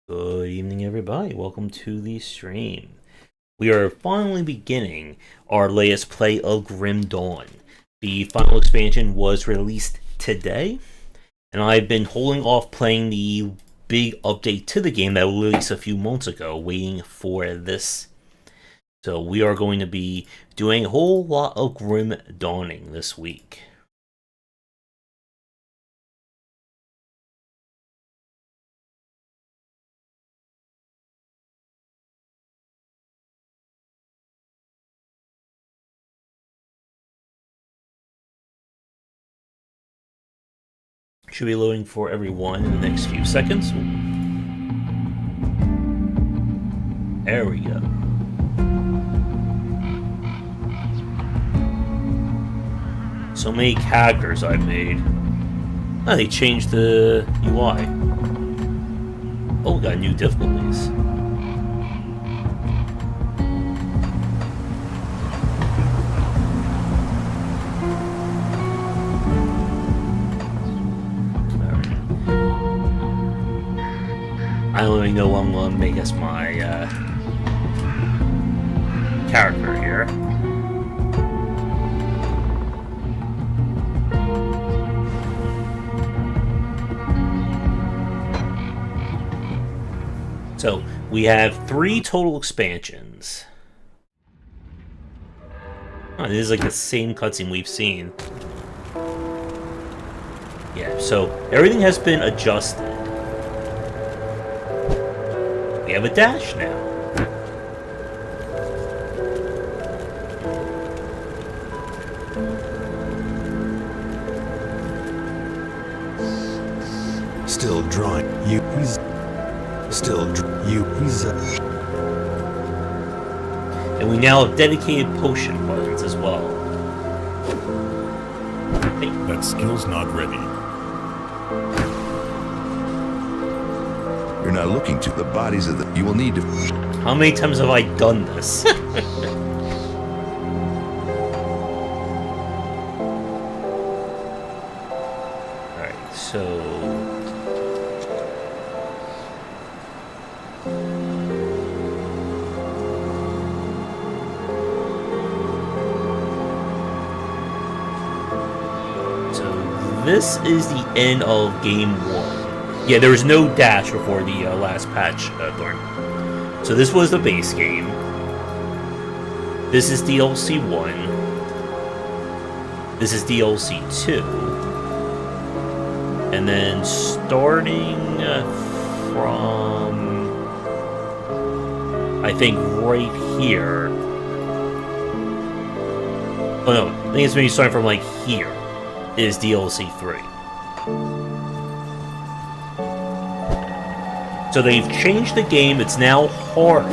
Good evening, everybody. Welcome to the stream. We are finally beginning our latest play of Grim Dawn. The final expansion was released today, and I've been holding off playing the big update to the game that was released a few months ago, waiting for this. So we are going to be doing a whole lot of Grim Dawning this week. Should be loading for everyone in the next few seconds. There we go. So many characters I've made. Oh, they changed the UI. Oh, we got new difficulties. I don't even know what I'm going to make as my character here. So, we have 3 total expansions. Oh, this is like the same cutscene we've seen. Yeah, so everything has been adjusted. We have a dash now. Still drawing. He's And we now have dedicated potion buttons as well. That skill's not ready. You're not looking to the bodies of the... You will need to... How many times have I done this? Alright, so... this is the end of Game 1. Yeah, there was no dash before the last patch, Thorn. So this was the base game. This is DLC 1. This is DLC 2. And then starting from... I think right here... Oh no, I think it's maybe starting from like here is DLC 3. So they've changed the game, it's now hard.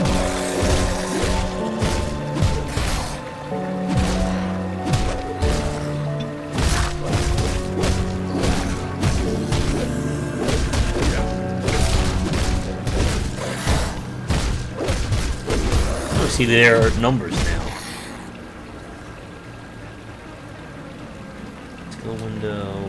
Oh, see, there are numbers now. Skill window.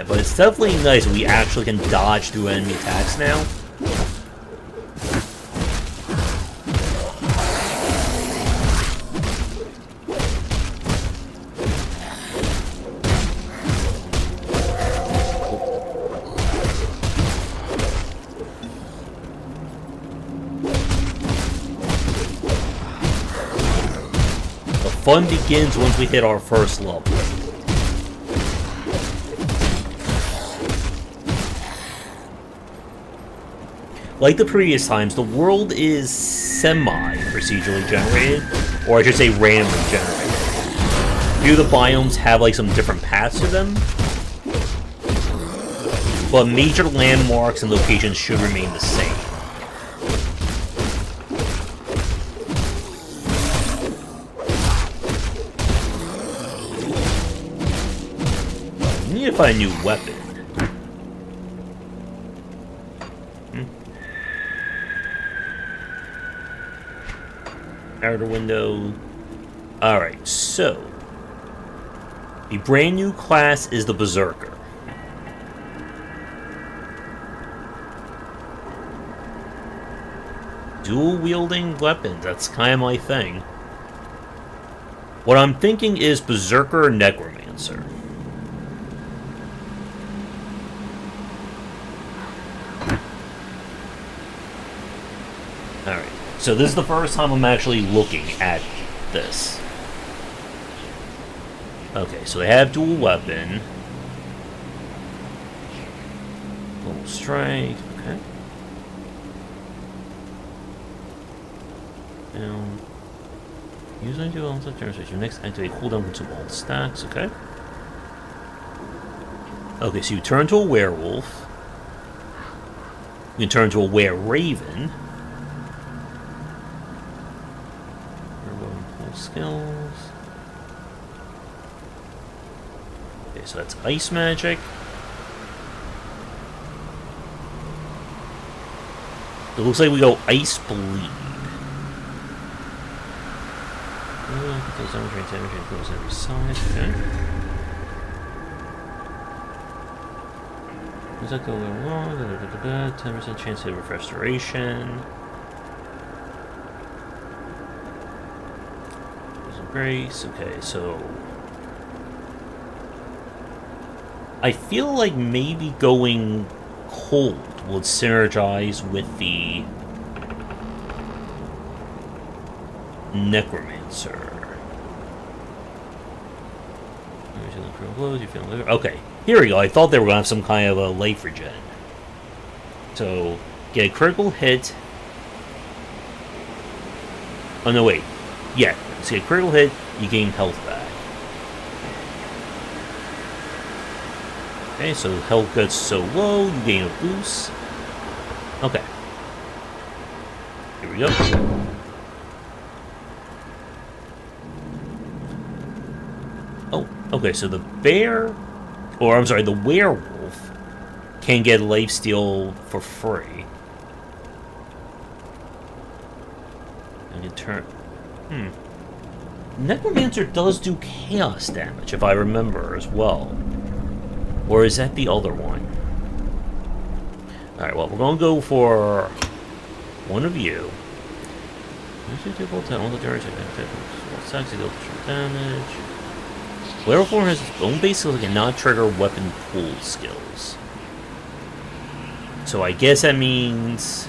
But it's definitely nice we actually can dodge through enemy attacks now. Fun begins once we hit our first level. Like the previous times, the world is semi-procedurally generated, or I should say randomly generated. A few of the biomes have like some different paths to them, but major landmarks and locations should remain the same. I need to find a new weapon. Outer window. Alright, so the brand new class is the Berserker. Dual wielding weapons, that's kind of my thing. What I'm thinking is Berserker or Necromancer. Alright, so this is the first time I'm actually looking at this. Okay, so they have dual weapon. Full strike, okay. Down. Use undo all turns. Your next activate cooldown consume all stacks, okay. Okay, so you turn to a werewolf. You can turn to a were-raven. Skills. Okay, so that's ice magic. It looks like we go ice bleed. Goes every side. Okay. Does that go along? 10% chance to hit restoration. Grace. Okay, so I feel like maybe going cold would synergize with the Necromancer. Okay, here we go. I thought they were going to have some kind of a life regen. So, get a critical hit. Oh, no, wait. Yeah. See a critical hit, you gain health back. Okay, so health gets so low, you gain a boost. Okay. Here we go. Oh, okay, so the bear, or I'm sorry, the werewolf can get lifesteal for free. I can turn. Necromancer does do chaos damage, if I remember as well. Or is that the other one? Alright, well, we're going to go for one of you. Damage. Werewolf form has its own basically like a non-trigger weapon pool skills. So I guess that means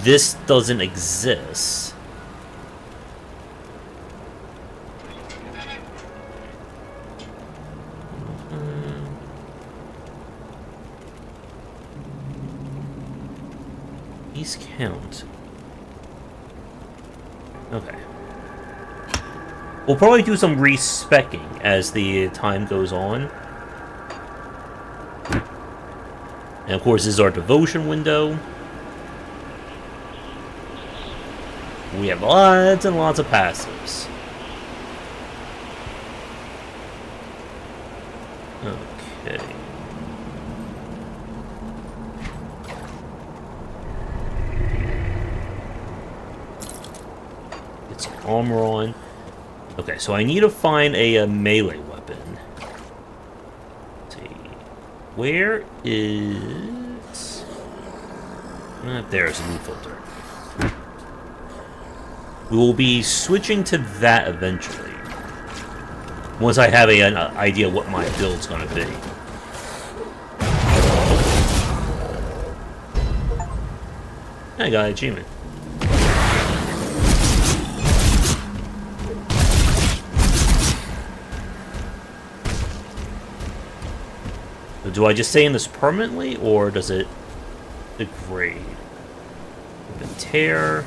this doesn't exist. Count. Okay. We'll probably do some respecking as the time goes on. And of course, this is our devotion window. We have lots and lots of passives. Okay. Armor on. Okay, so I need to find a melee weapon. Let's see. Where is... There's a new filter. We will be switching to that eventually. Once I have an idea what my build's going to be. I got an achievement. So do I just stay in this permanently, or does it degrade? The tear.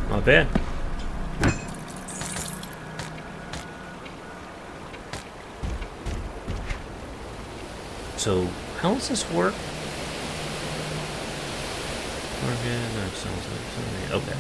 Not bad. So, how does this work? Okay.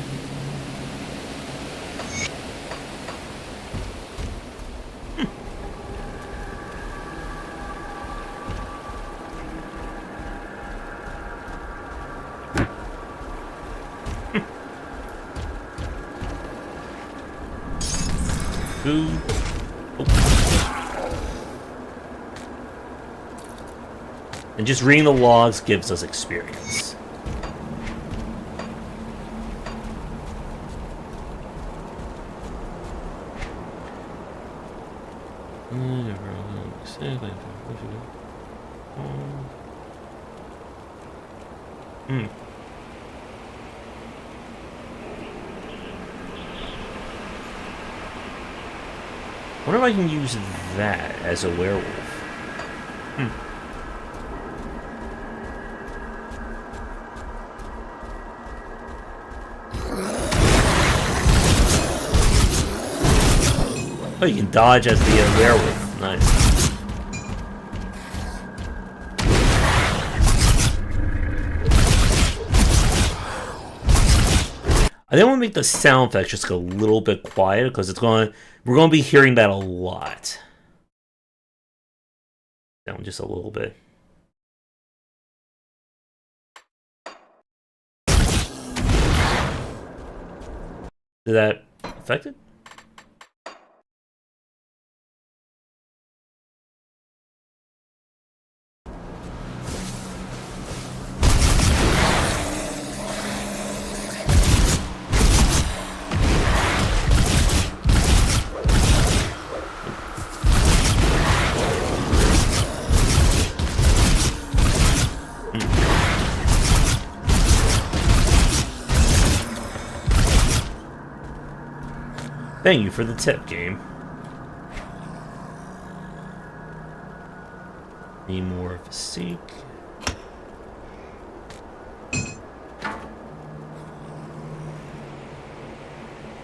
Food. And just reading the logs gives us experience. Wonder if I can use that as a werewolf. Oh, you can dodge as the werewolf. Nice. I think I want to make the sound effects just a little bit quieter because we're going to be hearing that a lot. Down just a little bit. Did that affect it? Thank you for the tip, game. Need more of a seek.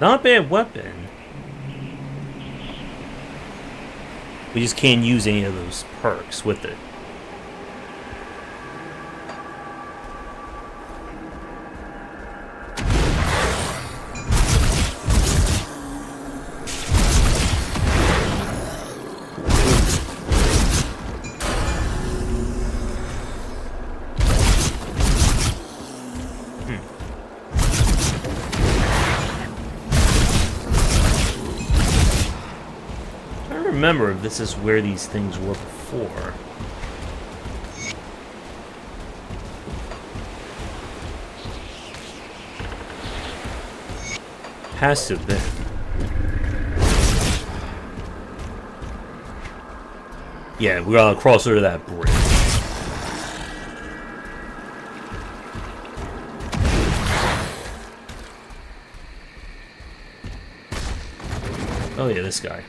Not a bad weapon. We just can't use any of those perks with it. Remember if this is where these things were before. Has to have been. Yeah, we gotta cross over that bridge. Oh yeah, this guy.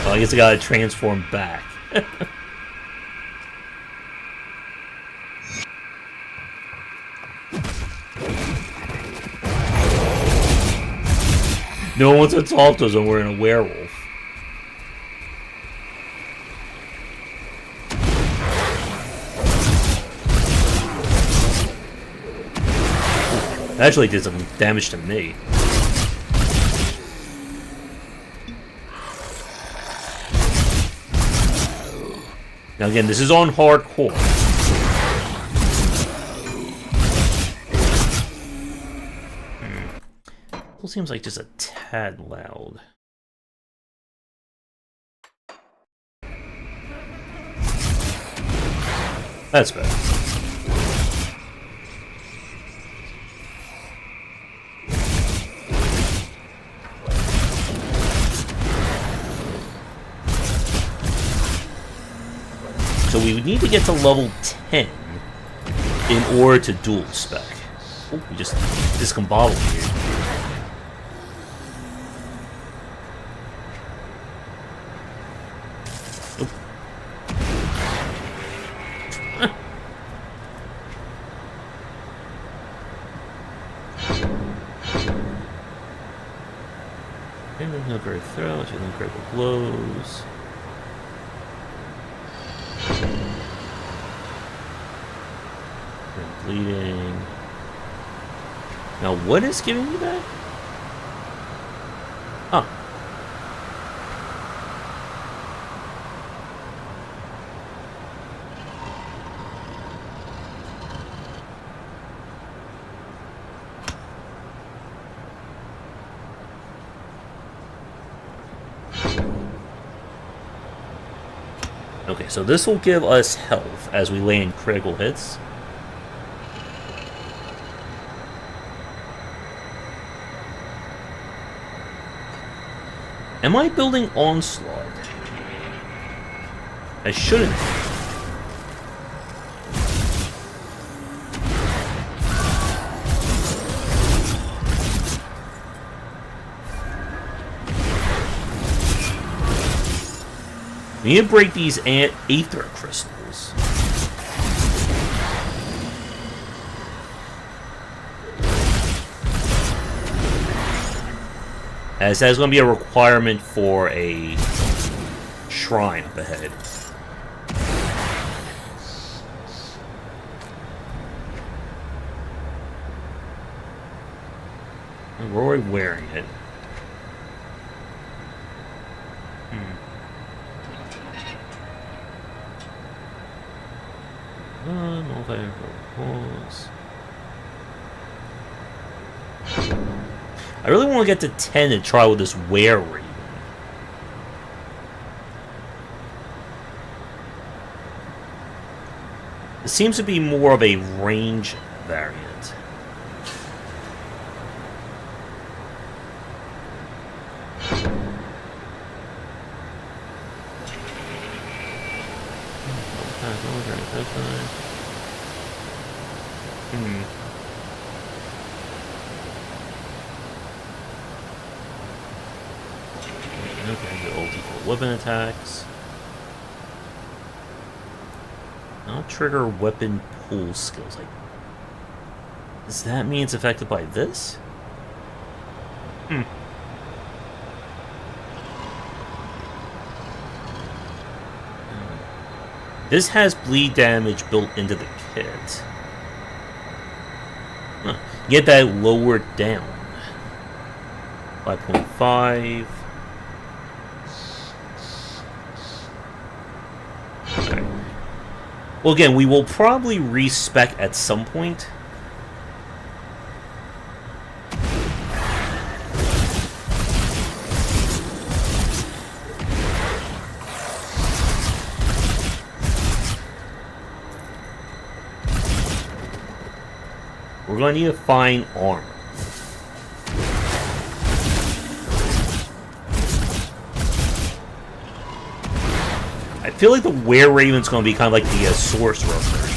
Oh, I guess I gotta transform back. No one wants to talk to us when we're in a werewolf. Actually did some damage to me. Now again, this is on hardcore. It seems like just a tad loud. That's better. So we would need to get to level 10 in order to dual spec. Oh, we just discombobbled here. No great throws, no critical blows. Bleeding. Now, what is giving me that? Huh. Okay, so this will give us health as we land critical hits. Am I building Onslaught? I shouldn't. We need to break these Aether crystals. As that's going to be a requirement for a shrine up ahead. We're already wearing it. I really want to get to 10 and try with this Were-Raven. It seems to be more of a range variant. Okay, the ulti for weapon attacks. Not trigger weapon pool skills. Like, does that mean it's affected by this? This has bleed damage built into the kit. Get that lowered down. 5.5. Okay. Well, again, we will probably respec at some point. We're going to need to find armor. I feel like the Were-Raven's going to be kind of like the Sorcerer version.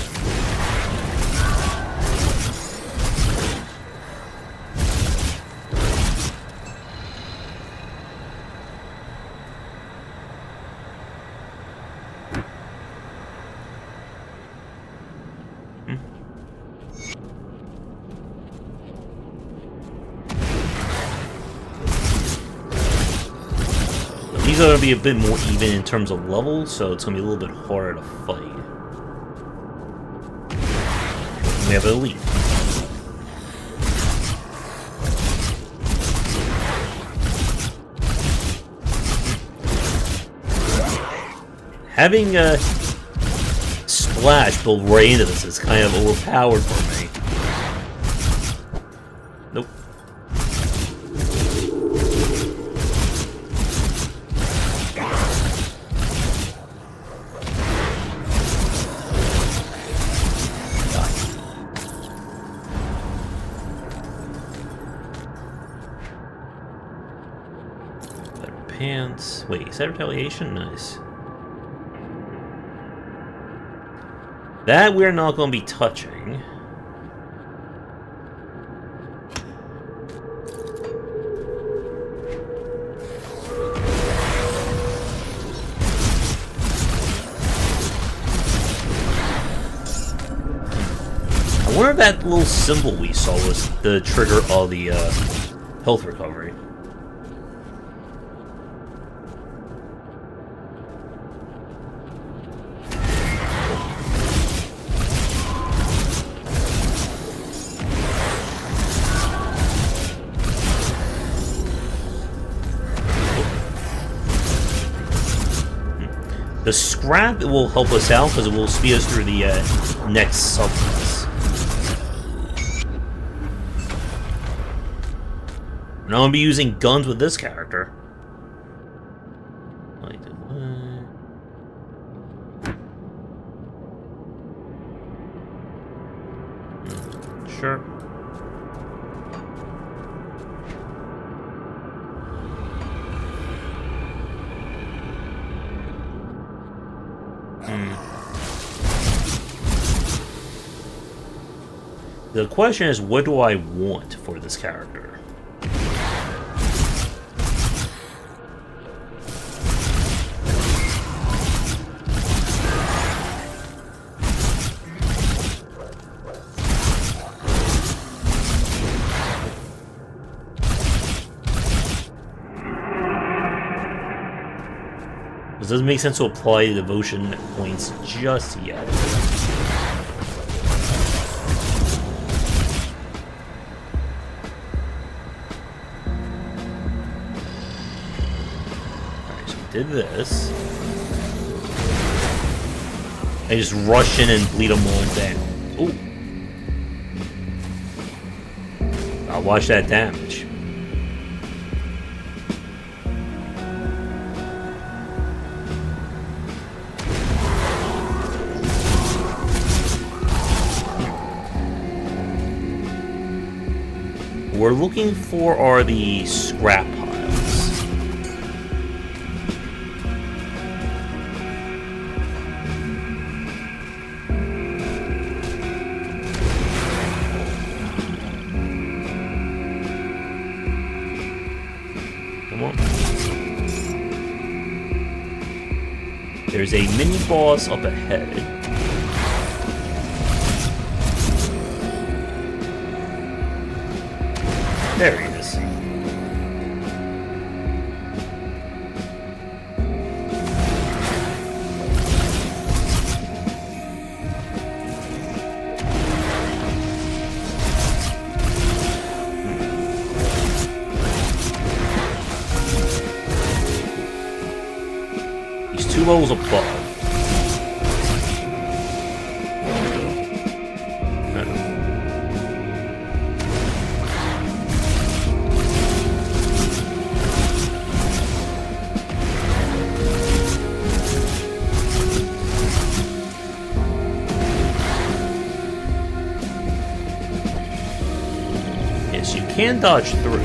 These are going to be a bit more even in terms of levels, so it's going to be a little bit harder to fight. We have Elite. Having Splash build right into this is kind of overpowered for me. Nope. Better pants. Wait, is that retaliation? Nice. That we're not going to be touching. I wonder if that little symbol we saw was the trigger of the health recovery. The scrap will help us out because it will speed us through the next sub-boss. I'm not going to be using guns with this character. Sure. The question is, what do I want for this character? It doesn't make sense to apply the devotion points just yet. Did this. I just rush in and bleed them all down. Ooh. I'll watch that damage. What we're looking for are the scrap piles. There's a mini-boss up ahead. There he is. He's 2 levels above. Yes, you can dodge through.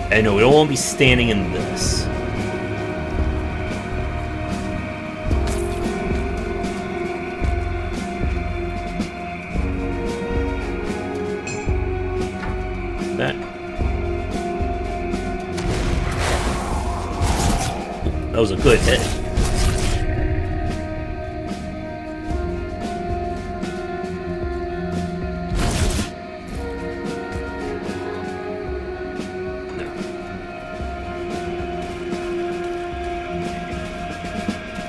I know, we don't want to be standing in this. That was a good hit.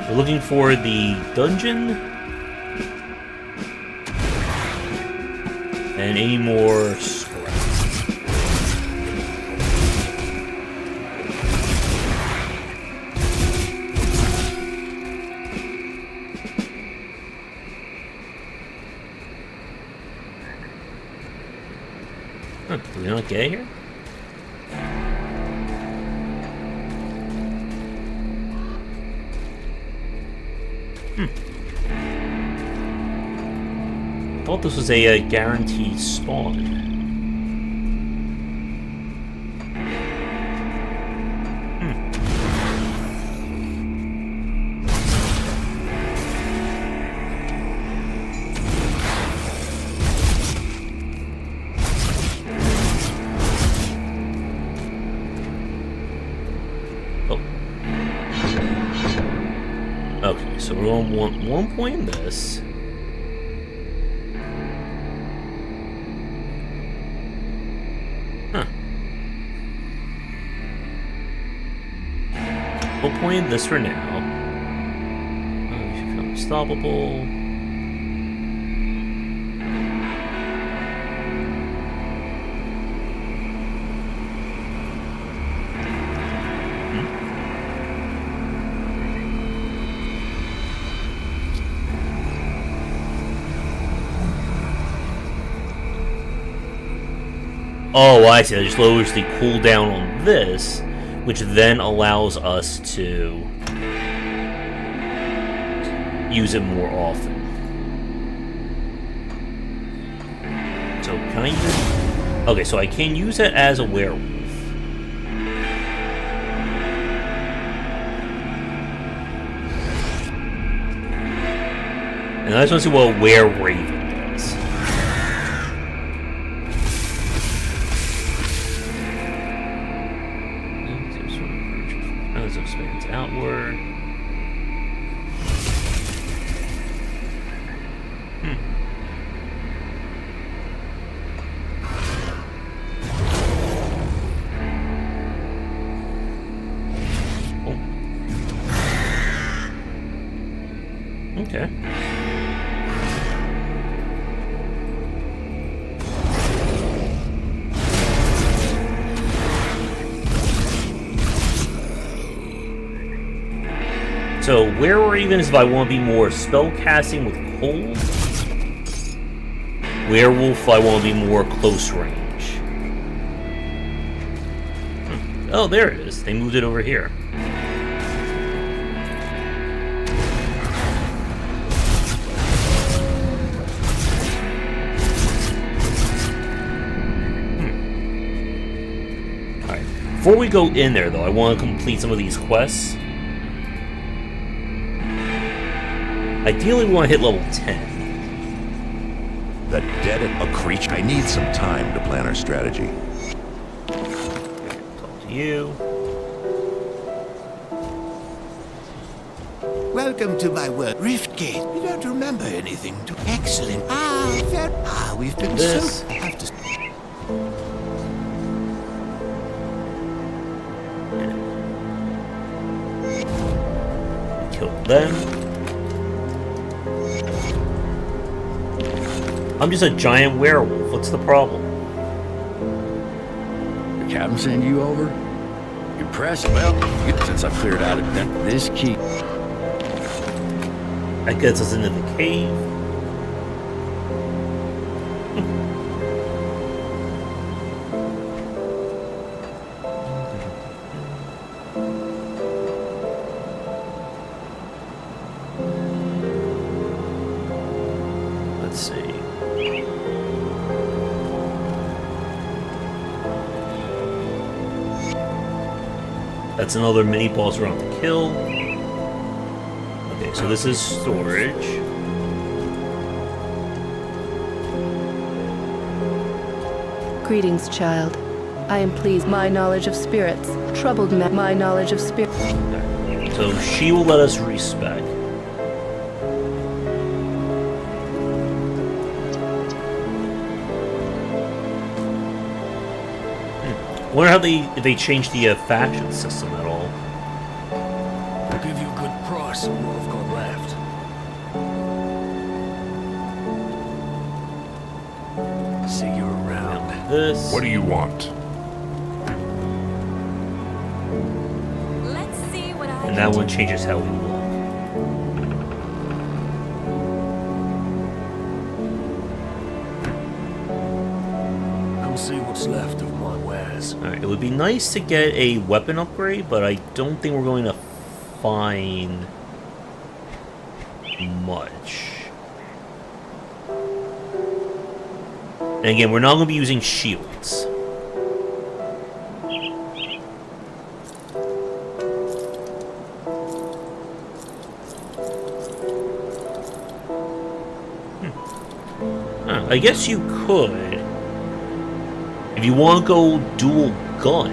We're looking for the dungeon. find any more scrap. Huh, do we not get here? I thought this was a guaranteed spawn. Okay, so we're on one point in this. Huh. We'll point in this for now. You should feel unstoppable. Oh, I see. That just lowers the cooldown on this, which then allows us to use it more often. So, can I use it? Okay, so I can use it as a werewolf. And I just want to see what a were-raven does. Expands outward. Oh. Okay. So, were-raven is if I want to be more spell-casting with cold. Werewolf, I want to be more close range. Oh, there it is. They moved it over here. Alright. Before we go in there, though, I want to complete some of these quests. Ideally, we want to hit level 10. The dead a creature. I need some time to plan our strategy. Talk to you. Welcome to my work, Riftgate. You don't remember anything. Excellent. We've been This. so. Have to. Kill them. I'm just a giant werewolf. What's the problem? The captain send you over? Impressed? Well, since I've cleared out this key. That gets us into the cave. Let's see. That's another mini boss around to kill. Okay, so this is storage. Greetings, child. I am pleased my knowledge of spirits, troubled my knowledge of spirits. Okay. So she will let us respec. Wonder how if they changed the faction system at all. I'll give you a good price on what I've got left. See this. What do you want? Let's see what I And that one changes how we look. Come see what's left of my wares. Alright, it would be nice to get a weapon upgrade, but I don't think we're going to find much. And again, we're not going to be using shields. I guess you could. If you want to go dual gun,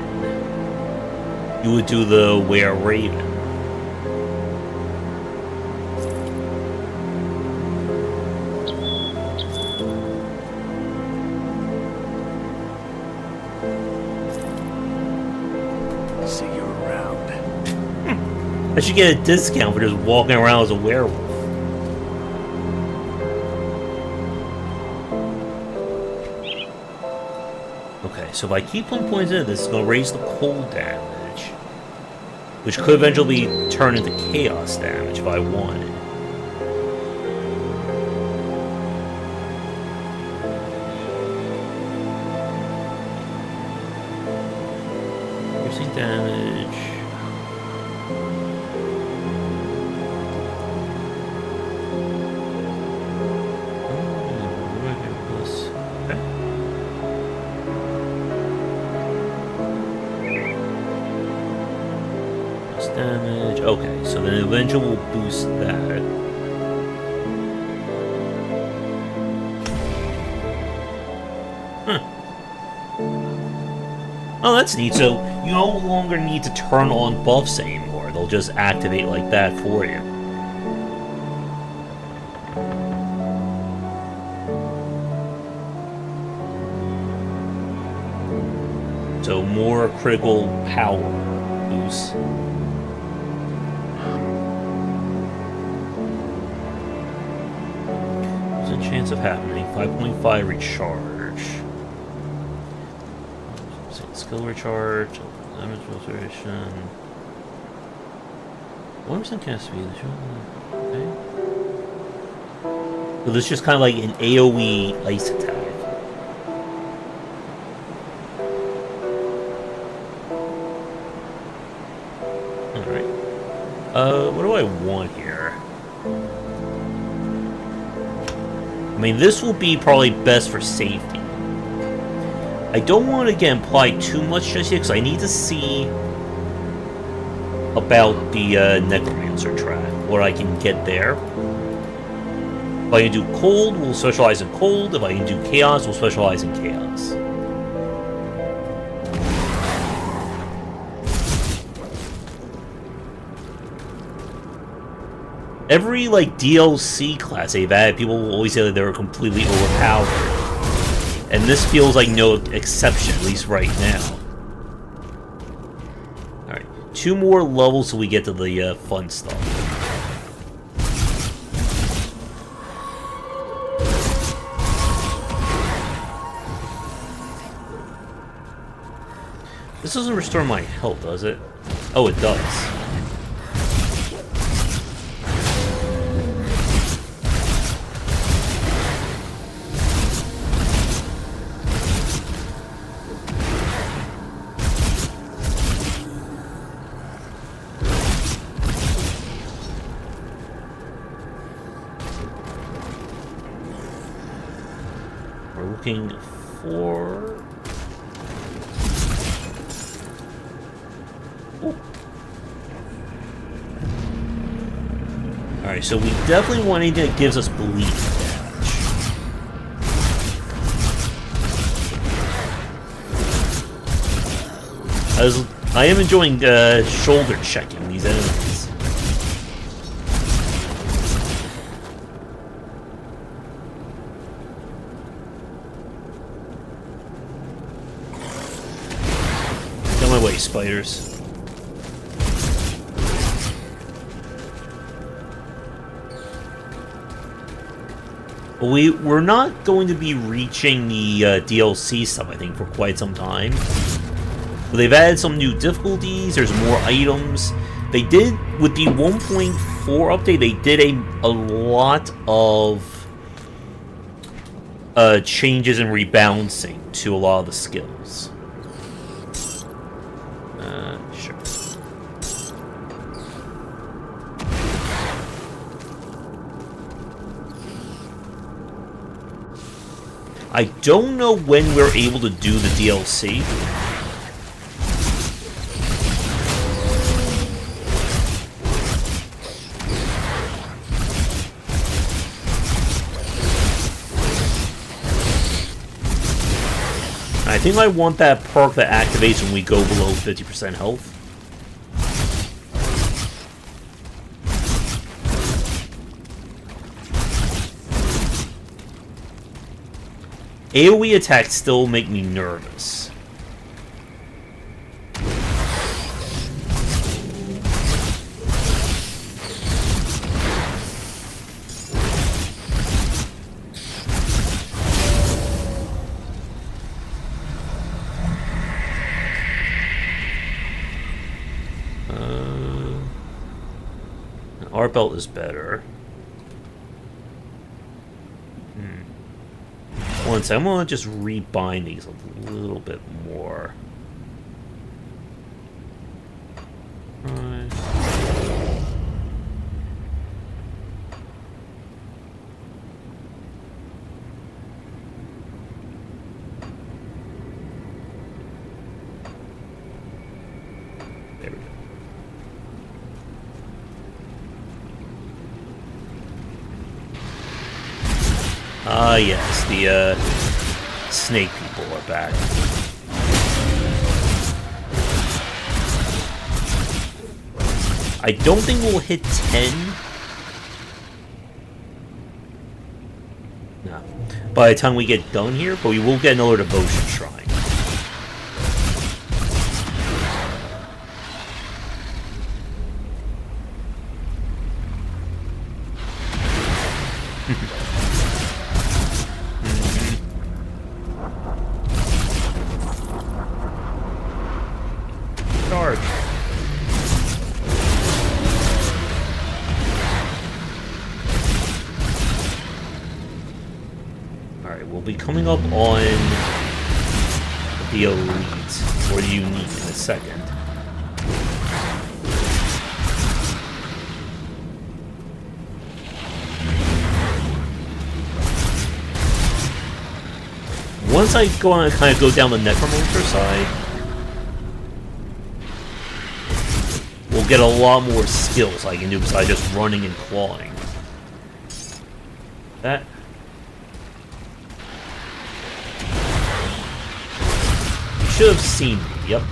you would do the Were Raven. See you around. I should get a discount for just walking around as a werewolf. Okay, so if I keep one points in, this is going to raise the cold damage, which could eventually turn into chaos damage if I wanted. Piercing damage. Damage. Okay, so then eventually we'll boost that. Huh. Oh, that's neat. So you no longer need to turn on buffs anymore. They'll just activate like that for you. So more critical power boost. Chance of happening. 5.5 recharge. Skill recharge. Damage restoration. 1% cast speed. Okay. So this is just kind of like an AoE ice attack. Alright. What do I want here? I mean, this will be probably best for safety. I don't want to, again, apply too much just yet, because I need to see about the Necromancer track, what I can get there. If I can do cold, we'll specialize in cold. If I can do chaos, we'll specialize in chaos. Every, like, DLC class they've added, people will always say that they were completely overpowered. And this feels like no exception, at least right now. Alright, 2 more levels till we get to the fun stuff. This doesn't restore my health, does it? Oh, it does. Looking for... Alright, so we definitely want anything that gives us bleed damage. I am enjoying shoulder checking these enemies. My way, spiders. We're not going to be reaching the DLC stuff, I think, for quite some time. But they've added some new difficulties, there's more items. They did, with the 1.4 update, they did a lot of changes and rebalancing to a lot of the skills. Sure. I don't know when we're able to do the DLC. I think I want that perk that activates when we go below 50% health. AoE attacks still make me nervous. Our belt is better. One second, I'm gonna just rebind these a little bit more. Right. There we go. Ah, yes, the snake people are back. I don't think we'll hit 10. No. By the time we get done here, but we will get another devotion shrine. Charge. Alright, we'll be coming up on the elite, or the unique, in a second. Once I go on, kind of go down the necromancer side, we'll get a lot more skills I can do besides just running and clawing. That. You should have seen me, yep.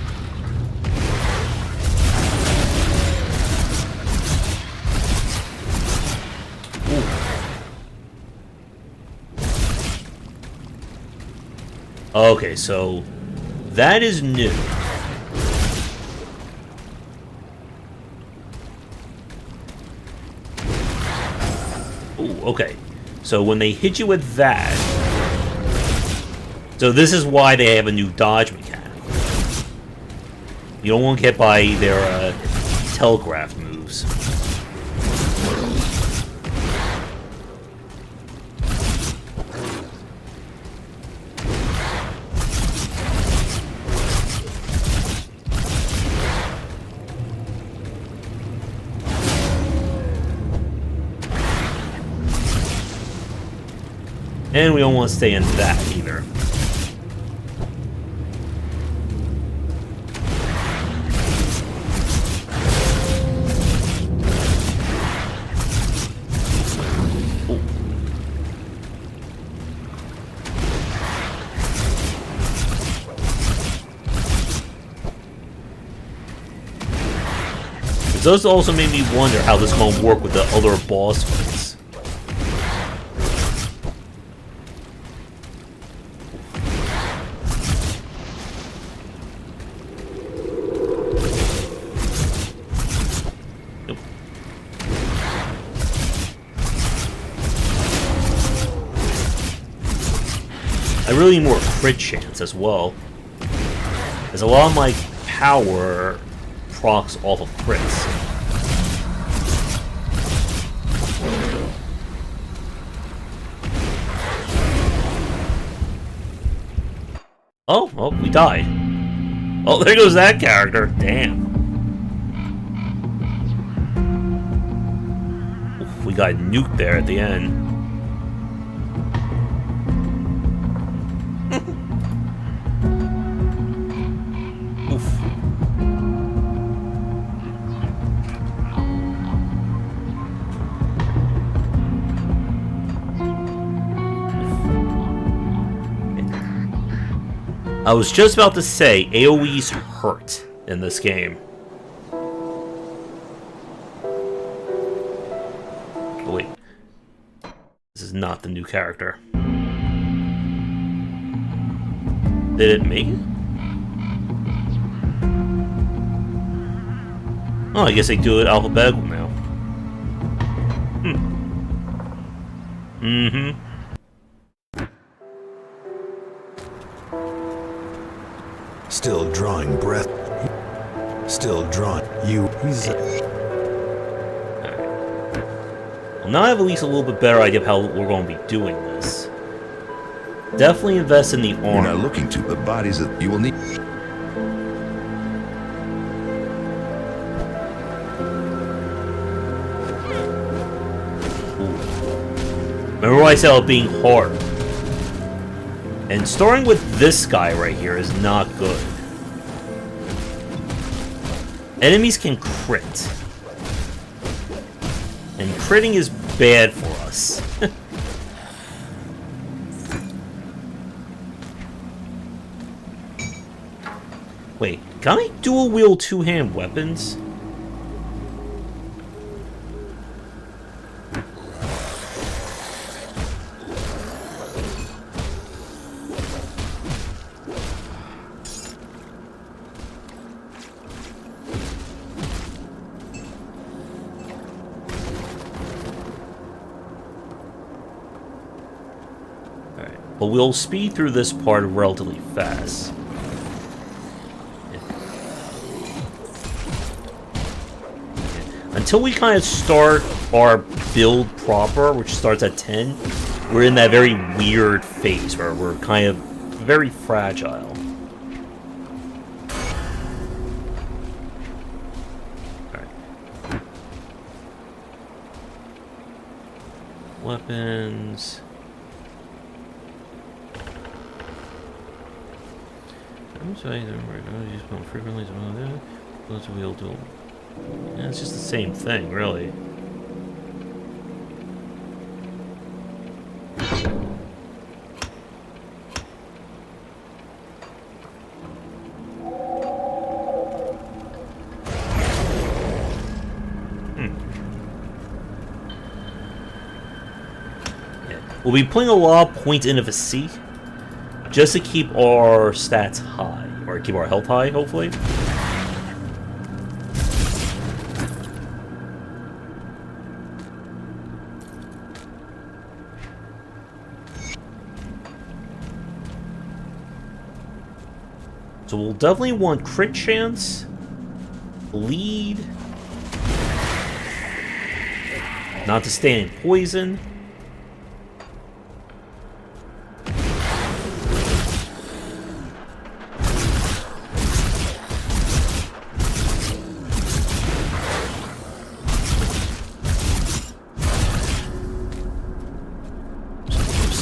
Okay, so that is new. Ooh, okay. So when they hit you with that... So this is why they have a new dodge mechanic. You don't want to get by their telegraph moves. And we don't want to stay in that either. Ooh. It does also make me wonder how this is going to work with the other boss fights. really more crit chance as well. As a lot of my power procs off of crits. Oh, well, we died. Oh, there goes that character. Damn. Oof, we got nuked there at the end. Oof. I was just about to say, AoEs hurt in this game. Oh, wait. This is not the new character. Did it make it? Oh, I guess they do it alphabetical now. Mm-hmm. Still drawing breath. Still drawing. He's... Well, now I have at least a little bit better idea of how we're going to be doing this. Definitely invest in the armor. You're not looking to the bodies that you will need. Remember what I said about being hard. And starting with this guy right here is not good. Enemies can crit. And critting is bad for us. Wait, can I dual wield two-hand weapons? But we'll speed through this part relatively fast. Until we kind of start our build proper, which starts at 10, we're in that very weird phase where we're kind of very fragile. Alright. Weapons... I'm sorry, they're used more frequently. Let's wheel dual. Yeah, it's just the same thing, really. Yeah. We'll be putting a lot of points into the sea. Just to keep our stats high, or keep our health high, hopefully. So we'll definitely want crit chance, bleed, not to stand in poison.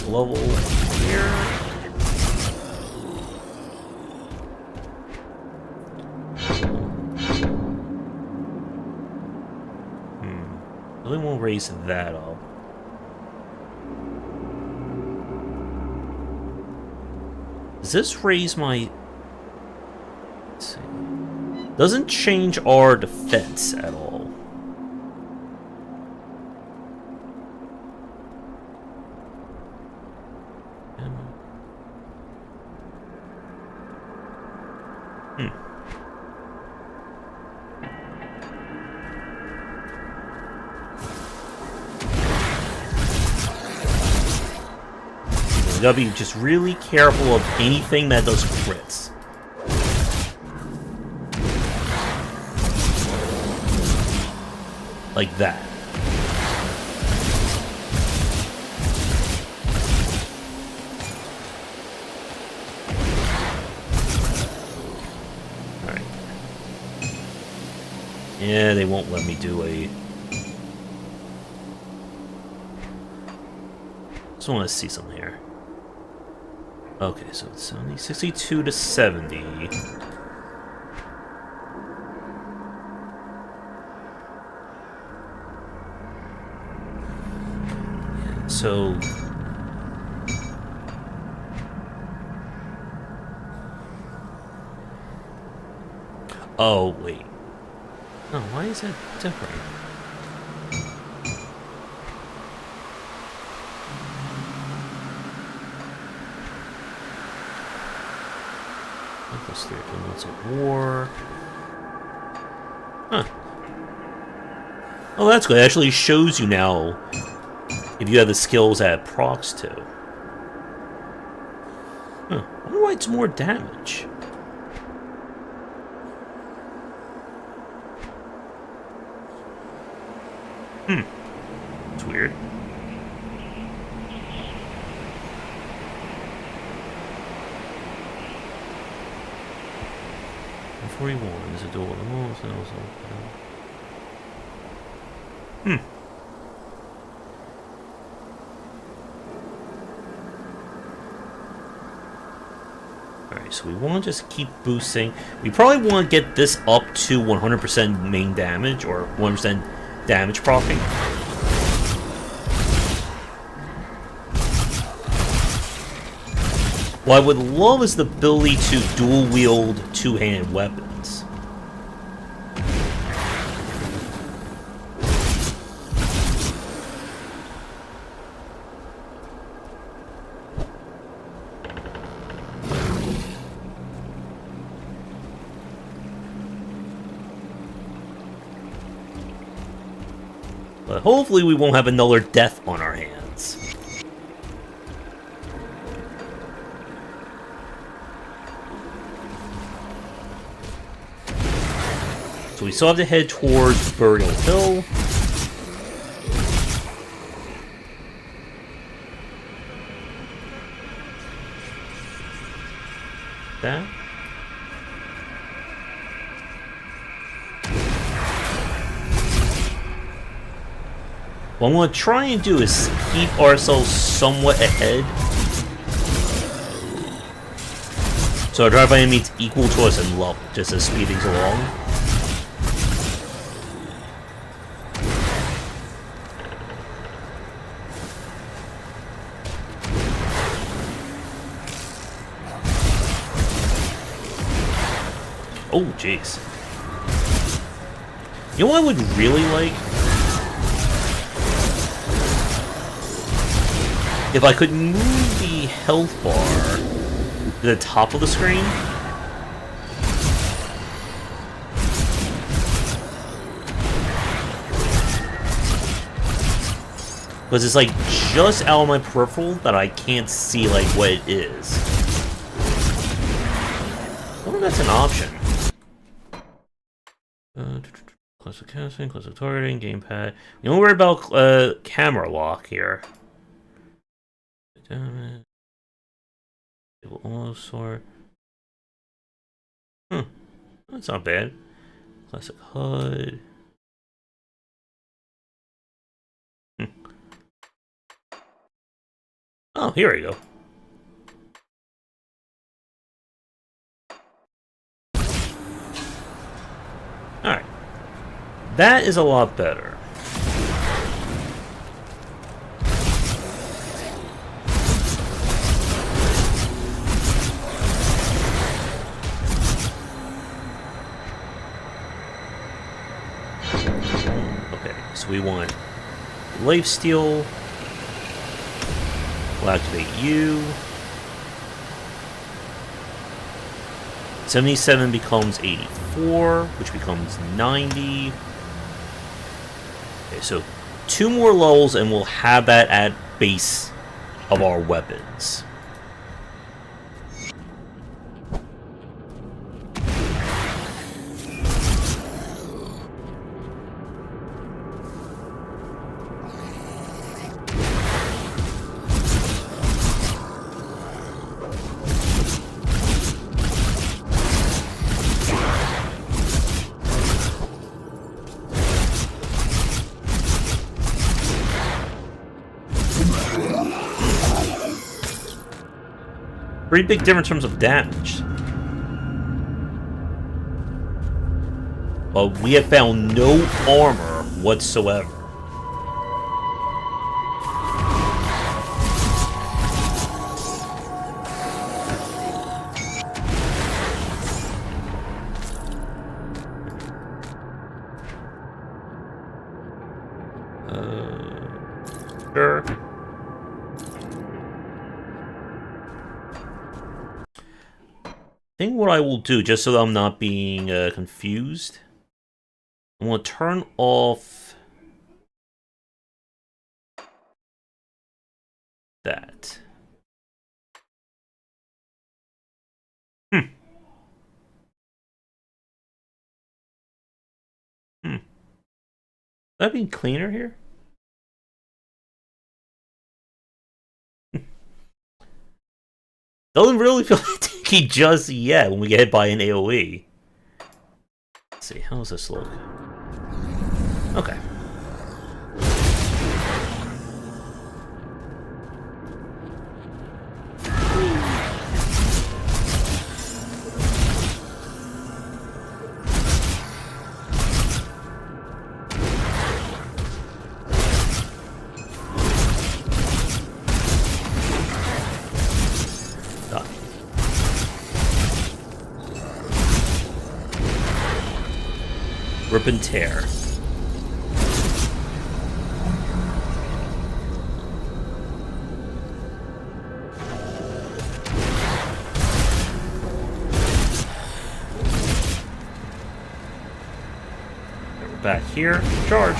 Level here. Really won't raise that up. Does this raise my... Let's see. Doesn't change our defense at all. You gotta be just really careful of anything that does crits. Like that. Alright. Yeah, they won't let me do a... Just want to see something here. Okay, so it's 62 to 70. So... Oh, wait. Oh, why is that different? Plus 3 months of war. Huh. Oh, that's good. It actually shows you now if you have the skills that it procs to. Huh. I wonder why it's more damage. It's weird. Is a duel of the most and also. Alright, so we want to just keep boosting. We probably want to get this up to 100% main damage, or 100% damage proccing. What I would love is the ability to dual wield two-handed weapons. But hopefully we won't have another death on our hands. So we still have to head towards Burial Hill. That. What I'm going to try and do is keep ourselves somewhat ahead. So our drive by enemies equal to us in level, just to speed things along. Oh, jeez. You know what I would really like? If I could move the health bar to the top of the screen. Because it's like just out of my peripheral that I can't see like what it is. I wonder if that's an option. Classic casting, classic targeting, gamepad. We don't worry about camera lock here. Damn it. Almost sort. That's not bad. Classic HUD. Oh, here we go. Alright. That is a lot better. Okay, so we want lifesteal. We'll activate you. 77 becomes 84, which becomes 90. Okay, so 2 more levels and we'll have that at base of our weapons. Pretty big difference in terms of damage. But we have found no armor whatsoever. Sure. I think what I will do, just so that I'm not being confused, I'm going to turn off that. That being cleaner here? Doesn't really feel sticky just yet when we get hit by an AoE. Let's see, how does this look? Okay. Rip and tear. We're back here. Charge.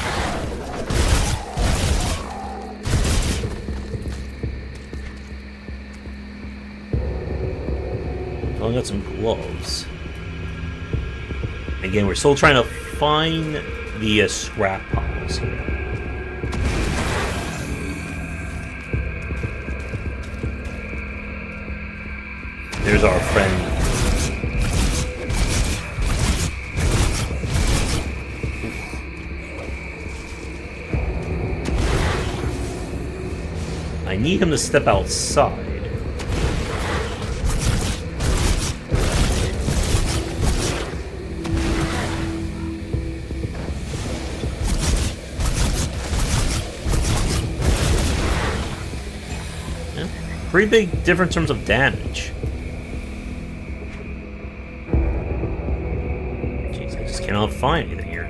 Oh, I got some gloves. Again, we're still trying to find the scrap piles here. There's our friend. I need him to step outside. Pretty big difference in terms of damage. Jeez, I just cannot find anything here.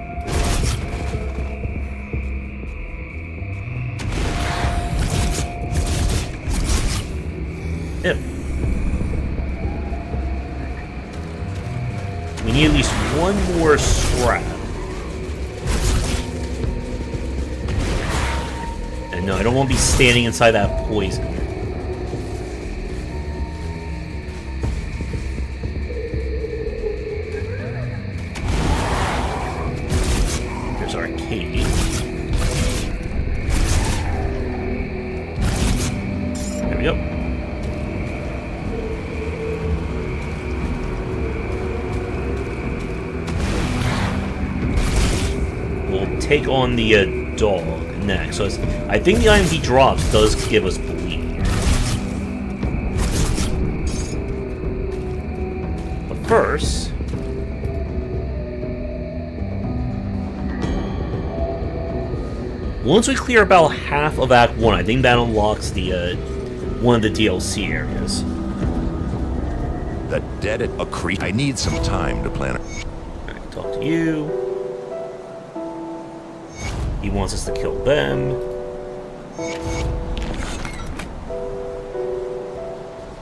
Yep. We need at least one more scrap. And no, I don't want to be standing inside that poison. There we go. We'll take on the dog next. So I think the item he drops does give us bleed. But first, once we clear about half of Act 1, I think that unlocks the one of the DLC areas. The dead a creature. I need some time to plan. Alright, talk to you. He wants us to kill them.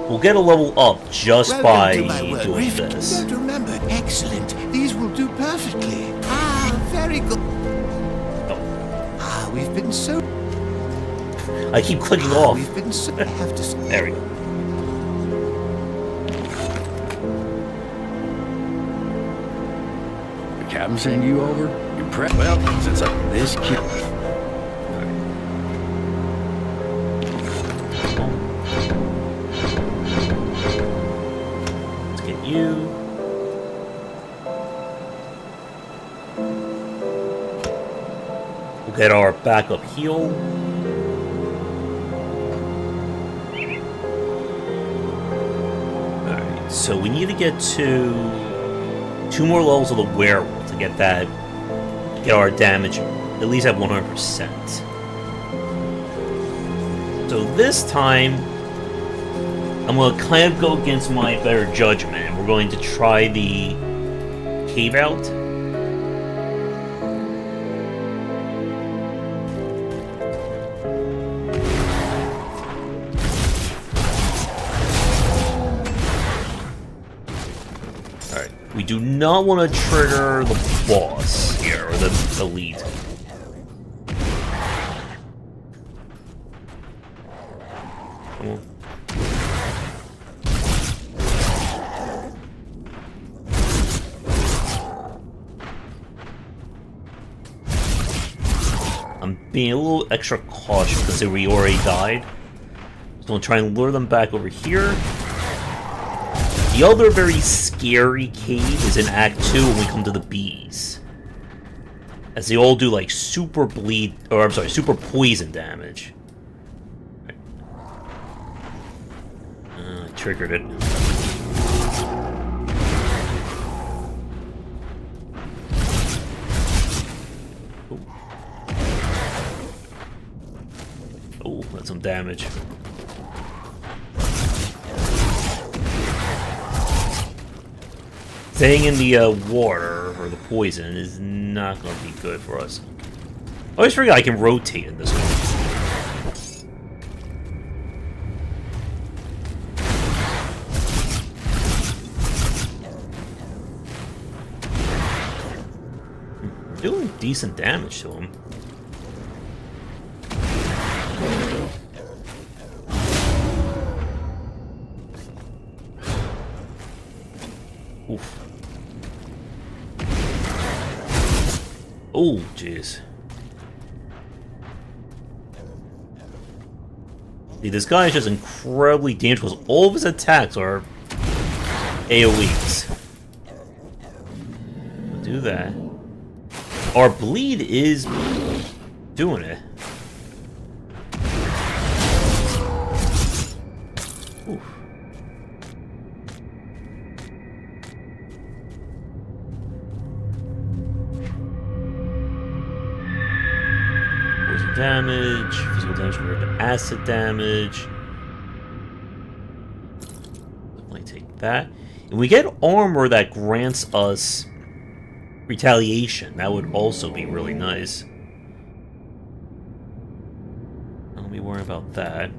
We'll get a level up just by doing this. Don't remember. Excellent. These will do perfectly. Ah, very good. We've been so... I keep clicking off. We've been so... I have to... There we go. The captain send you over? Impressed? Well, since this kid... Let's get you. We'll get our backup heal. so we need to get to 2 more levels of the werewolf to get our damage at least at 100%. So this time, I'm going to kind of go against my better judgment, and we're going to try the cave out. Alright, we do not want to trigger the boss here, or the lead. Come on. I'm being a little extra cautious because we already died. So I'll try and lure them back over here. The other very scary cave is in Act 2 when we come to the bees. As they all do like super poison damage. I triggered it. Oh, that's some damage. Staying in the water, or the poison, is not going to be good for us. I always forget I can rotate in this one. Doing decent damage to him. Oof. Oh, jeez. See, this guy is just incredibly dangerous. All of his attacks are AoEs. We'll do that. Our bleed is doing it. Oof. Poison damage, physical damage compared to acid damage. Definitely take that. And we get armor that grants us retaliation. That would also be really nice. Don't be worried about that.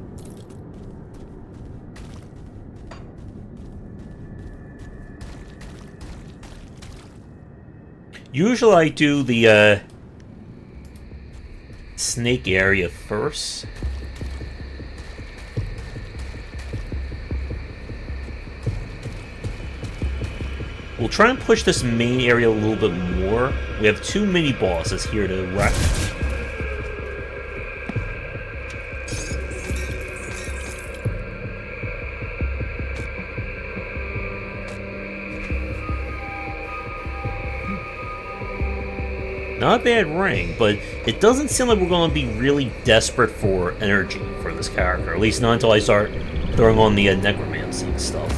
Usually I do the snake area first. We'll try and push this main area a little bit more. We have 2 mini bosses here to wreck. Not a bad ring, but it doesn't seem like we're going to be really desperate for energy for this character. At least not until I start throwing on the necromancy stuff.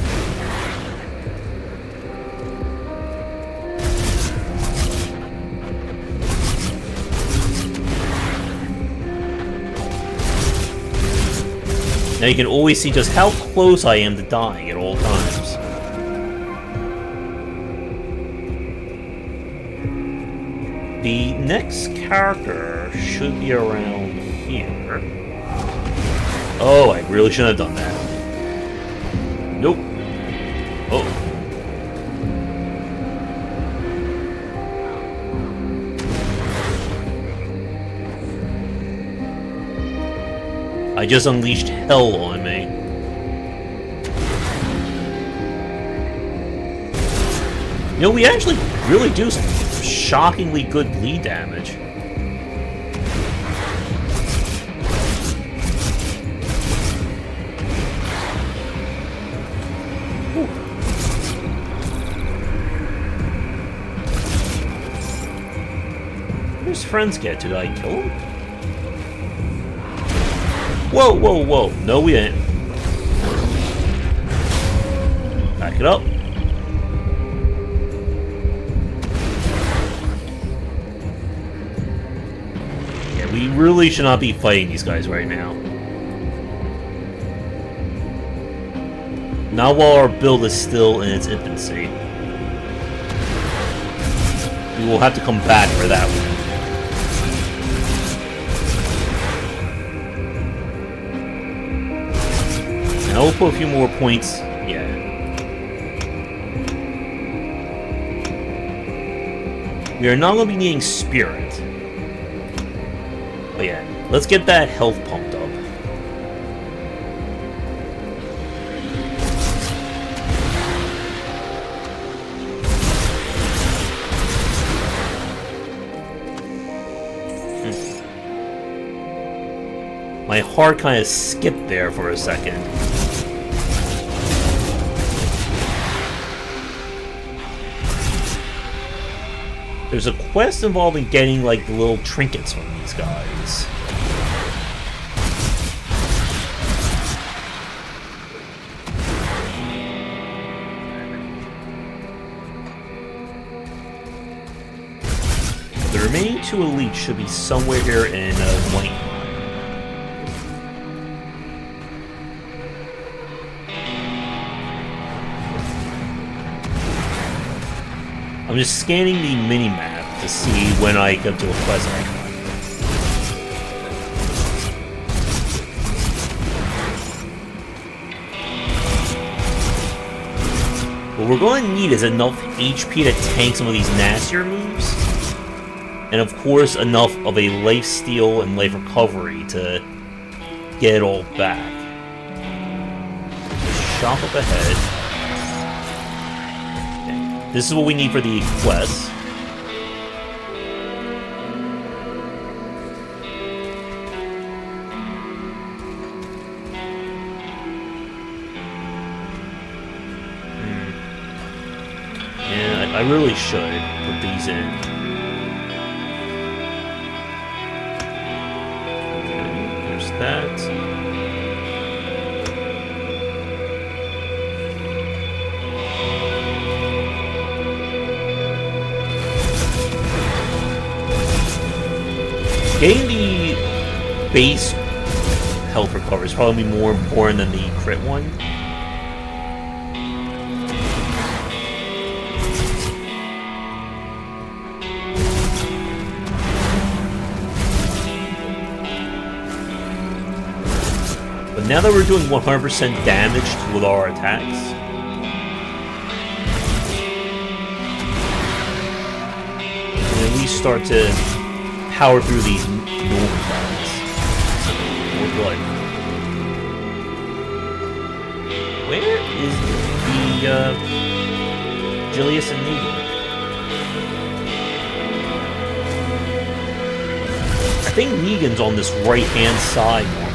Now you can always see just how close I am to dying at all times. The next character should be around here. Oh, I really shouldn't have done that. Nope. Oh. I just unleashed hell on me. You know, we actually really do some shockingly good bleed damage. Whew. Where does friends get? Did I kill him? Whoa, whoa, whoa. No, we didn't. Back it up. Yeah, we really should not be fighting these guys right now. Not while our build is still in its infancy. We will have to come back for that one. And I'll put a few more points. Yeah. We are not going to be needing spirit. But yeah, let's get that health pumped up. My heart kind of skipped there for a second. There's a quest involving getting, like, the little trinkets from these guys. The remaining 2 elites should be somewhere here in White. I'm just scanning the mini-map to see when I get to a quest icon. What we're going to need is enough HP to tank some of these nastier moves. And of course, enough of a life steal and life recovery to get it all back. Shop up ahead. This is what we need for the quest. Yeah, I really should put these in. Okay, there's that. Getting the base health recovery is probably more important than the crit one. But now that we're doing 100% damage with our attacks, we can at least start to power through these normal guys. More blood. Where is the Julius and Negan? I think Negan's on this right-hand side normally.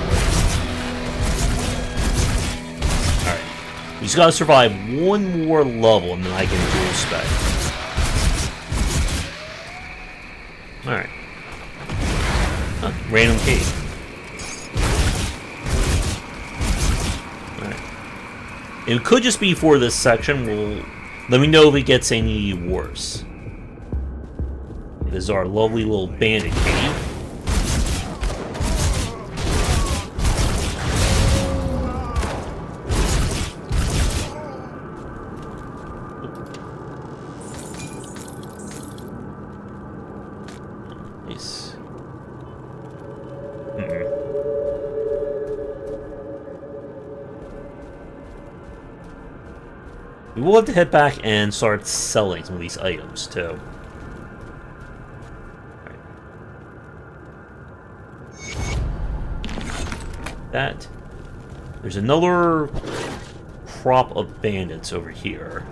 Alright. We just gotta survive one more level and then I can dual spec. Alright. Random key. Alright. It could just be for this section. Let me know if it gets any worse. This is our lovely little bandit cave. Nice. We will have to head back and start selling some of these items, too. Right. That. There's another crop of bandits over here.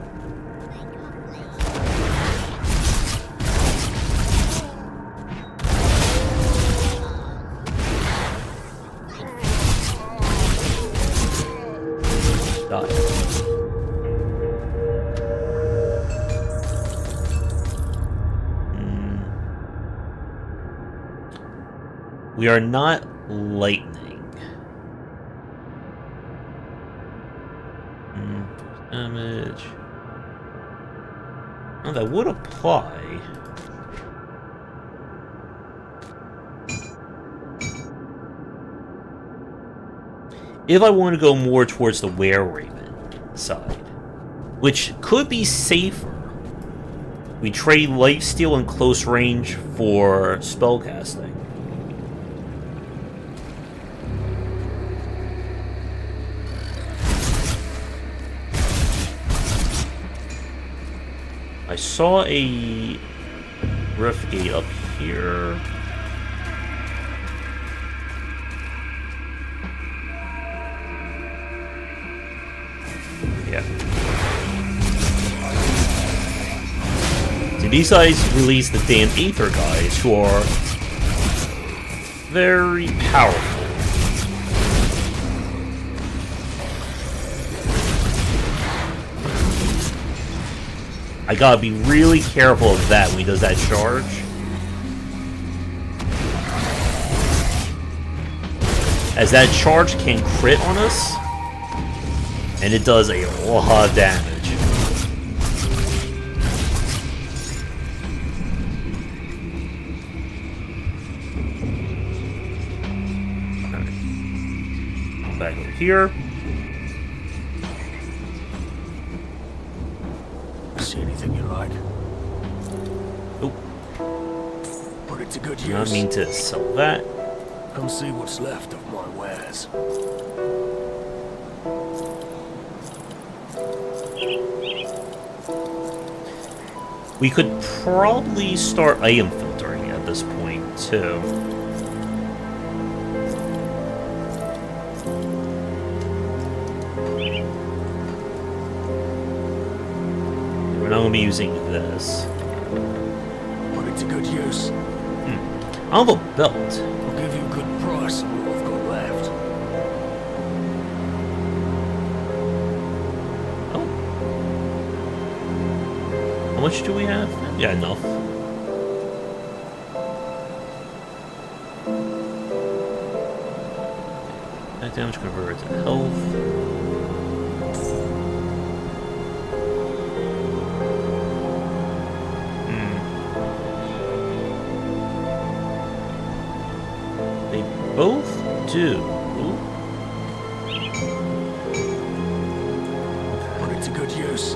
We are not lightning. damage. Oh, that would apply. If I want to go more towards the Were-Raven side, which could be safer. We trade lifesteal and close range for spellcasting. I saw a rift gate up here. Yeah. See, these guys release the damn Aether guys, who are very powerful. I gotta be really careful of that when he does that charge. As that charge can crit on us, and it does a lot of damage. Alright. Back over here. See anything you like? Oh, Put it to good do not use. mean to sell that. Come see what's left of my wares. We could probably start item filtering at this point, too. We're not going to be using this. Put it to good use. I have a belt. I'll give you a good price on what I've got left. Oh. How much do we have? Yeah, enough. That damage converted to health. They both do. Ooh. Put it to good use.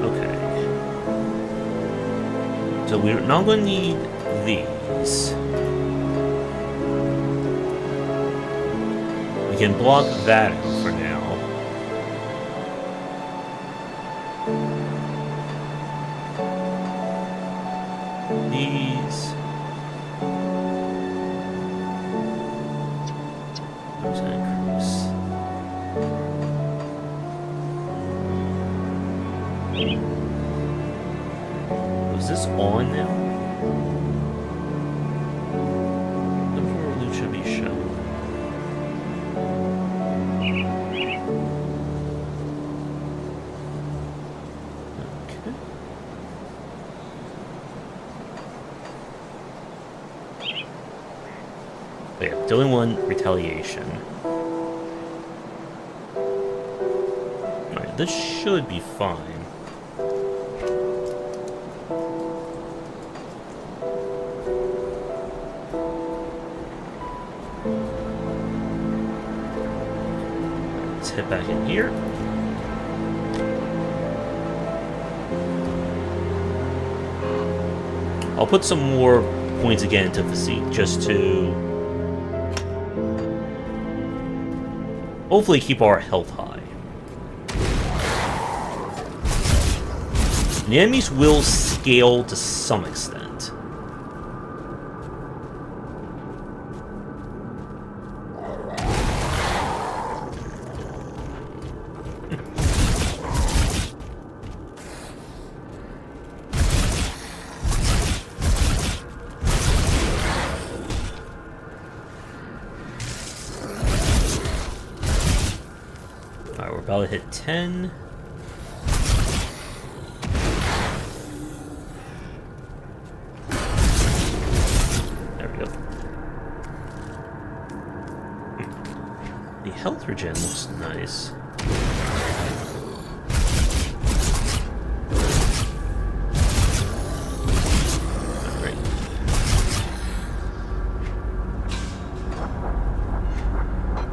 Okay. So we're not going to need these. We can block that out for now. These. Where's that cruise? Is this on now? The loot should be shown. Okay. But yeah, doing one retaliation. Alright, this should be fine. Let's head back in here. I'll put some more points again into physique just to hopefully keep our health high. The enemies will scale to some extent. Alright, we're about to hit 10. There we go. Regen looks nice. Alright.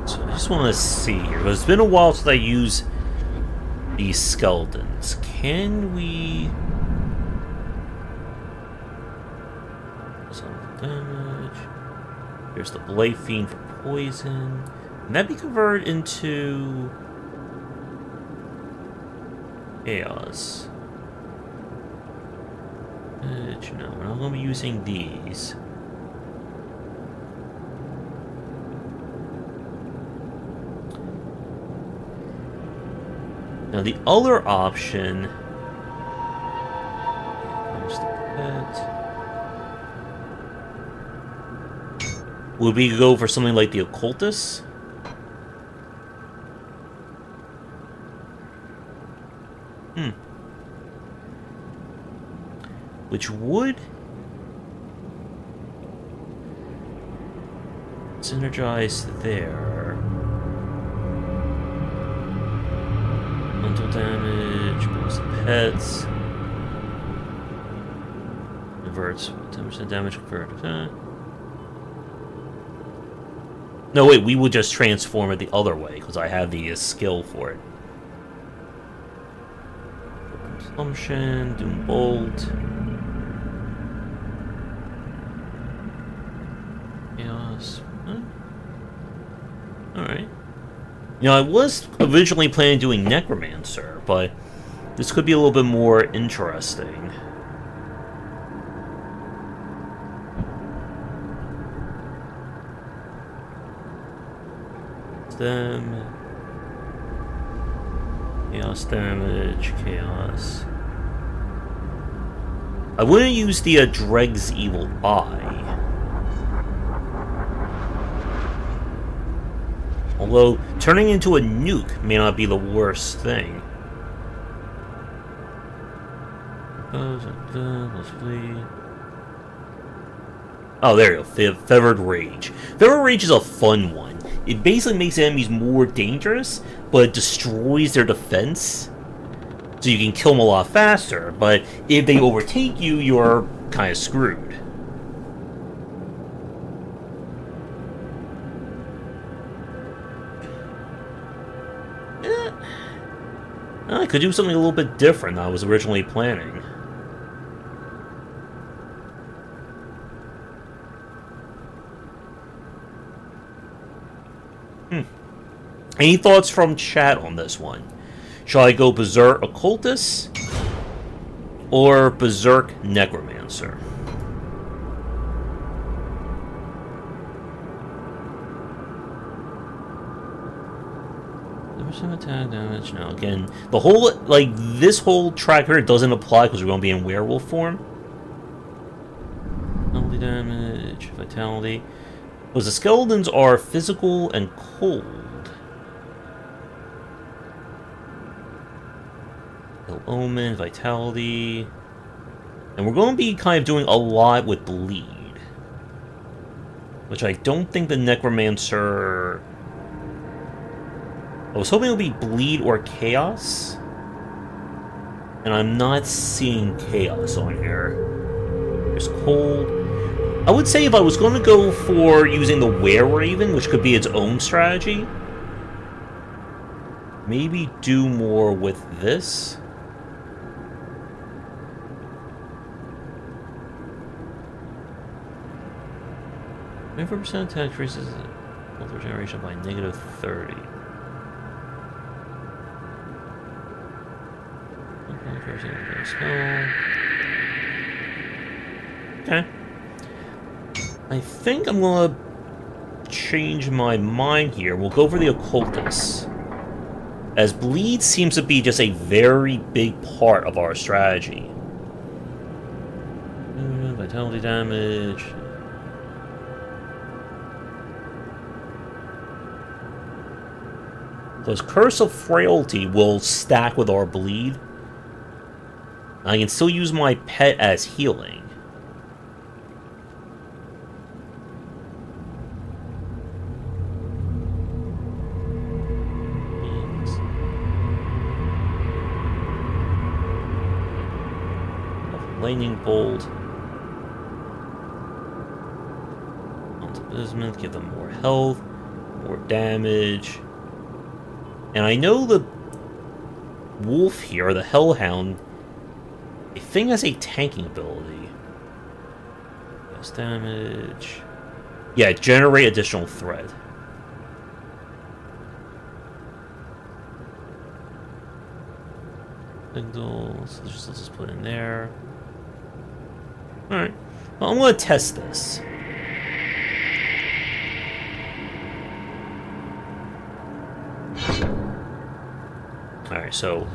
So I just want to see here, because it's been a while since I used these skeletons. Can we... some damage. Here's the Blade Fiend for poison. Can that be converted into chaos? No, we're not going to be using these. Now the other option... There's the pet. Would we go for something like the Occultist? Which would synergize there. Mental damage, bonus pets. Inverts 10% damage converted. No, wait, we would just transform it the other way, because I have the skill for it. Consumption, Doom Bolt. Chaos. Huh? Alright. You know, I was originally planning doing Necromancer, but this could be a little bit more interesting. Them. Chaos damage, chaos. I wouldn't use the Dreg's Evil Eye. Although, turning into a nuke may not be the worst thing. Oh, there you go. Fevered Rage. Fevered Rage is a fun one. It basically makes enemies more dangerous, but it destroys their defense. So you can kill them a lot faster, but if they overtake you, you're kind of screwed. I could do something a little bit different than I was originally planning. Any thoughts from chat on this one? Shall I go Berserk Occultist or Berserk Necromancer? Attack damage. Now again, the whole this whole track here doesn't apply because we're going to be in werewolf form. Penalty damage, vitality. Because the skeletons are physical and cold. Ill Omen, vitality. And we're going to be kind of doing a lot with bleed. Which I don't think the Necromancer... I was hoping it would be bleed or chaos. And I'm not seeing chaos on here. There's cold. I would say if I was going to go for using the Were-Raven, which could be its own strategy, maybe do more with this. 24% attack increases health regeneration by -30. Okay. I think I'm gonna change my mind here. We'll go for the Occultist, as bleed seems to be just a very big part of our strategy. Vitality damage. Because Curse of Frailty will stack with our bleed. I can still use my pet as healing. lightning bolt. Onto bismuth, give them more health, more damage. And I know the wolf here, the hellhound, I think has a tanking ability. Less damage. Yeah, generate additional threat. Signals. Let's just put in there. Alright. Well, I'm going to test this. Alright, so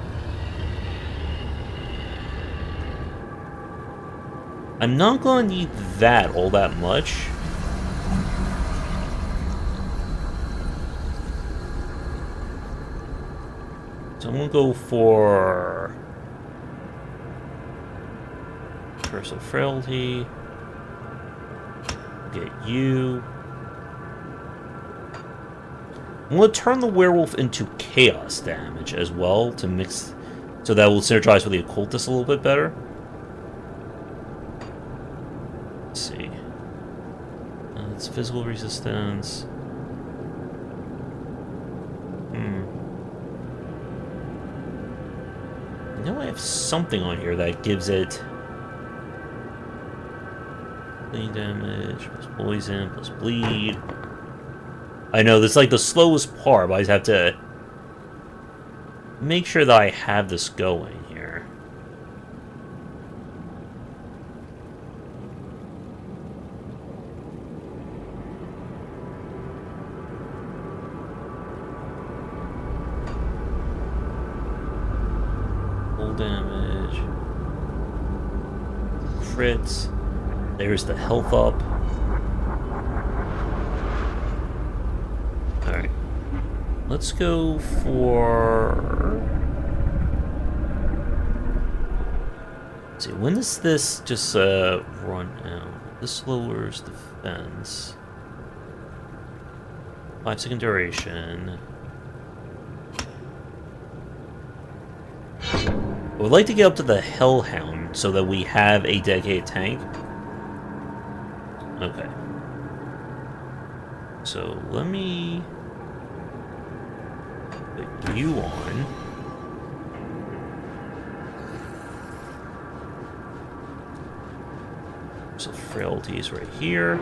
I'm not going to need that all that much. So I'm going to go for Curse of Frailty. Get you. I'm going to turn the werewolf into chaos damage as well to mix, so that will synergize with the occultist a little bit better. Let's see. It's physical resistance. I know I have something on here that gives it bleed damage, plus poison, plus bleed. I know this is like the slowest part, but I just have to make sure that I have this going here. Full damage. Crits. There's the health up. Alright. Let's go for... Let's see, when does this just run out? This lowers defense. 5-second duration. I would like to get up to the Hellhound so that we have a dedicated tank. Okay. So let me put you on. So frailty is right here.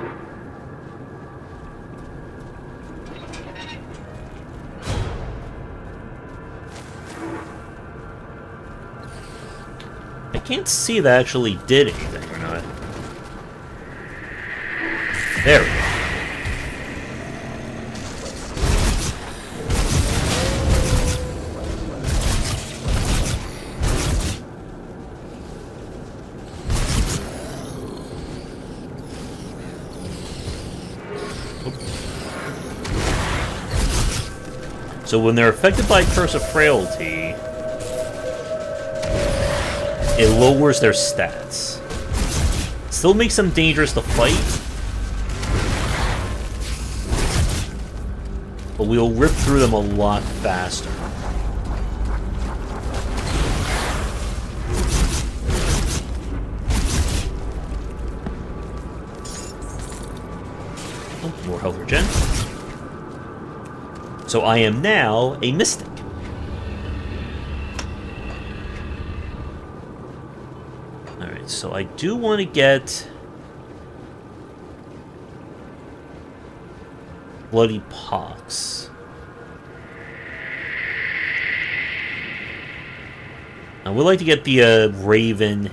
I can't see if that actually did anything or not. There we go. So when they're affected by Curse of Frailty, it lowers their stats. Still makes them dangerous to fight, but we'll rip through them a lot faster. Oh, more health regen. So I am now a mystic. Alright, so I do want to get Bloody Pox. I would like to get the Raven.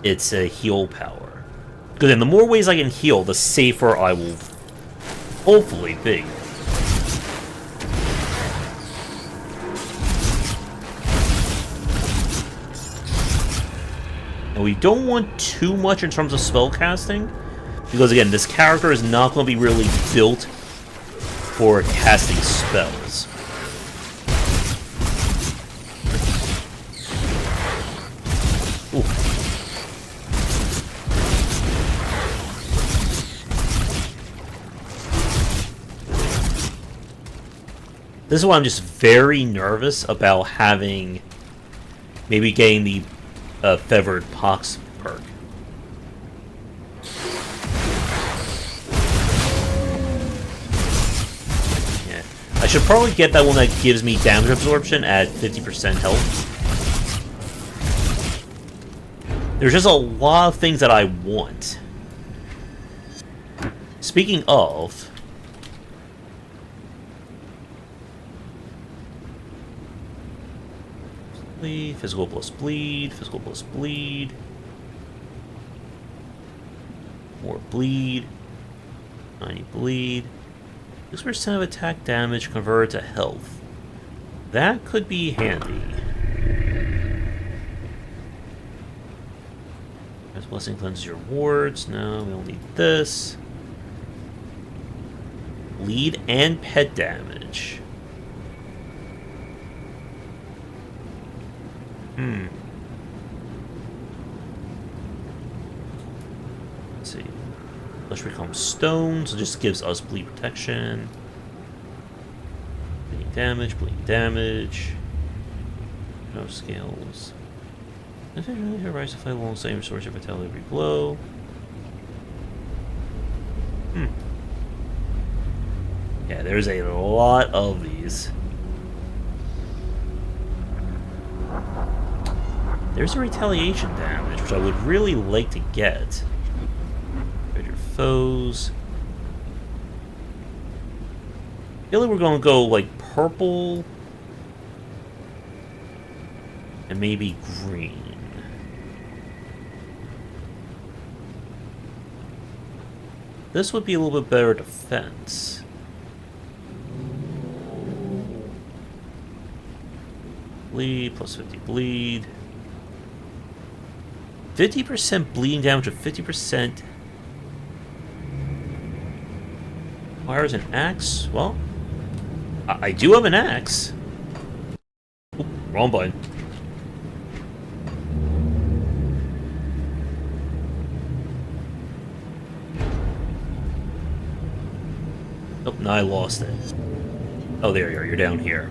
It's a heal power. Because then the more ways I can heal, the safer I will hopefully be. And we don't want too much in terms of spell casting, because again, this character is not going to be really built for casting spells. Ooh. This is why I'm just very nervous about having, maybe getting the feathered pox perk. Yeah, I should probably get that one that gives me damage absorption at 50% health. There's just a lot of things that I want. Speaking of... bleed, physical plus bleed, physical plus bleed. More bleed. 90 bleed. 6% of attack damage converted to health. That could be handy. As blessing cleanses your wards. No, we don't need this. Bleed and pet damage. Let's see. Flesh becomes stone, so it just gives us bleed protection. Bleeding damage, bleeding damage. No scales. If it really rise to fight along the same source of vitality every blow. Yeah, there's a lot of these. There's a retaliation damage, which I would really like to get. Read your foes. I feel like we're going to go like purple and maybe green. This would be a little bit better defense. Bleed, plus 50 bleed. 50% bleeding damage of 50%. Requires an axe. Well, I do have an axe. Oop, wrong button. Oh, no, I lost it. Oh, there you are. You're down here.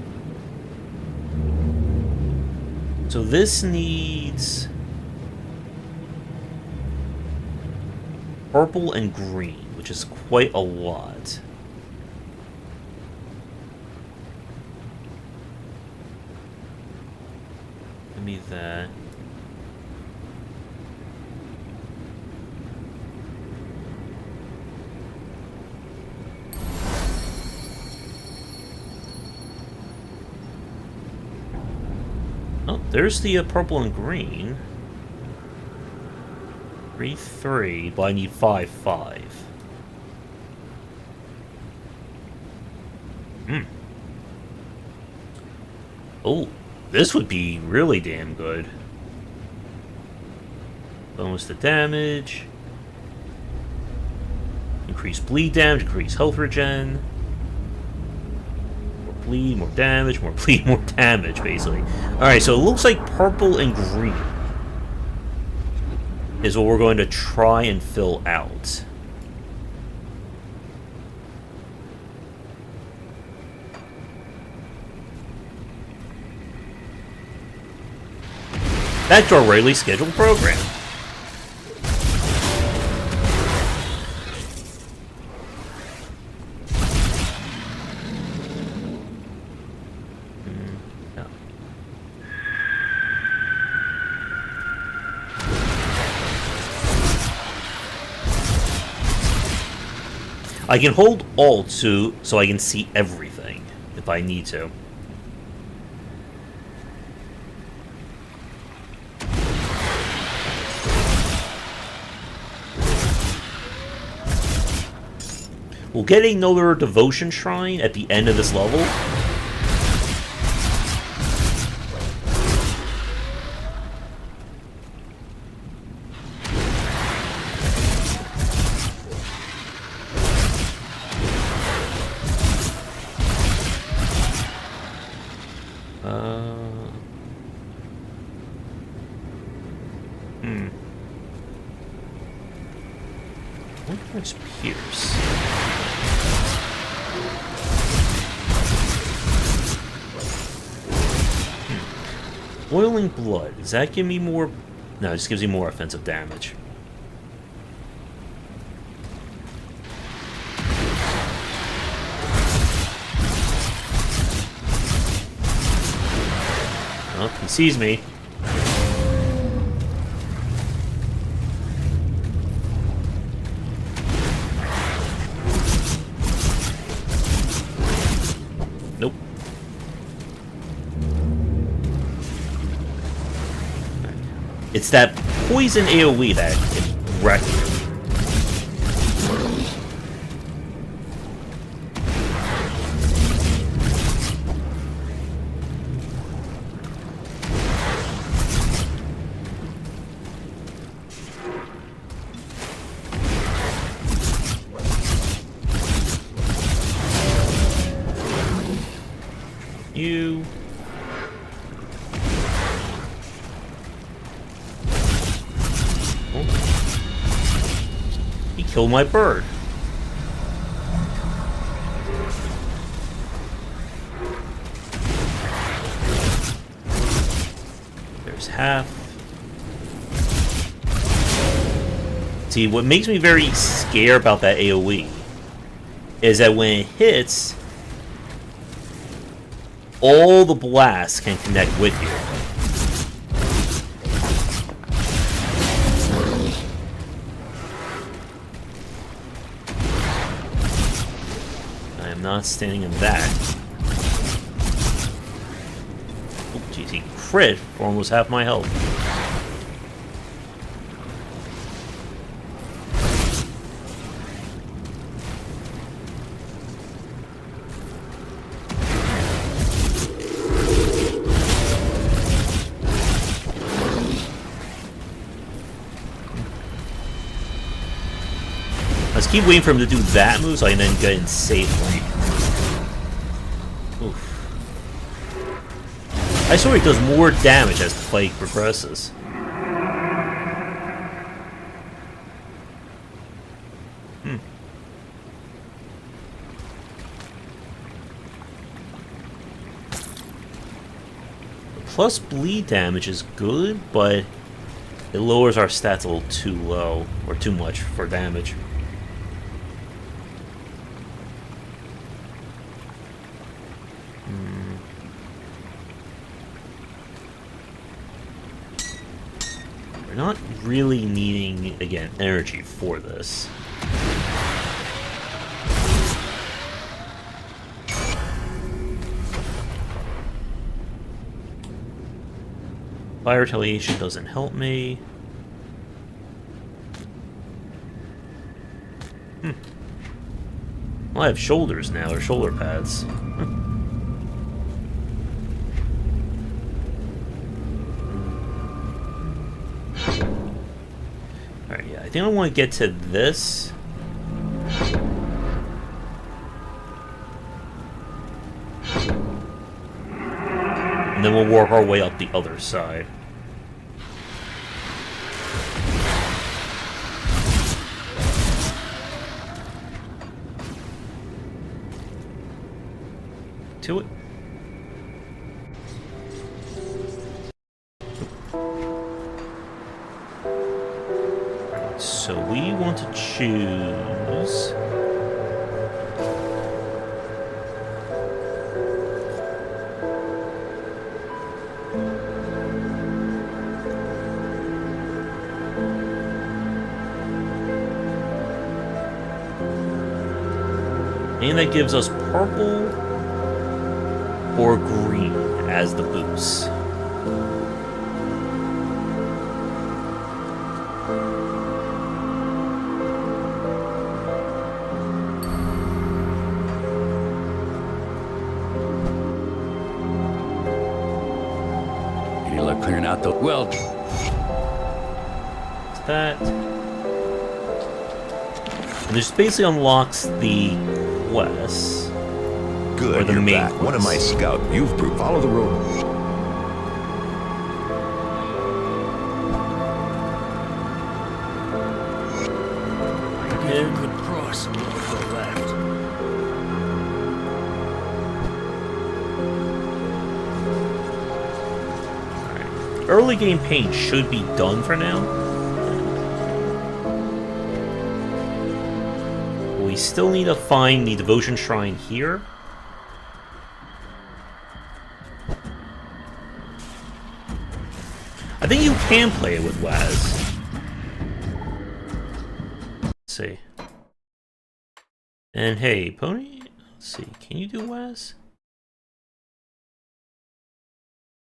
So this needs purple and green, which is quite a lot. Give me that. Oh, there's the purple and green. 3-3, but I need 5-5. Oh, this would be really damn good. Bonus to damage. Increase bleed damage, increase health regen. More bleed, more damage, more bleed, more damage, basically. Alright, so it looks like purple and green is what we're going to try and fill out. Back to our regularly scheduled program. Yeah. I can hold Alt so I can see everything if I need to. We'll get another devotion shrine at the end of this level. Where's Pierce? Boiling blood. Does that give me more No, it just gives you more offensive damage. Oh, he sees me. Nope. It's that poison AoE that can wreck you. You. Oh. He killed my bird. There's half. See, what makes me very scared about that AoE is that when it hits, all the blasts can connect with you. I am not standing in that. Oh, jeez, he crit for almost half my health. Let's keep waiting for him to do that move so I can then get in safely. Oof. I swear he does more damage as the fight progresses. The plus bleed damage is good, but it lowers our stats a little too low, or too much for damage. We're not really needing, again, energy for this. Fire retaliation doesn't help me. Well, I have shoulders now, or shoulder pads. Alright, yeah, I think I want to get to this. And then we'll work our way up the other side. To it. So we want to choose... and that gives us purple or green as the boost. Any luck clearing out the... Well... That. And this basically unlocks the quest. Good, Or the you're main back. One of my quest. scouts. You've proved. Follow the road. You could cross a little to the left. early game pain should be done for now. We still need to find the devotion shrine here. I think you can play it with Waz. Let's see. And hey, Pony, let's see, can you do Waz?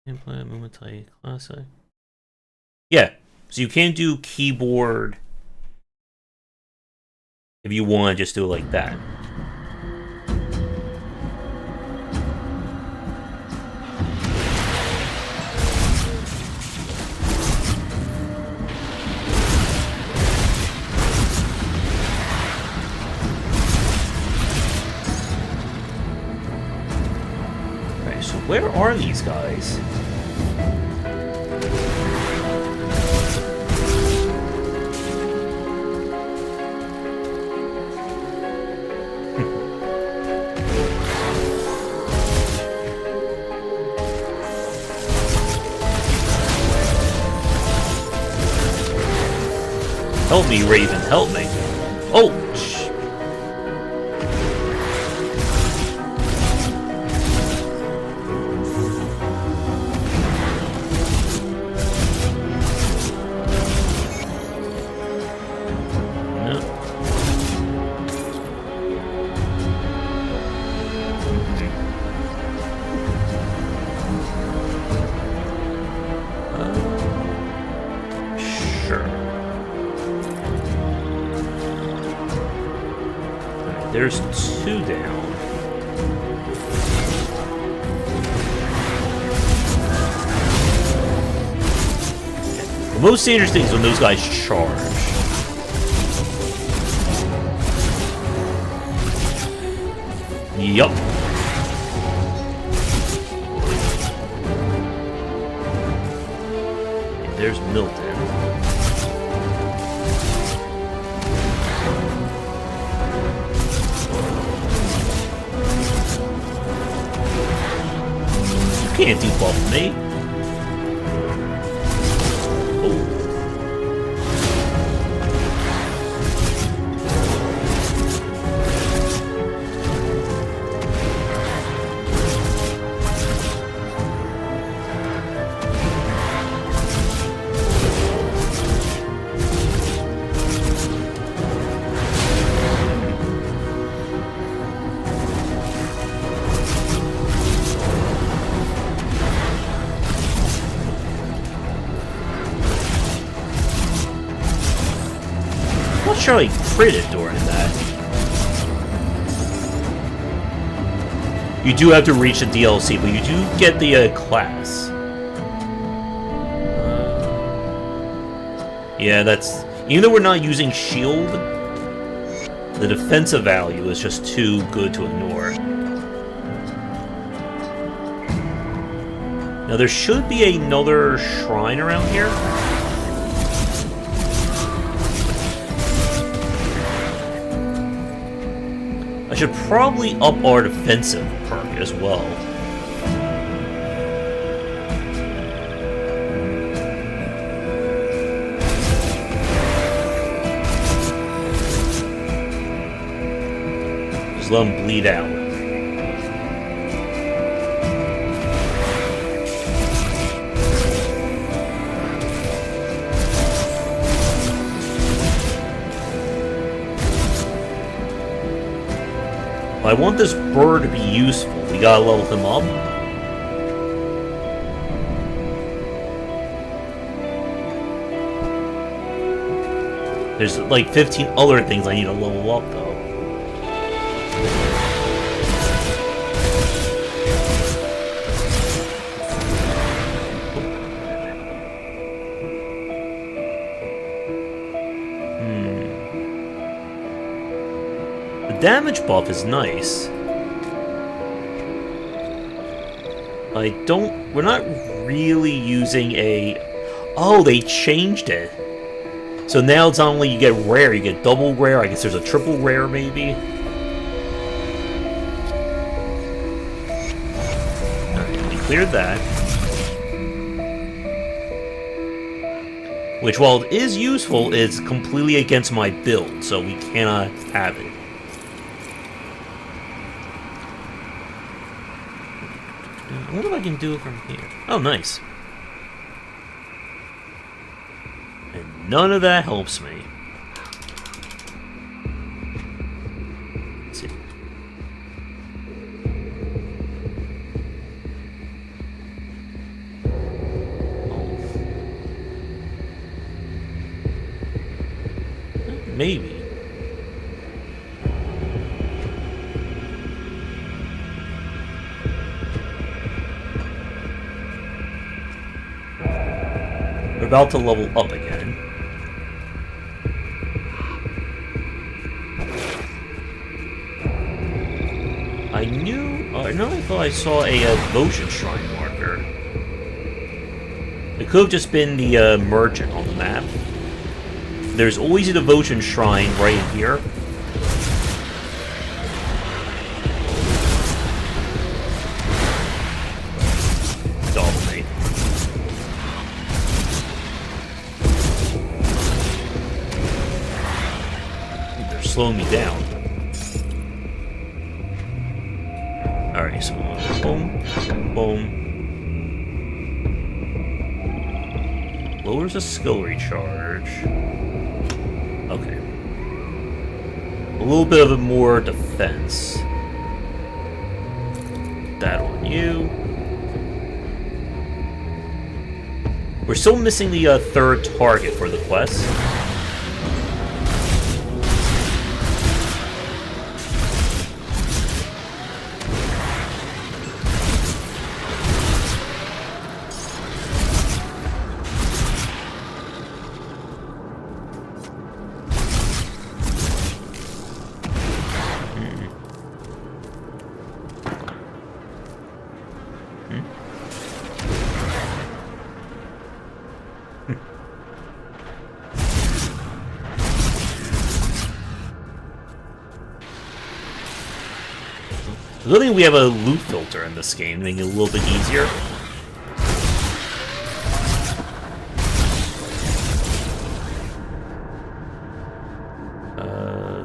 Gameplay, movement type, classic. Yeah, so you can do keyboard if you want to just do it like that. Okay, so where are these guys? Help me, Raven, help me. Oh, no. Sure. There's two down. The most dangerous thing is when those guys charge. Yup. There's Milton. Can't debuff me. Oh. I'm not sure I critted during that. You do have to reach the DLC, but you do get the class. Yeah, that's... Even though we're not using shield, the defensive value is just too good to ignore. Now there should be another shrine around here. I should probably up our defensive perk as well. Just let them bleed out. I want this bird to be useful. We gotta level him up. There's like 15 other things I need to level up though. Damage buff is nice. We're not really using a... Oh, they changed it. So now it's not only you get rare, you get double rare. I guess there's a triple rare maybe. Alright, we cleared that. Which, while it is useful, is completely against my build, so we cannot have it. I wonder if I can do it from here. Oh, nice. And none of that helps me. Let's see. Maybe. We're about to level up again. I thought I saw a devotion shrine marker. It could have just been the merchant on the map. There's always a devotion shrine right here. Dominate. They're slowing me down. Alright, so boom, boom. Lowers a skill recharge. Okay. A little bit of more defense. That on you. We're still missing the third target for the quest. The good thing we have a loot filter in this game, making it a little bit easier.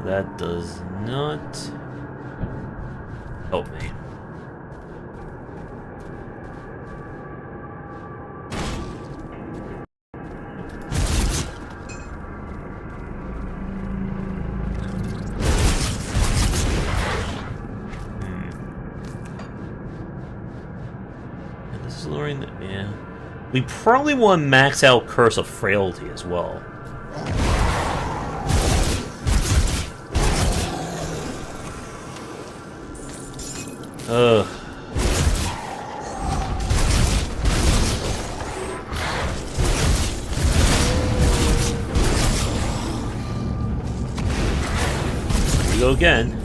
That does not help me. Yeah. We probably want to max out Curse of Frailty as well. Ugh. Here we go again.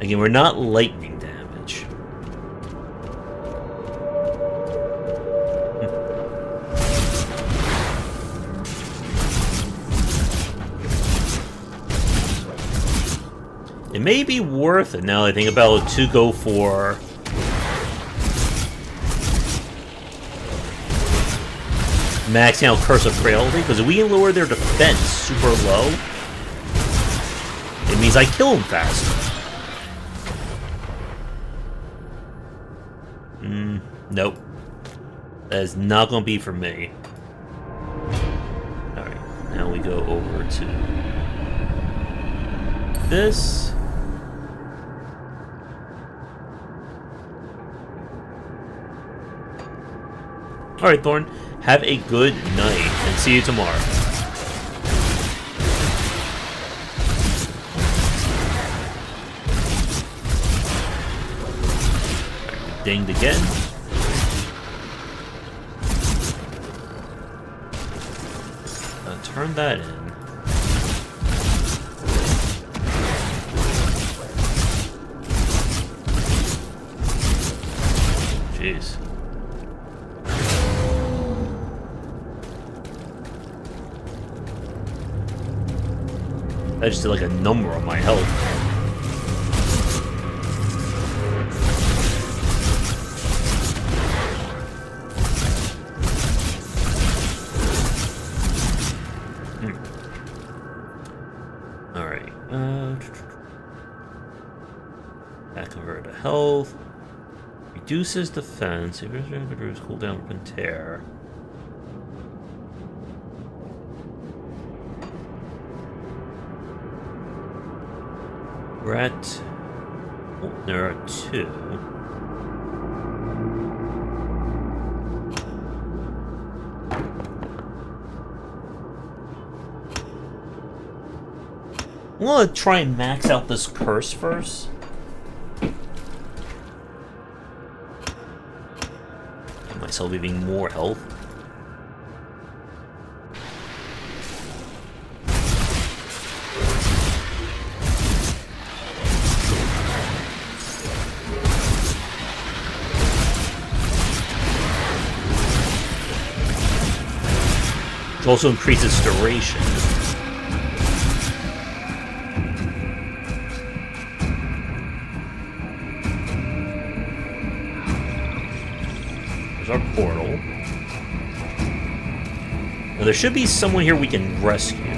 Again, we're not lightning damage. It may be worth it now that I think about it to go for maxing out Curse of Frailty, because if we can lower their defense super low, it means I kill them faster. Nope. That is not going to be for me. Alright, now we go over to this. Alright, Thorn. Have a good night, and see you tomorrow. Dinged again. Turn that in. jeez. I just did like a number on my health. Alright. That convert to health. Reduces defense. Reduce cooldown and tear. We're at... Oh, there are 2. I'm gonna try and max out this curse first. Give myself even more health. It also increases duration. There's our portal. Now there should be someone here we can rescue.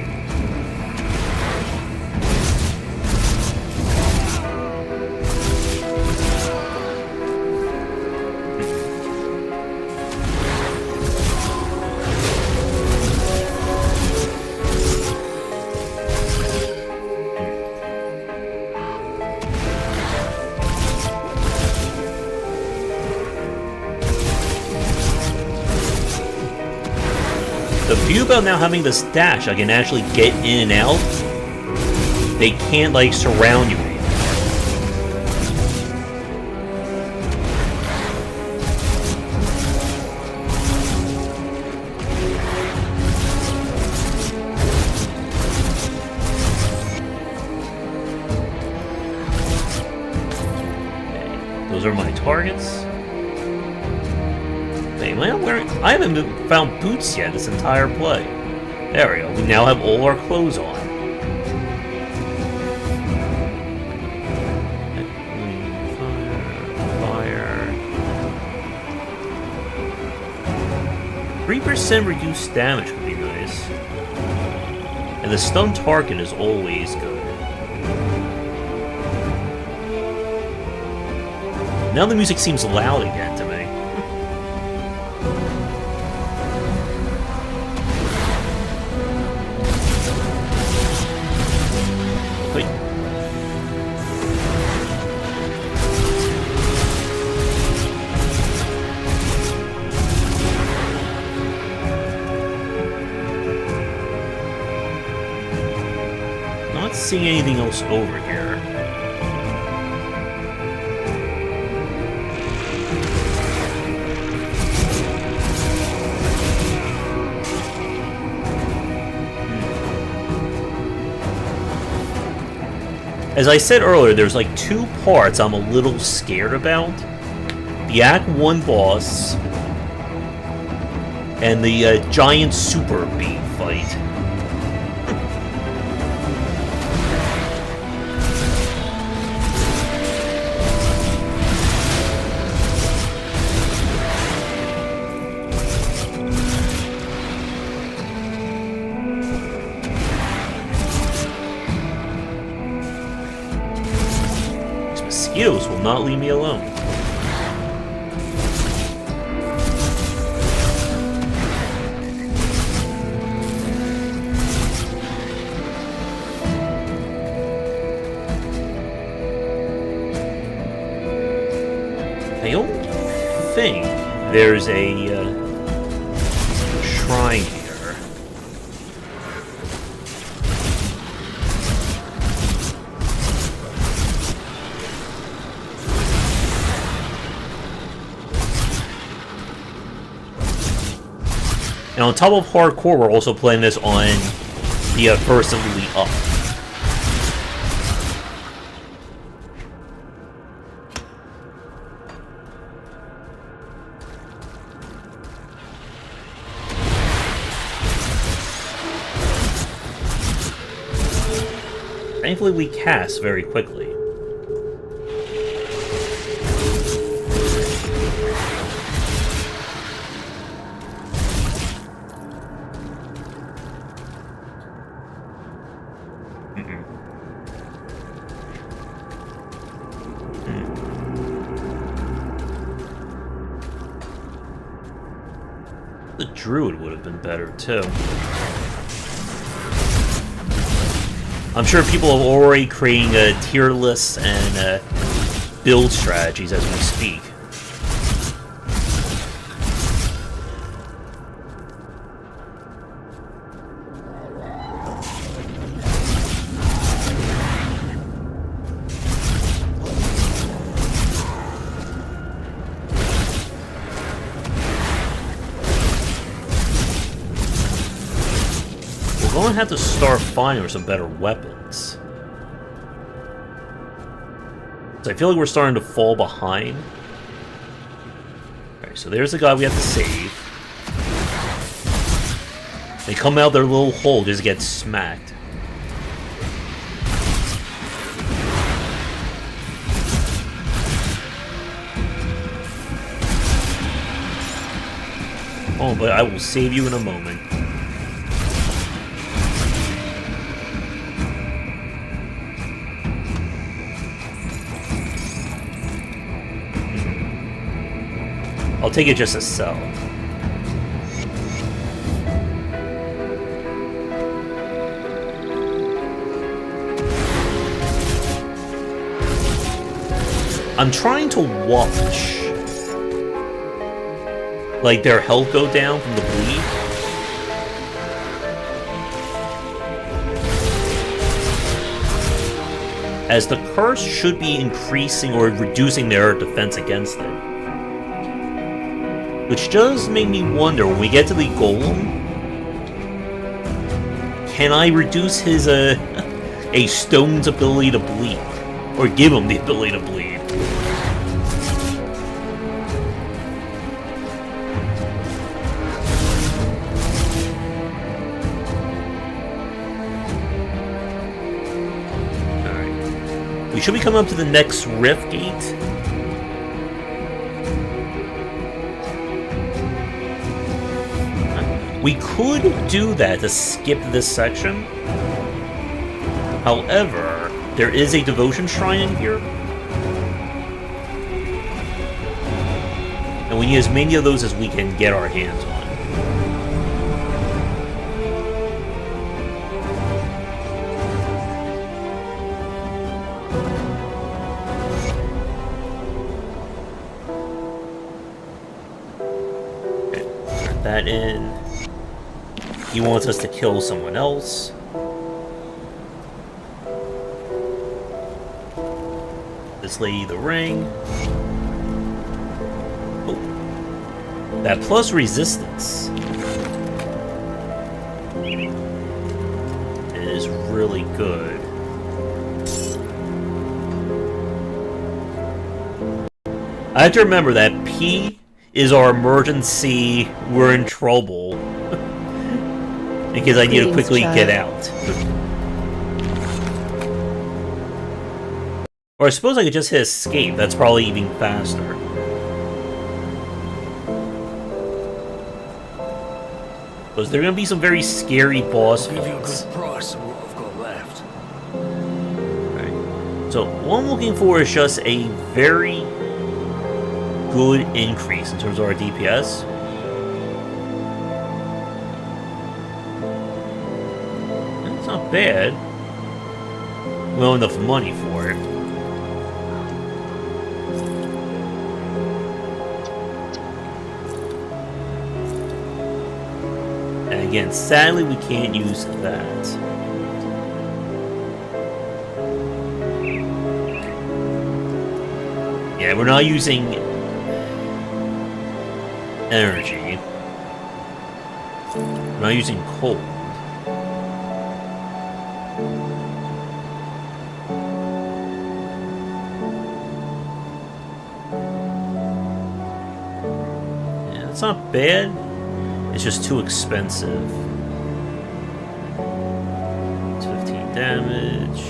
The beauty about now having this dash, I can actually get in and out. They can't, like, surround you anymore. Okay, those are my targets. Am I not wearing... I haven't found boots yet this entire play. There we go. We now have all our clothes on. Fire. 3% reduced damage would be nice. And the stun target is always good. Now the music seems loud again to me. Not seeing anything else over here. As I said earlier, there's like 2 parts I'm a little scared about. The Act 1 boss and the giant super beam fight. Mosquitoes will not leave me alone. I don't think there's a shrine here. And on top of hardcore, we're also playing this on the first elite up. Thankfully, we cast very quickly. The druid would have been better, too. I'm sure people are already creating tier lists and build strategies as we speak. We're going to have to start finding some better weapons. So I feel like we're starting to fall behind. Alright, so there's the guy we have to save. They come out their little hole, just get smacked. Oh, but I will save you in a moment. I'll take it just as sell. I'm trying to watch, like, their health go down from the bleed. As the curse should be increasing or reducing their defense against it. Which does make me wonder, when we get to the golem, can I reduce his, a stone's ability to bleed? Or give him the ability to bleed? Alright. We should be coming up to the next rift gate. We could do that to skip this section. However, there is a devotion shrine in here. And we need as many of those as we can get our hands on. Okay, put that in. He wants us to kill someone else. This lady the ring. Oh. That plus resistance is really good. I have to remember that P is our emergency, we're in trouble. Because I need to quickly get out. Or I suppose I could just hit escape. That's probably even faster. Because there are going to be some very scary boss fights. Right. So what I'm looking for is just a very good increase in terms of our DPS. Not bad. We don't have enough money for it. And again, sadly, we can't use that. Yeah, we're not using energy. We're not using coal. It's not bad, it's just too expensive. It's 15 damage.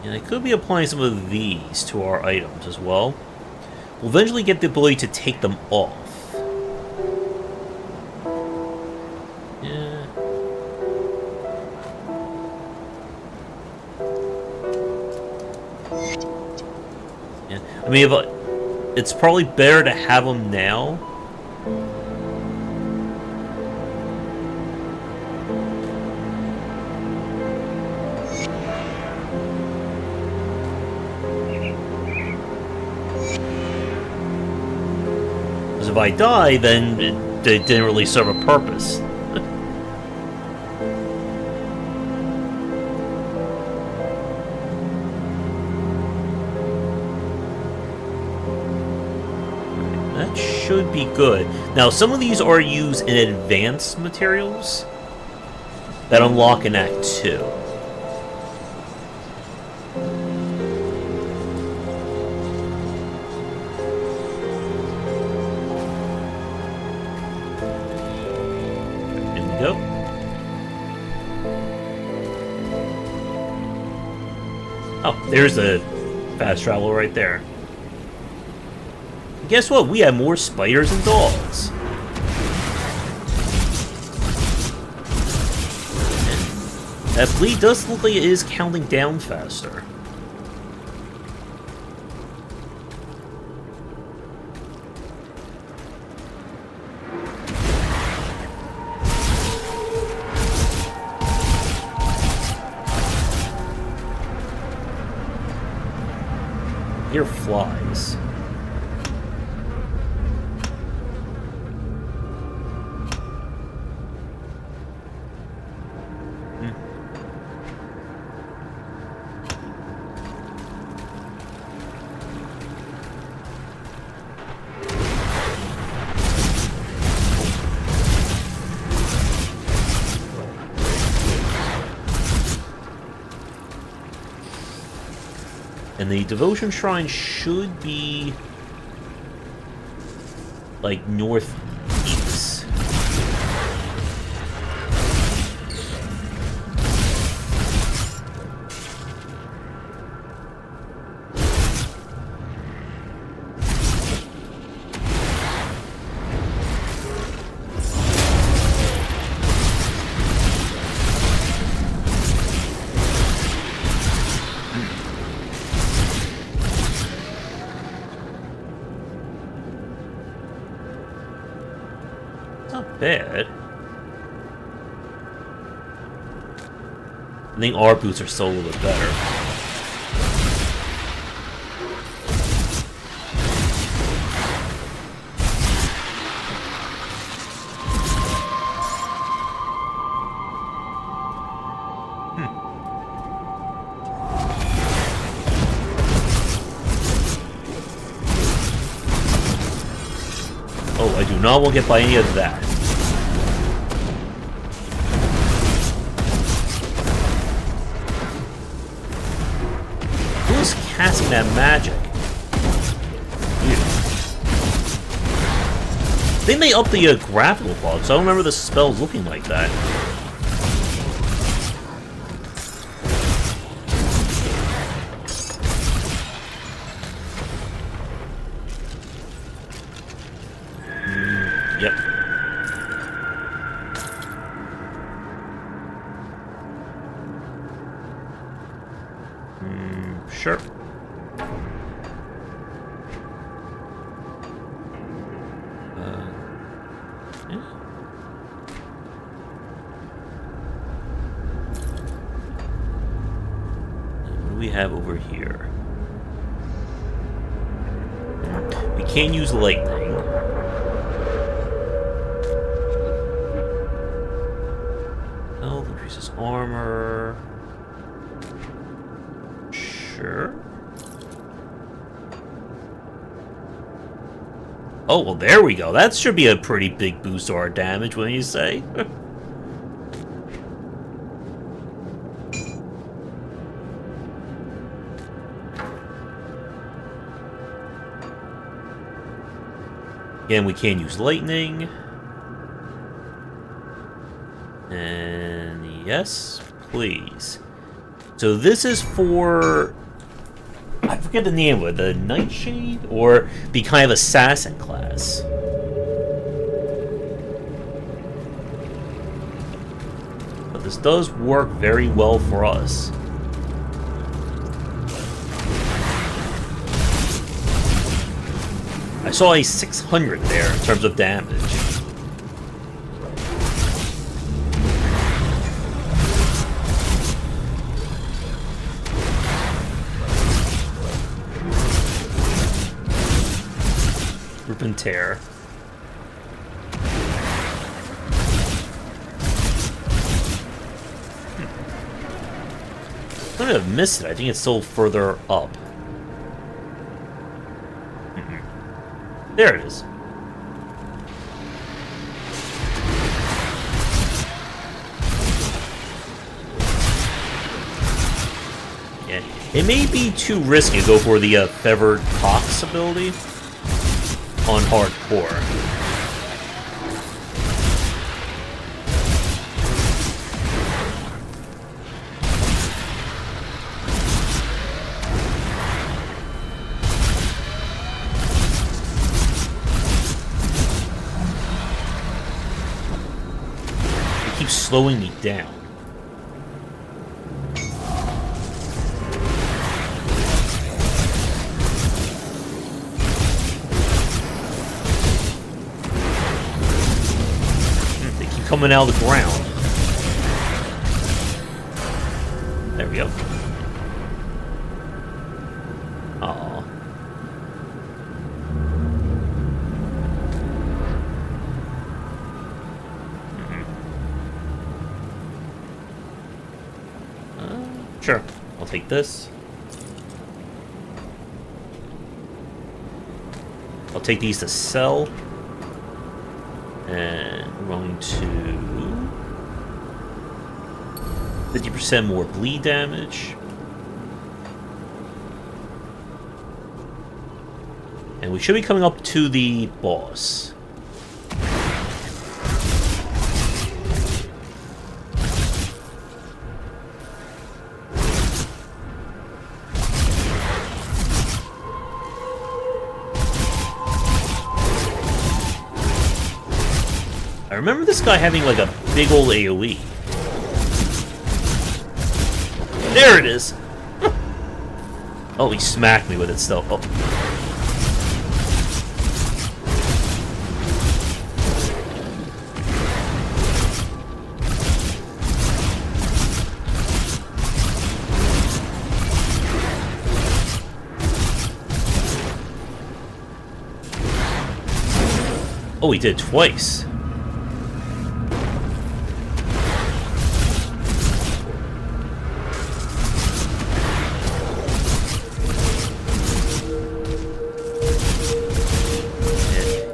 And I could be applying some of these to our items as well. We'll eventually get the ability to take them off. Yeah. Yeah. I mean, it's probably better to have them now. If I die, then it didn't really serve a purpose. That should be good. Now, some of these are used in advanced materials that unlock in Act 2. Go. Oh, there's a fast travel right there. And guess what? We have more spiders and dogs. And that bleed does look like it is counting down faster. Here flies. And the devotion shrine should be like northeast. Not bad. I think our boots are still a little bit better. Oh, I do not want to get by any of that. Who's casting that magic? Weird. I think they upped the graphical quality, so I don't remember the spells looking like that. Yep. Sure. Yeah. What do we have over here? We can't use lightning. Health increases armor. Sure. Oh, well, there we go. That should be a pretty big boost to our damage, wouldn't you say? Again, we can use lightning. And yes, please. So this is for... I forget the name of it. The Nightshade? Or be kind of assassin class. But this does work very well for us. I saw a 600 there in terms of damage. Group and tear. I might have missed it. I think it's still further up. There it is. Yeah, it may be too risky to go for the Feathered Pox ability on hardcore. Slowing me down. They keep coming out of the ground. There we go. Aww. Sure, I'll take this. I'll take these to sell. And we're going to 50% more bleed damage. And we should be coming up to the boss. I remember this guy having like a big old AoE. There it is! Oh, he smacked me with it still. Oh. Oh, he did it twice.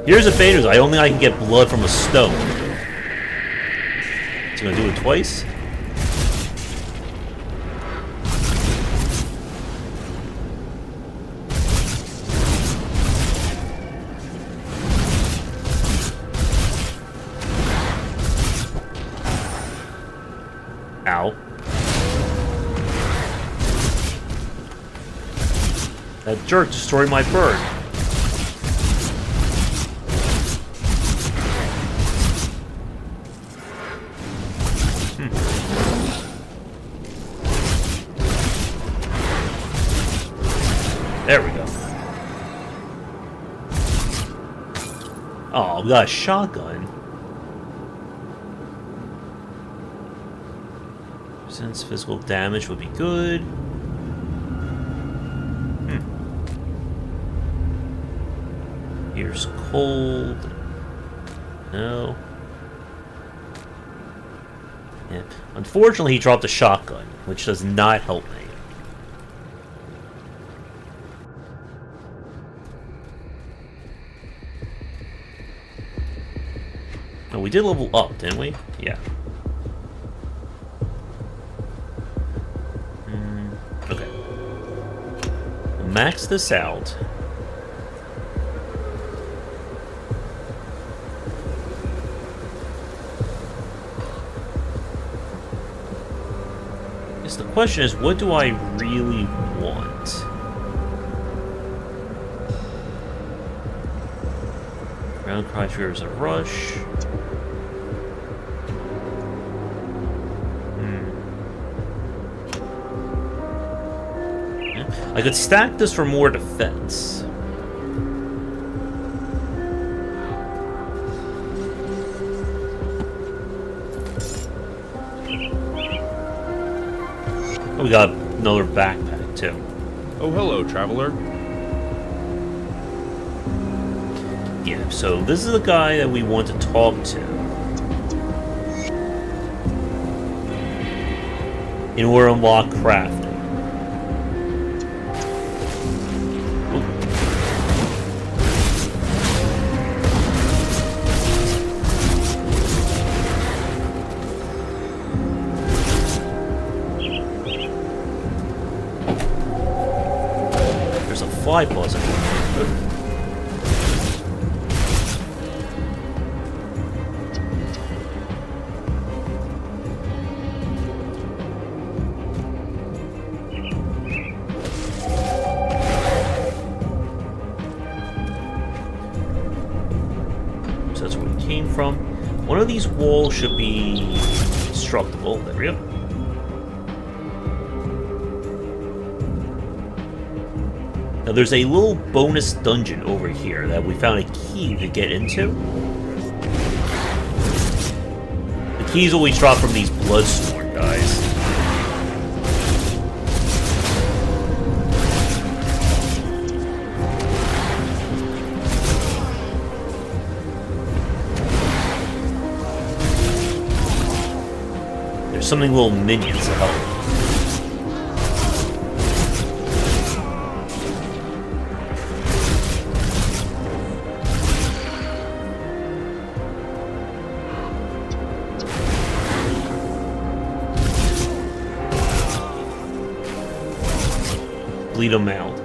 Here's a beta. I can get blood from a stone. It's gonna do it twice. Ow. That jerk destroyed my bird. There we go. Oh, we got a shotgun. Since physical damage would be good. Here's cold. No. Yeah. Unfortunately, he dropped a shotgun, which does not help me. Oh, we did level up, didn't we? Yeah. Okay. We'll max this out. So the question is, what do I really want? Ground cry triggers a rush. Yeah. I could stack this for more defense. Oh, we got another backpack too. Oh, hello, traveler. Yeah, so this is the guy that we want to talk to in order to unlock crafting. There's a fly buzzing. From one of these walls should be constructible. There we go. Now there's a little bonus dungeon over here that we found a key to get into. The keys always drop from these bloodsworn guys. Something little minions to help. Bleed them out.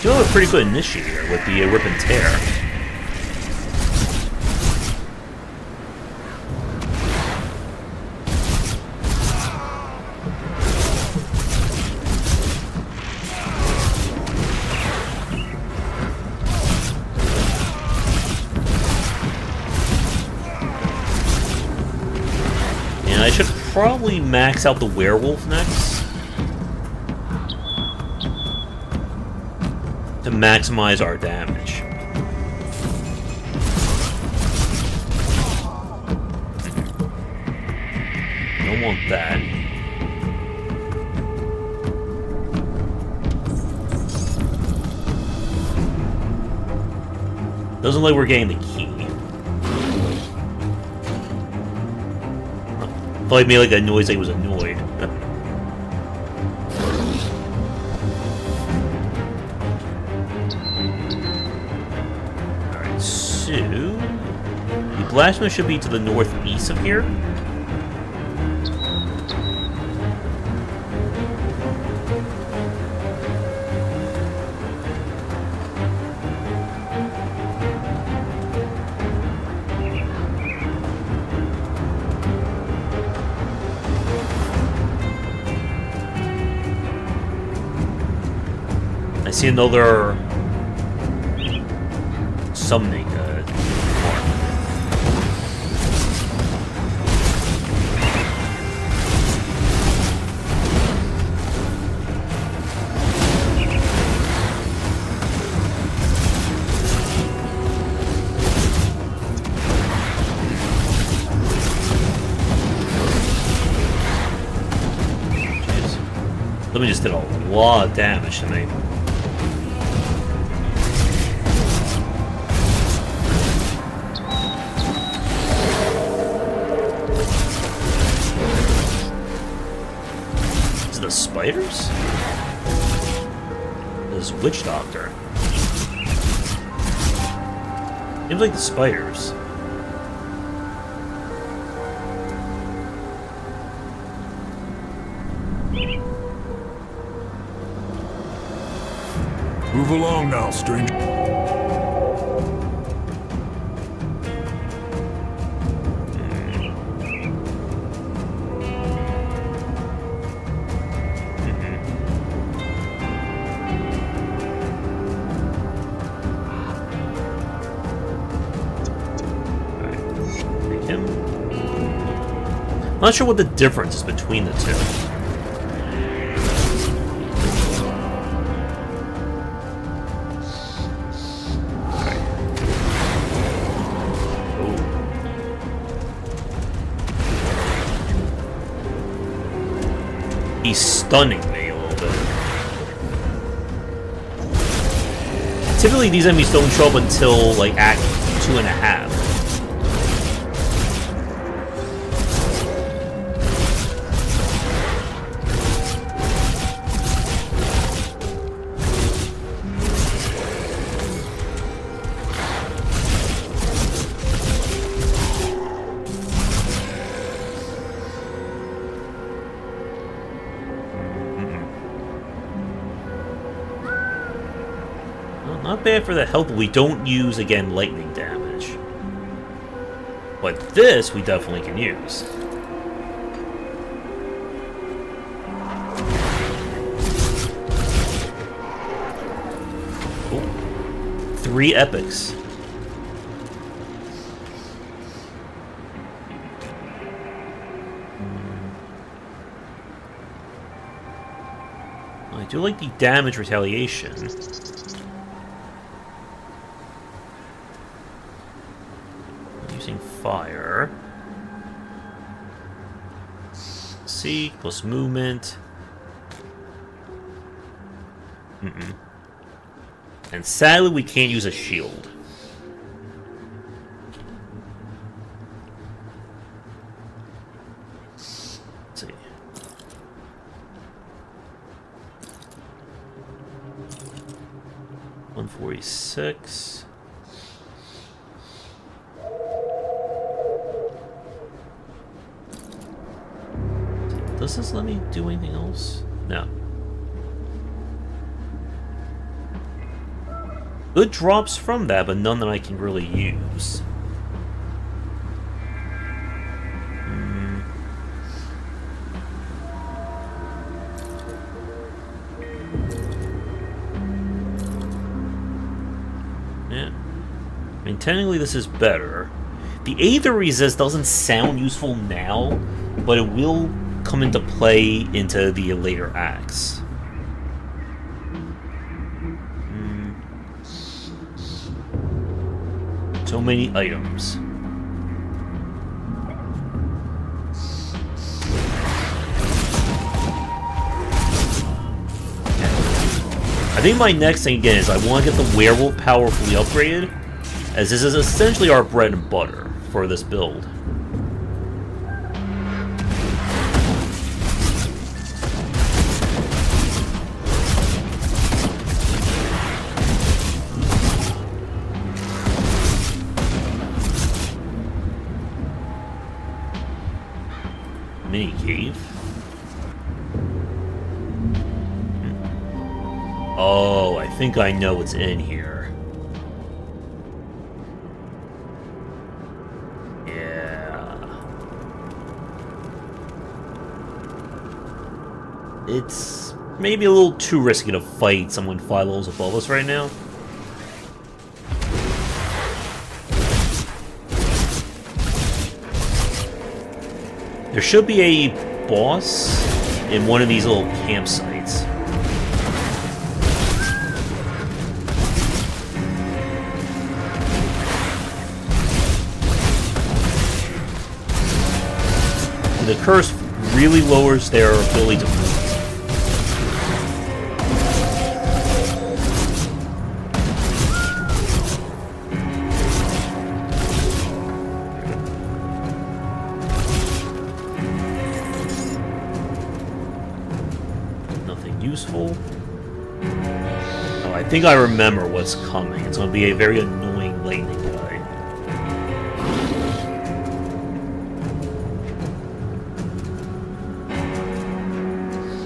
You have a pretty good initiative here with the Rip and Tear. And I should probably max out the werewolf next to maximize our damage. Don't want that. Doesn't look like we're getting the key. Thought he made like a noise like he was annoyed. Alright, so the blacksmith should be to the northeast of here. I see another summoning Let me just did a lot of damage to me. The spiders? This witch doctor. Seems like the spiders. Move along now, stranger. I'm not sure what the difference is between the two. Okay. Oh. He's stunning me a little bit. Typically these enemies don't show up until like Act 2.5. Not bad for the health, but we don't use, again, lightning damage. But this, we definitely can use. Cool. 3 epics. I do like the damage retaliation. Fire. Seek plus movement. And sadly, we can't use a shield. Let's see. $146. Does this let me do anything else? No. Good drops from that, but none that I can really use. Yeah. I mean, technically this is better. The Aether Resist doesn't sound useful now, but it will come into play into the later acts. So many items. I think my next thing again is I want to get the werewolf power fully upgraded, as this is essentially our bread and butter for this build. Mini cave. Oh, I think I know what's in here. Yeah. It's maybe a little too risky to fight someone 5 levels above us right now. There should be a boss in one of these little campsites. The curse really lowers their ability to move. Useful. Oh, I think I remember what's coming. It's going to be a very annoying lightning guy.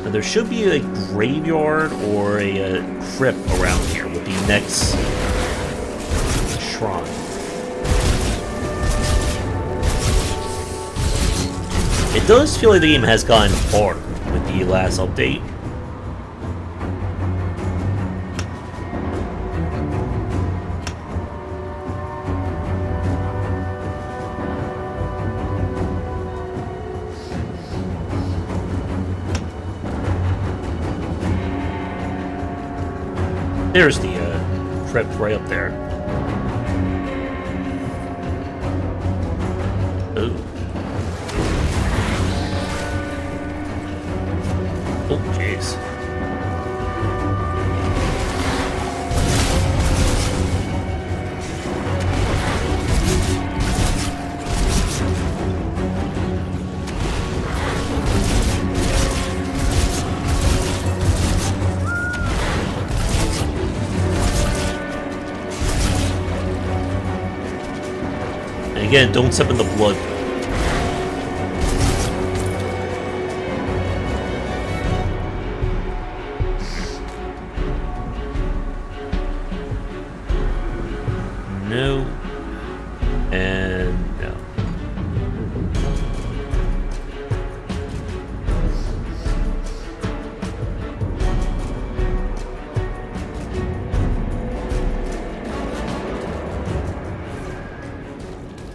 Now, there should be a graveyard or a crypt around here with the next shrine. It does feel like the game has gotten harder with the last update. There's the crypt right up there. Ooh. Oh, jeez. And again, don't step in the blood. No. And no.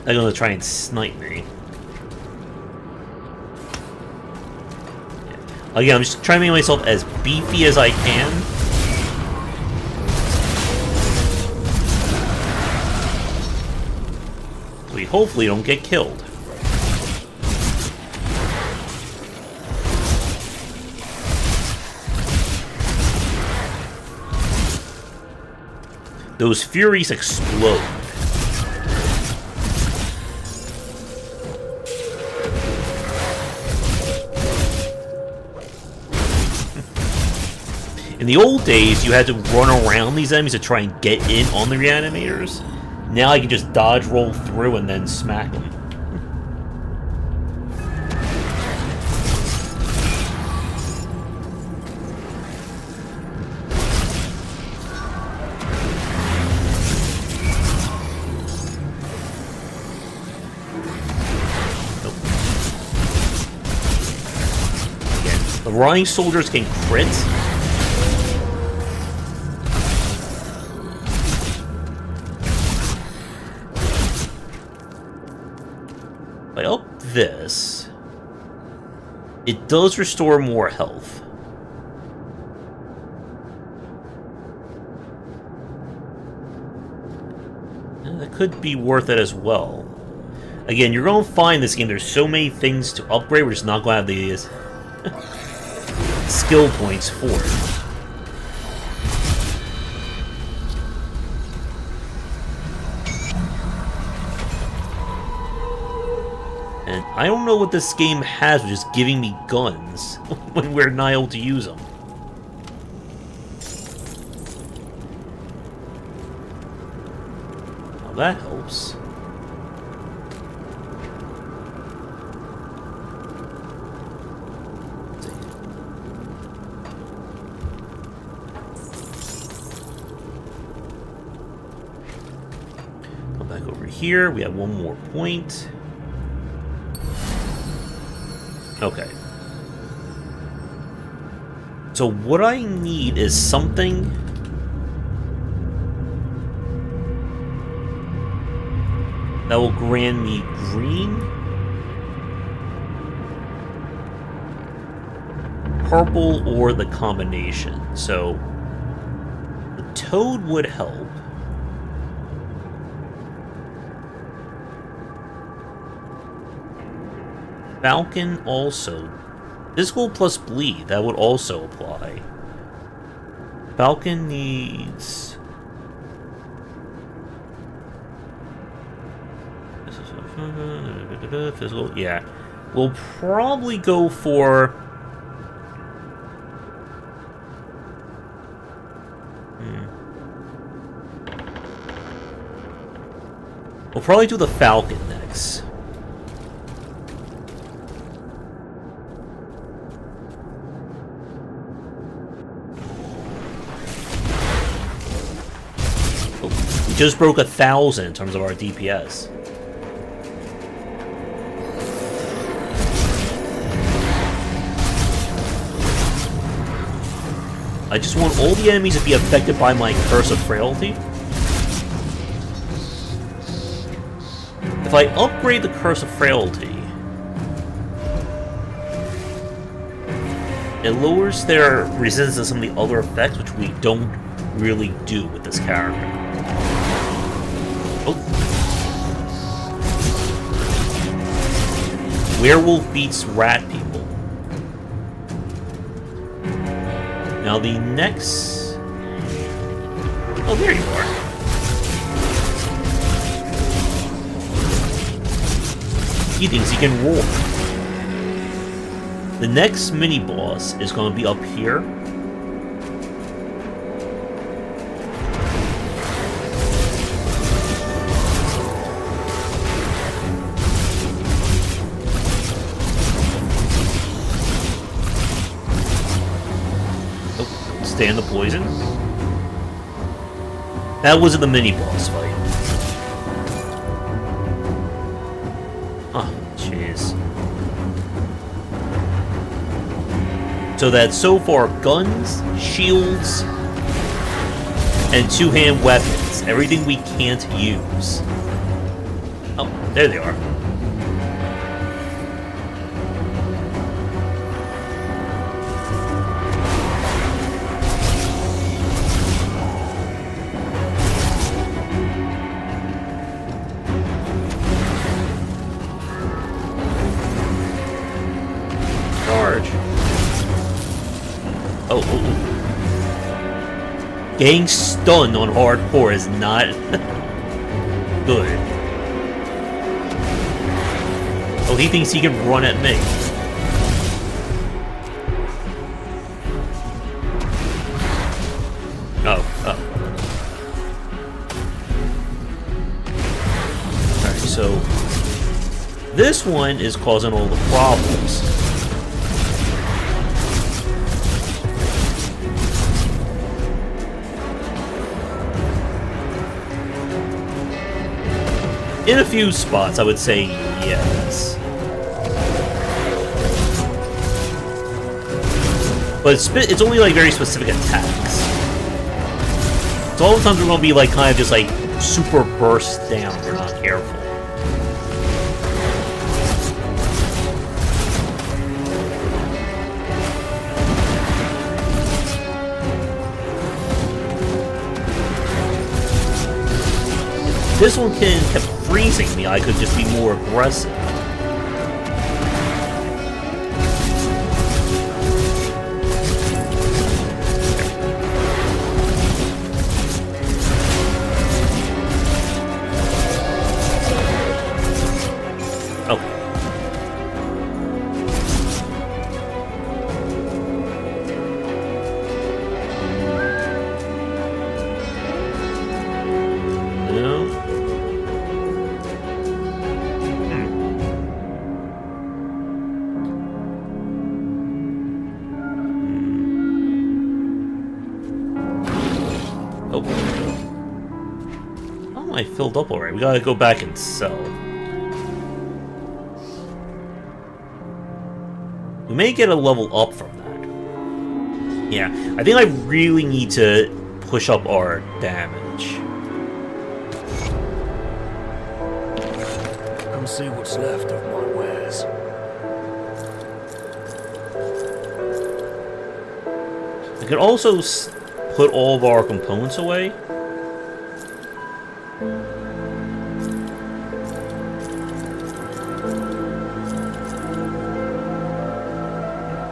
They're gonna try and snipe me. Yeah. Again, I'm just trying to make myself as beefy as I can. So we hopefully don't get killed. Those Furies explode. In the old days, you had to run around these enemies to try and get in on the reanimators. Now I can just dodge roll through and then smack them. Again, the running soldiers can crit. If I up this, it does restore more health. And that could be worth it as well. Again, you're going to find this game, there's so many things to upgrade, we're just not going to have these skill points for it. And I don't know what this game has with just giving me guns when we're not able to use them. Now that helps. Come back over here, we have one more point. Okay. So what I need is something that will grant me green, purple, or the combination. So the toad would help. Falcon also. Physical plus bleed, that would also apply. Falcon needs... Physical, yeah. We'll probably go for... We'll probably do the Falcon next. We just broke 1,000 in terms of our DPS. I just want all the enemies to be affected by my Curse of Frailty. If I upgrade the Curse of Frailty, it lowers their resistance to some of the other effects, which we don't really do with this character. Oh. Werewolf beats rat people. Now the next... Oh, there you are. He thinks he can roar. The next mini-boss is going to be up here. Stand the poison. That wasn't the mini-boss fight. Oh, jeez. So that's so far guns, shields, and two-hand weapons. Everything we can't use. Oh, there they are. Getting stunned on hardcore is not good. Oh, he thinks he can run at me. Oh. Alright, so this one is causing all the problems. In a few spots, I would say yes. But it's only like very specific attacks. So all the times we're going to be like kind of just like super burst down if we're not careful. This one kept freezing me. I could just be more aggressive. I filled up already. We gotta go back and sell. We may get a level up from that. Yeah, I think I really need to push up our damage. Come see what's left of my wares. I could also put all of our components away.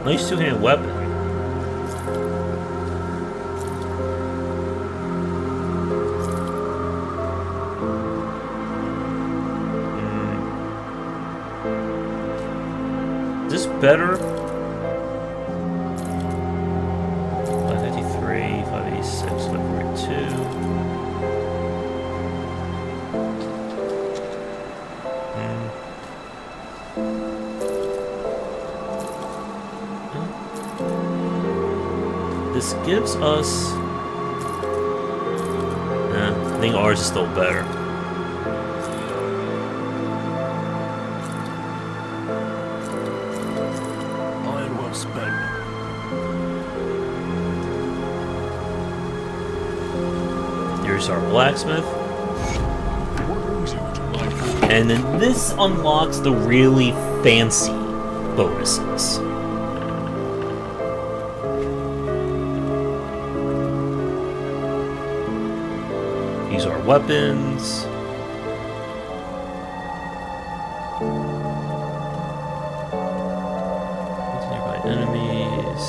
Nice two-hand weapon. Is this better? 553, 586, 542. This gives us... think ours is still better. Iron well spent. Here's our blacksmith. What brings you to my fort? And then this unlocks the really fancy bonuses. These are weapons. Nearby enemies.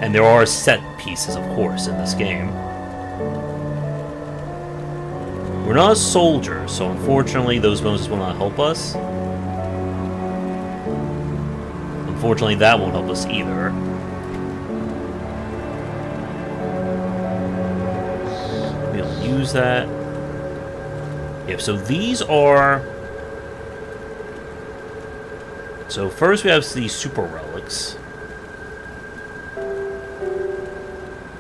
And there are set pieces, of course, in this game. We're not a soldier, so unfortunately those bonuses will not help us. Unfortunately, that won't help us either. We'll use that. Yep, so these are... So first we have these super relics.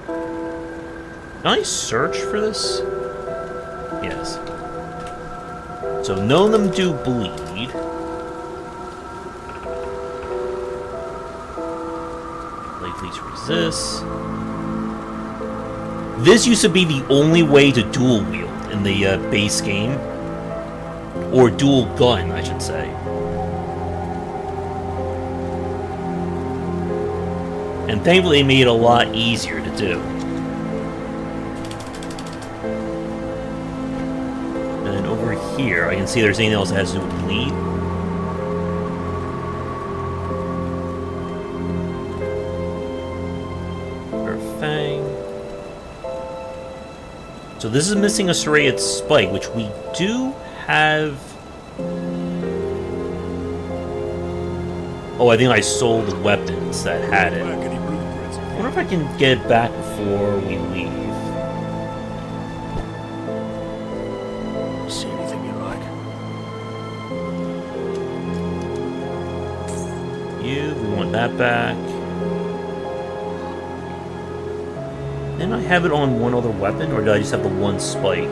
Can I search for this? Yes. So none of them do bleed. Blade please resist. This used to be the only way to dual wield in the base game. Or dual gun, I should say. And thankfully they made it a lot easier to do. Here, I can see there's anything else that has to do with bleed. Fang. So this is missing a serrated spike, which we do have. Oh, I think I sold the weapons that had it. I wonder if I can get it back before we leave. See anything you like? We want that back. Didn't I have it on one other weapon, or did I just have the one spike?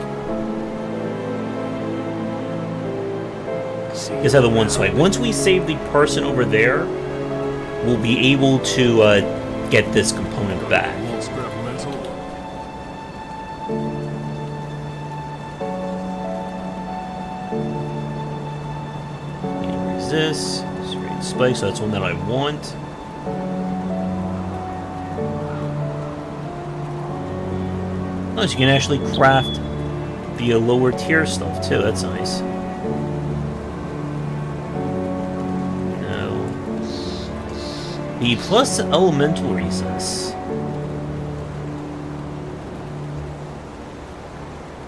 I guess I have the one spike. Once we save the person over there, we'll be able to get this component back. Resist. Straight spike, so that's one that I want. Oh, so you can actually craft the lower tier stuff too. That's nice. No. The plus elemental resist.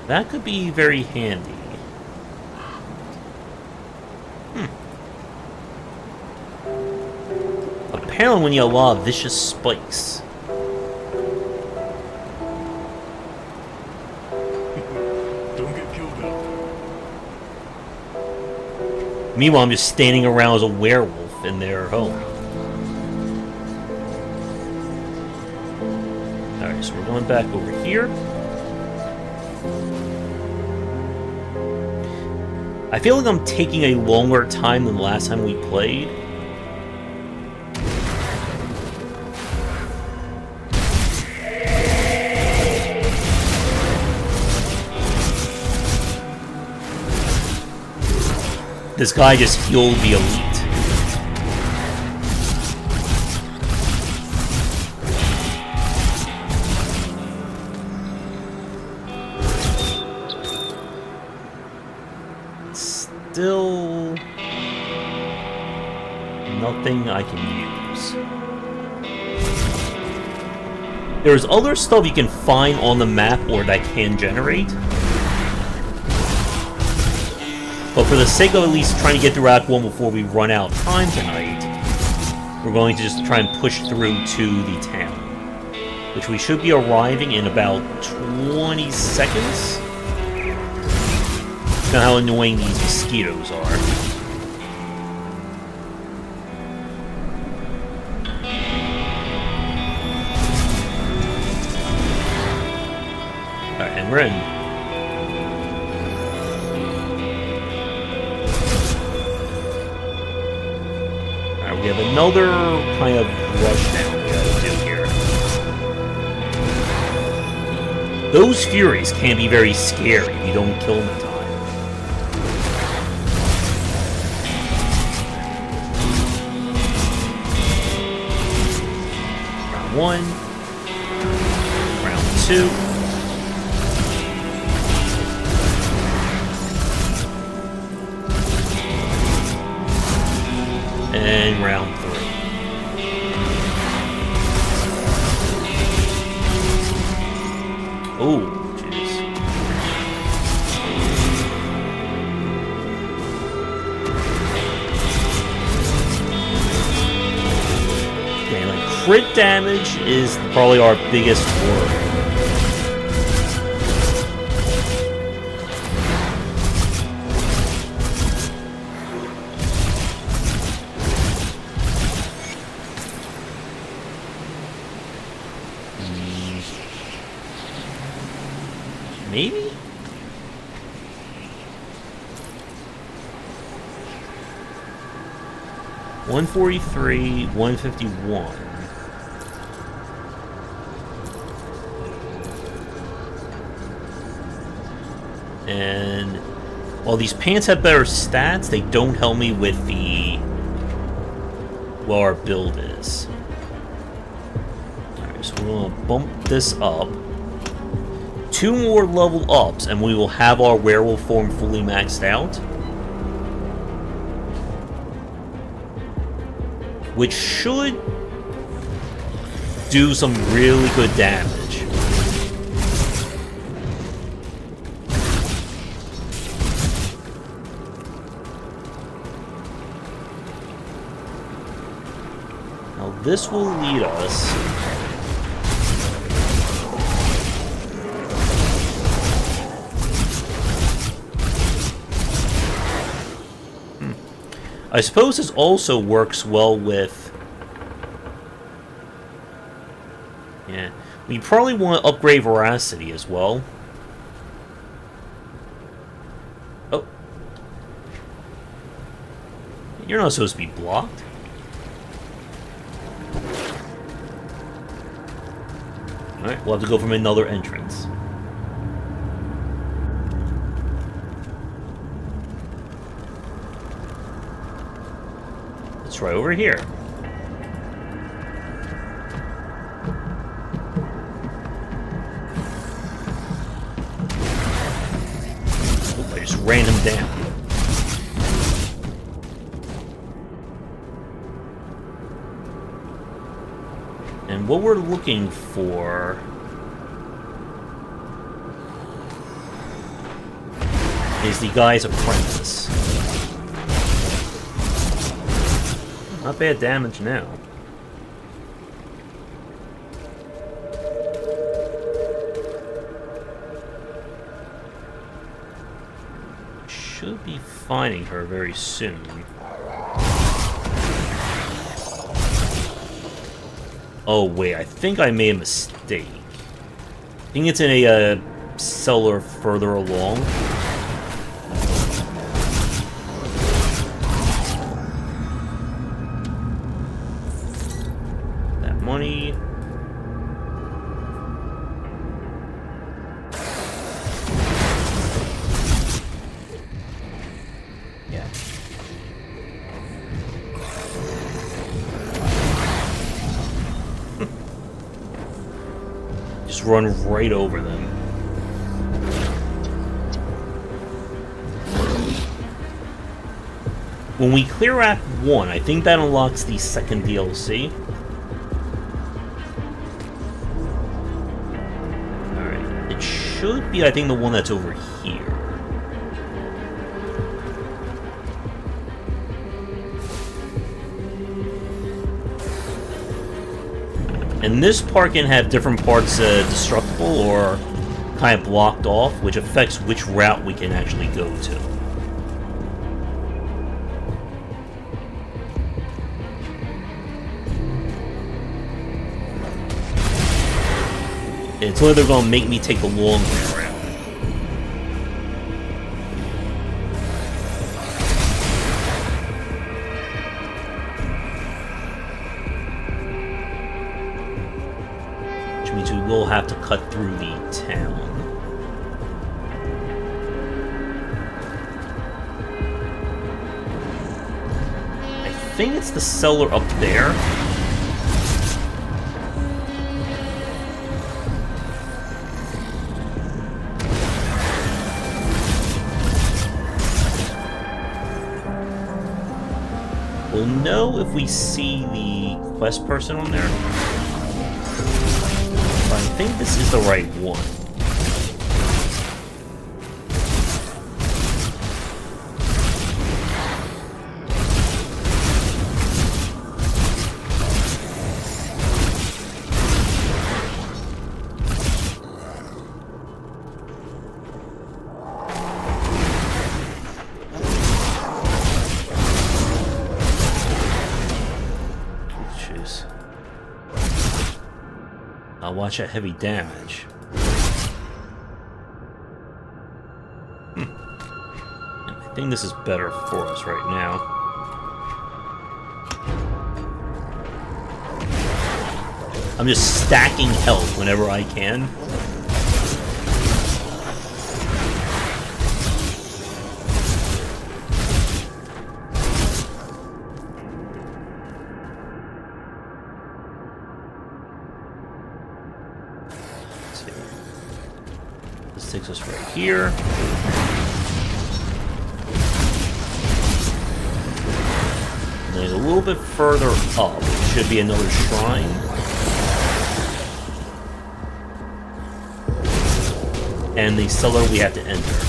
That could be very handy. Apparently when you allow vicious spikes. Don't get killed out there. Meanwhile, I'm just standing around as a werewolf in their home. Alright, so we're going back over here. I feel like I'm taking a longer time than the last time we played. This guy just healed the elite. Still nothing I can use. There's other stuff you can find on the map or that can generate. But for the sake of at least trying to get through Act 1 before we run out of time tonight, we're going to just try and push through to the town. Which we should be arriving in about 20 seconds. Look at how annoying these mosquitoes are. And we're in. Alright, we have another kind of rushdown we gotta do here. Those Furies can be very scary if you don't kill them in time. Round 1. Round 2. And round 3. Oh, jeez. Okay, like crit damage is probably our biggest worry. Maybe? $143, $151. And while these pants have better stats, they don't help me with the what our build is. Alright, so we're gonna bump this up. 2 more level ups, and we will have our werewolf form fully maxed out. Which should do some really good damage. Now this will lead us I suppose this also works well with... Yeah. We probably want to upgrade Veracity as well. Oh. You're not supposed to be blocked. Alright, we'll have to go from another entrance. It's right over here. Oop, I just ran him down. And what we're looking for is the guy's apprentice. Not bad damage now. Should be finding her very soon. Oh wait, I think I made a mistake. I think it's in a cellar further along. Money. Yeah. Just run right over them. When we clear Act 1, I think that unlocks the second DLC. Should be, I think, the one that's over here. And this part can have different parts destructible or kind of blocked off, which affects which route we can actually go to. It's either going to make me take the long way around. will have to cut through the town. I think it's the cellar up there. We'll know if we see the quest person on there. But I think this is the right one. I'll watch that heavy damage. I think this is better for us right now. I'm just stacking health whenever I can. This takes us right here. And then a little bit further up should be another shrine. And the cellar we have to enter.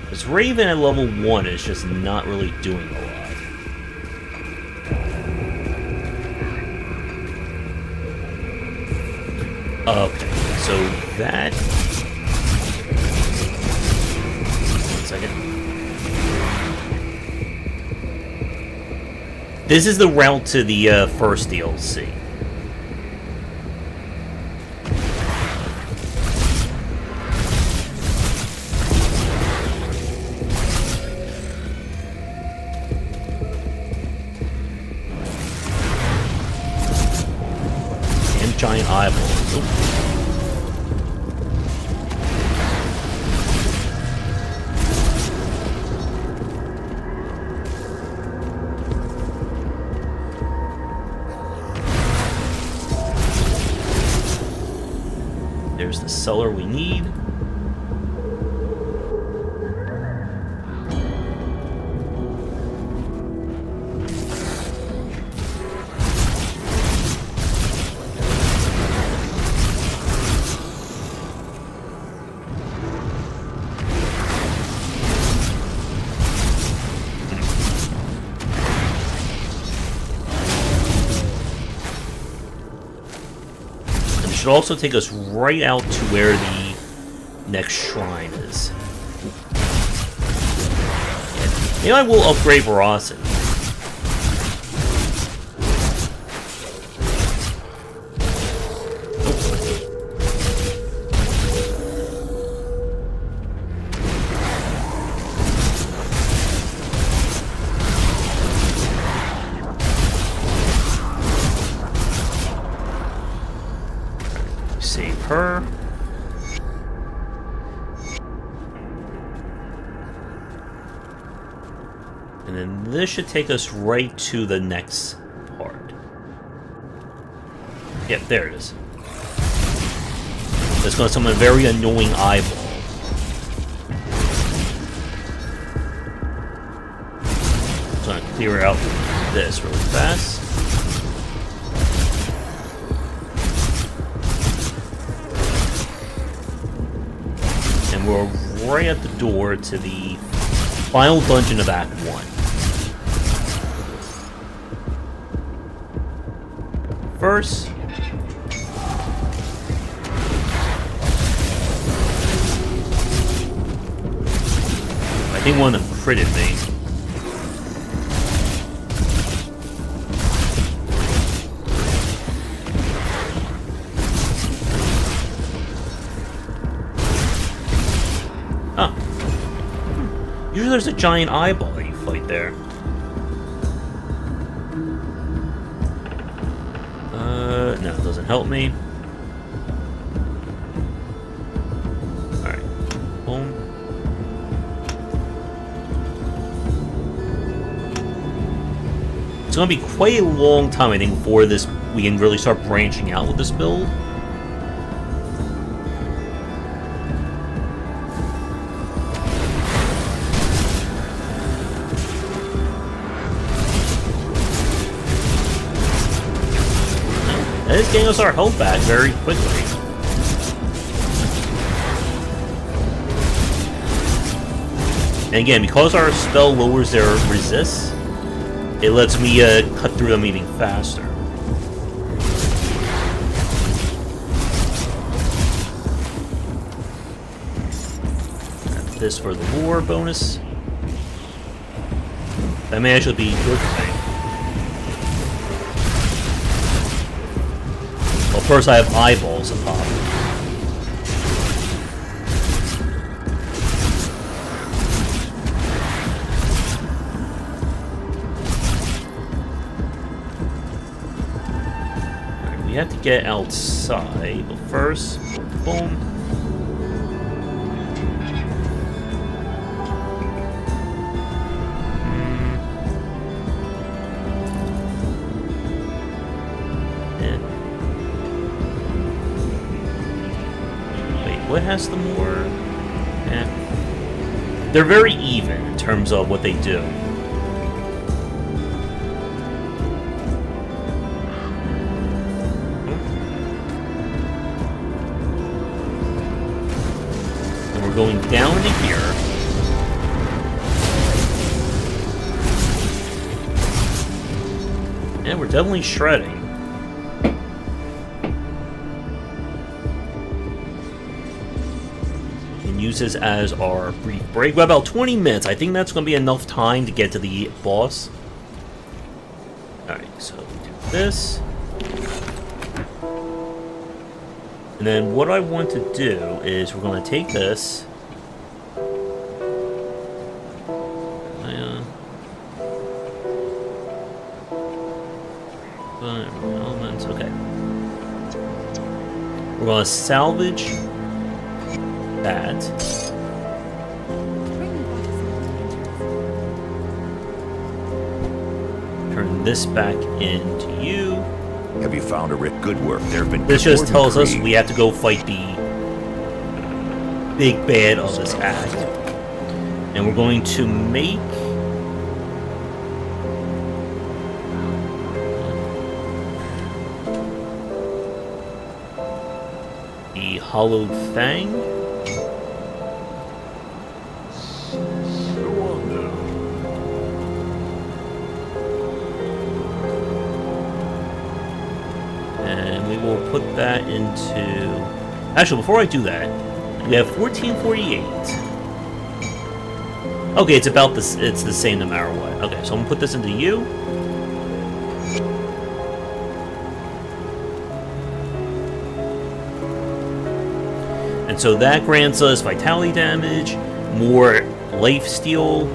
This Raven at level 1 is just not really doing a lot. Okay, so that... One second. This is the route to the first DLC. Giant eyeballs. Ooh. There's the cellar we need. Should also take us right out to where the next shrine is. Maybe I will upgrade Veracity. Save her. And then this should take us right to the next part. Yep, there it is. That's going to summon a very annoying eyeball. I'm going to clear out this really fast. We're right at the door to the final dungeon of Act 1. First, I think one of them critted me. there's a giant eyeball that you fight there. No, it doesn't help me. Alright. Boom. It's gonna be quite a long time, I think, before we can really start branching out with this build. And it's getting us our health back very quickly. And again, because our spell lowers their resist, it lets me cut through them even faster. This for the lore bonus. That may actually be a good thing. Well, first I have eyeballs to pop. Alright, we have to get outside, but first, boom. What has the more? They're very even in terms of what they do. And we're going down to here. And we're definitely shredding. Use this as our brief break. We're about 20 minutes. I think that's going to be enough time to get to the boss. Alright, so we do this. And then what I want to do is we're going to take this. Elements, okay. We're going to salvage that. Turn this back into you. Have you found a good work? There have been. This just tells us we have to go fight the big bad of this act. And we're going to make the hollowed fang. And we will put that into... Actually, before I do that, we have 1448. Okay, it's about this. It's the same no matter what. Okay, so I'm gonna put this into you. And so that grants us vitality damage, more life steal.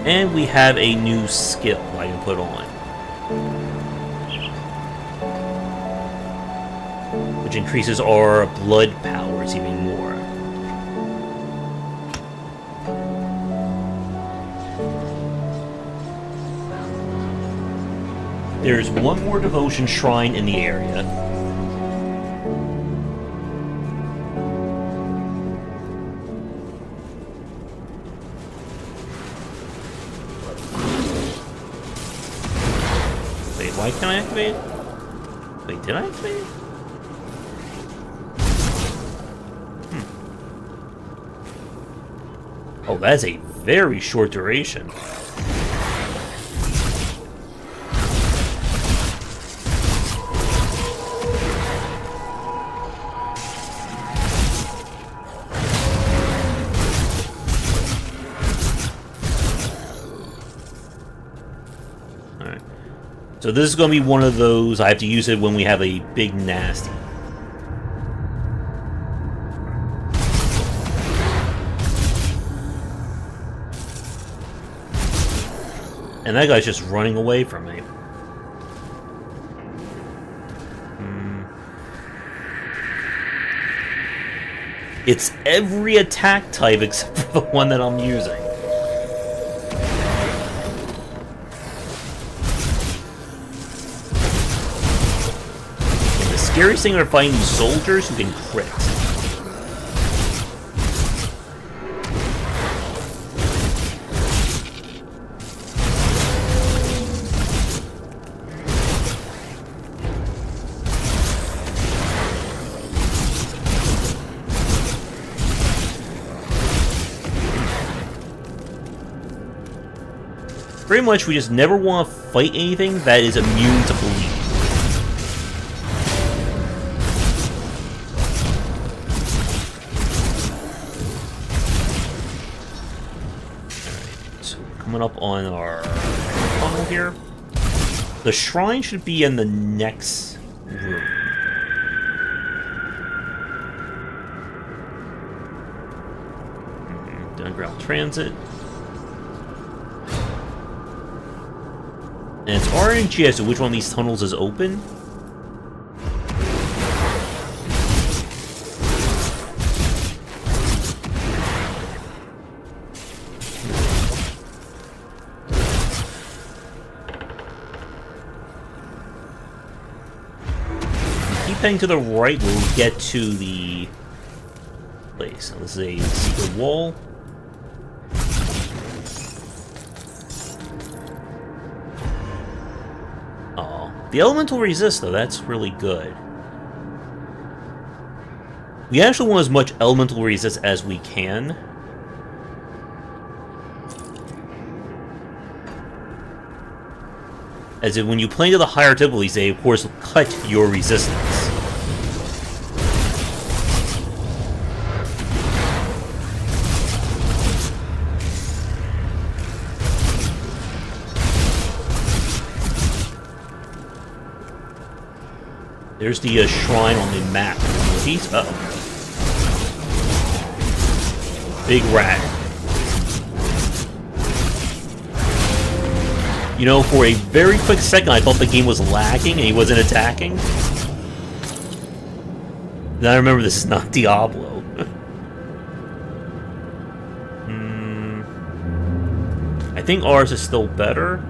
And we have a new skill I can put on, which increases our blood powers even more. There's one more devotion shrine in the area. Wait, why can't I activate it? Wait, did I activate it? Oh, that's a very short duration. Alright. So this is going to be one of those, I have to use it when we have a big nasty. And that guy's just running away from me. It's every attack type except for the one that I'm using. And the scariest thing are fighting these soldiers who can crit. Pretty much, we just never want to fight anything that is immune to bleed. Alright, so coming up on our funnel here. The shrine should be in the next room. Underground transit. And it's RNG as to which one of these tunnels is open. Keep heading to the right, we'll get to the place. Now, this is a secret wall. The elemental resist, though, that's really good. We actually want as much elemental resist as we can. As in, when you play to the higher difficulties, they, of course, cut your resistance. There's the shrine on the map. He's up. Big rat. You know, for a very quick second, I thought the game was lagging and he wasn't attacking. Then I remember this is not Diablo. I think ours is still better.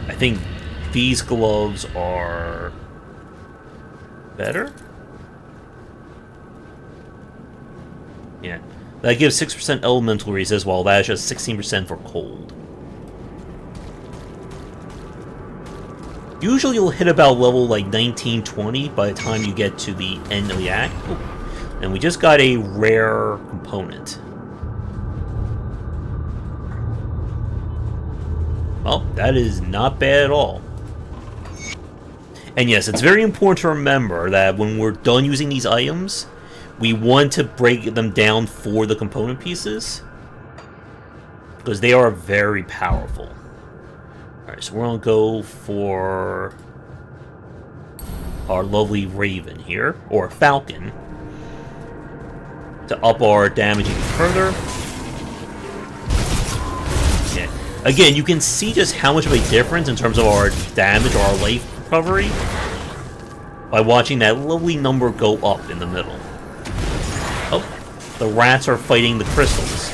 I think these gloves are better? Yeah. That gives 6% elemental resist, while that is just 16% for cold. Usually you'll hit about level like 19, 20 by the time you get to the end of the act. Oh. And we just got a rare component. Well, that is not bad at all. And yes, it's very important to remember that when we're done using these items, we want to break them down for the component pieces, because they are very powerful. Alright, so we're going to go for our lovely Raven here, or Falcon, to up our damage even further. Yeah. Again, you can see just how much of a difference in terms of our damage or our life recovery by watching that lovely number go up in the middle. Oh, the rats are fighting the crystals.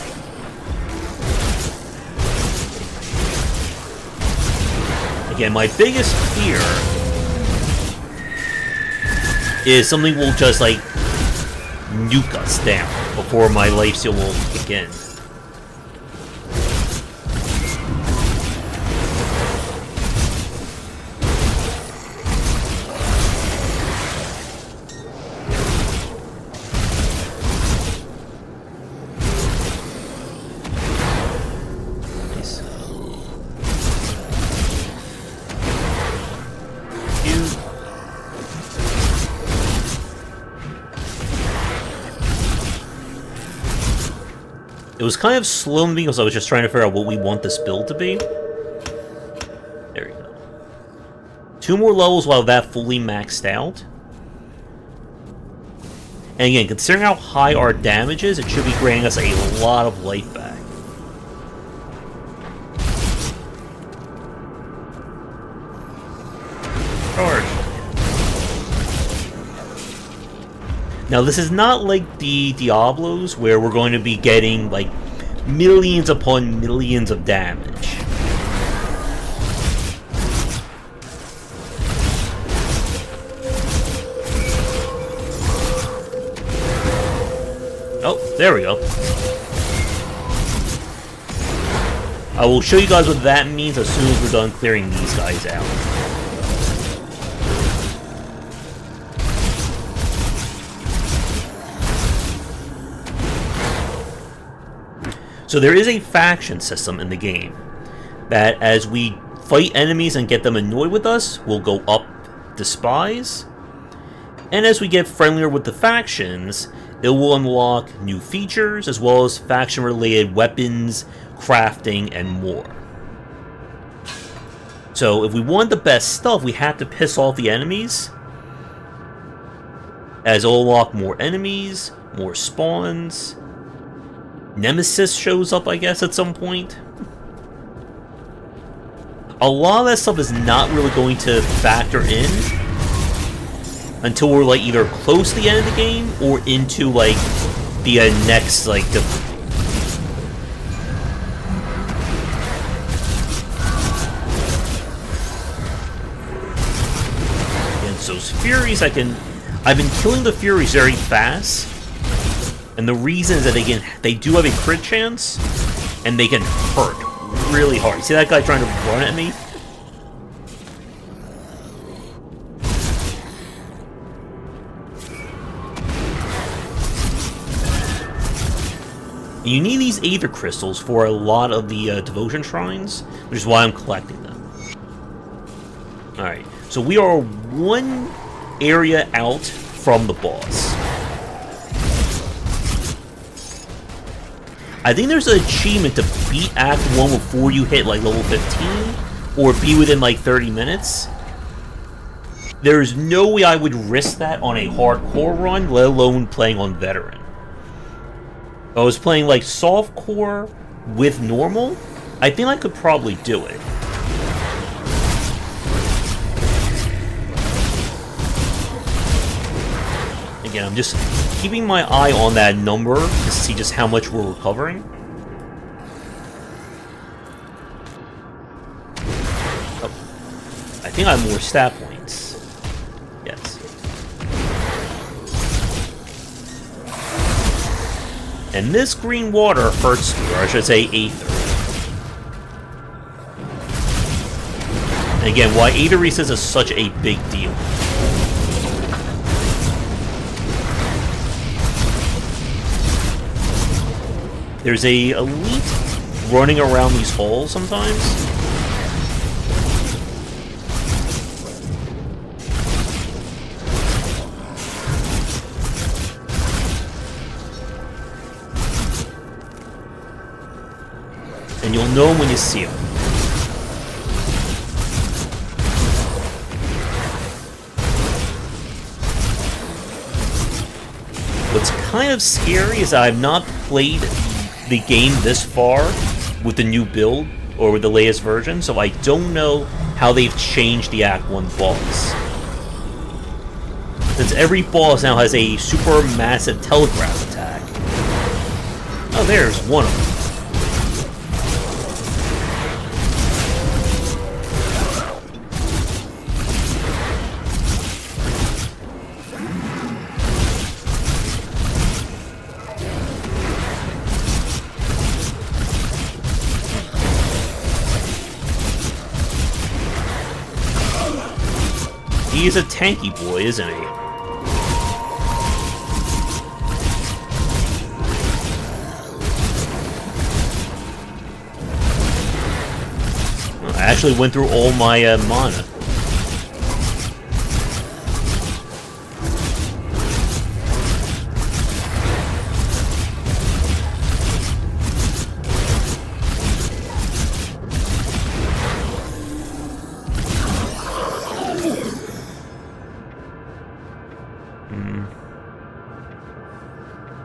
Again, my biggest fear is something will just, like, nuke us down before my life steal will kick in. It was kind of slow because I was just trying to figure out what we want this build to be. There we go. 2 more levels while that fully maxed out. And again, considering how high our damage is, it should be granting us a lot of life back. Now, this is not like the Diablos, where we're going to be getting, like, millions upon millions of damage. Oh, there we go. I will show you guys what that means as soon as we're done clearing these guys out. So there is a faction system in the game that as we fight enemies and get them annoyed with us, will go up Despise. And as we get friendlier with the factions, it will unlock new features as well as faction-related weapons, crafting, and more. So if we want the best stuff, we have to piss off the enemies, as it'll unlock more enemies, more spawns. Nemesis shows up, I guess, at some point. A lot of that stuff is not really going to factor in until we're like either close to the end of the game or into like the next like the. And so Furies, I've been killing the Furies very fast. And the reason is that they do have a crit chance, and they can hurt really hard. You see that guy trying to run at me? You need these Aether Crystals for a lot of the Devotion Shrines, which is why I'm collecting them. Alright, so we are one area out from the boss. I think there's an achievement to beat Act 1 before you hit like level 15, or be within like 30 minutes. There's no way I would risk that on a hardcore run, let alone playing on veteran. If I was playing like softcore with normal, I think I could probably do it. Again, I'm just keeping my eye on that number to see just how much we're recovering. Oh. I think I have more stat points. Yes. And this green water hurts me, or I should say Aether. And again, why Aether Resist is such a big deal. There's a elite running around these halls sometimes. And you'll know when you see them. What's kind of scary is I've not played the game this far with the new build or with the latest version, so I don't know how they've changed the Act 1 boss. Since every boss now has a super massive telegraph attack. Oh, there's one of them. He's a tanky boy, isn't he? Well, I actually went through all my mana.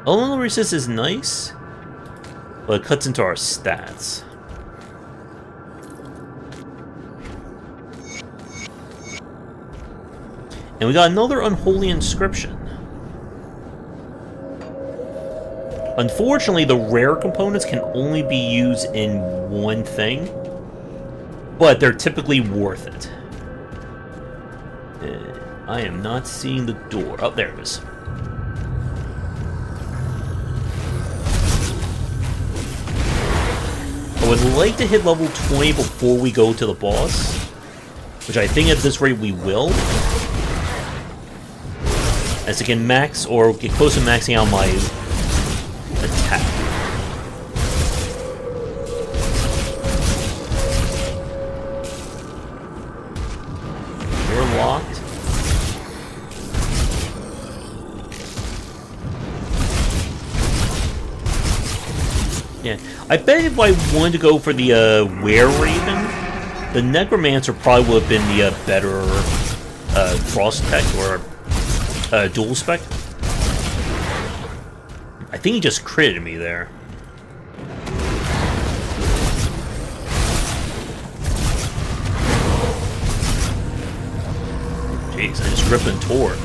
Elemental Resist is nice, but it cuts into our stats. And we got another Unholy Inscription. Unfortunately, the rare components can only be used in one thing, but they're typically worth it. I am not seeing the door. Oh, there it is. I would like to hit level 20 before we go to the boss, which I think at this rate we will, as I can max or get close to maxing out my attack. You're locked. Yeah, I bet if I wanted to go for the Were-Raven, the Necromancer probably would have been the better cross-tech or dual spec. I think he just critted me there. Jeez, I just ripped and tore.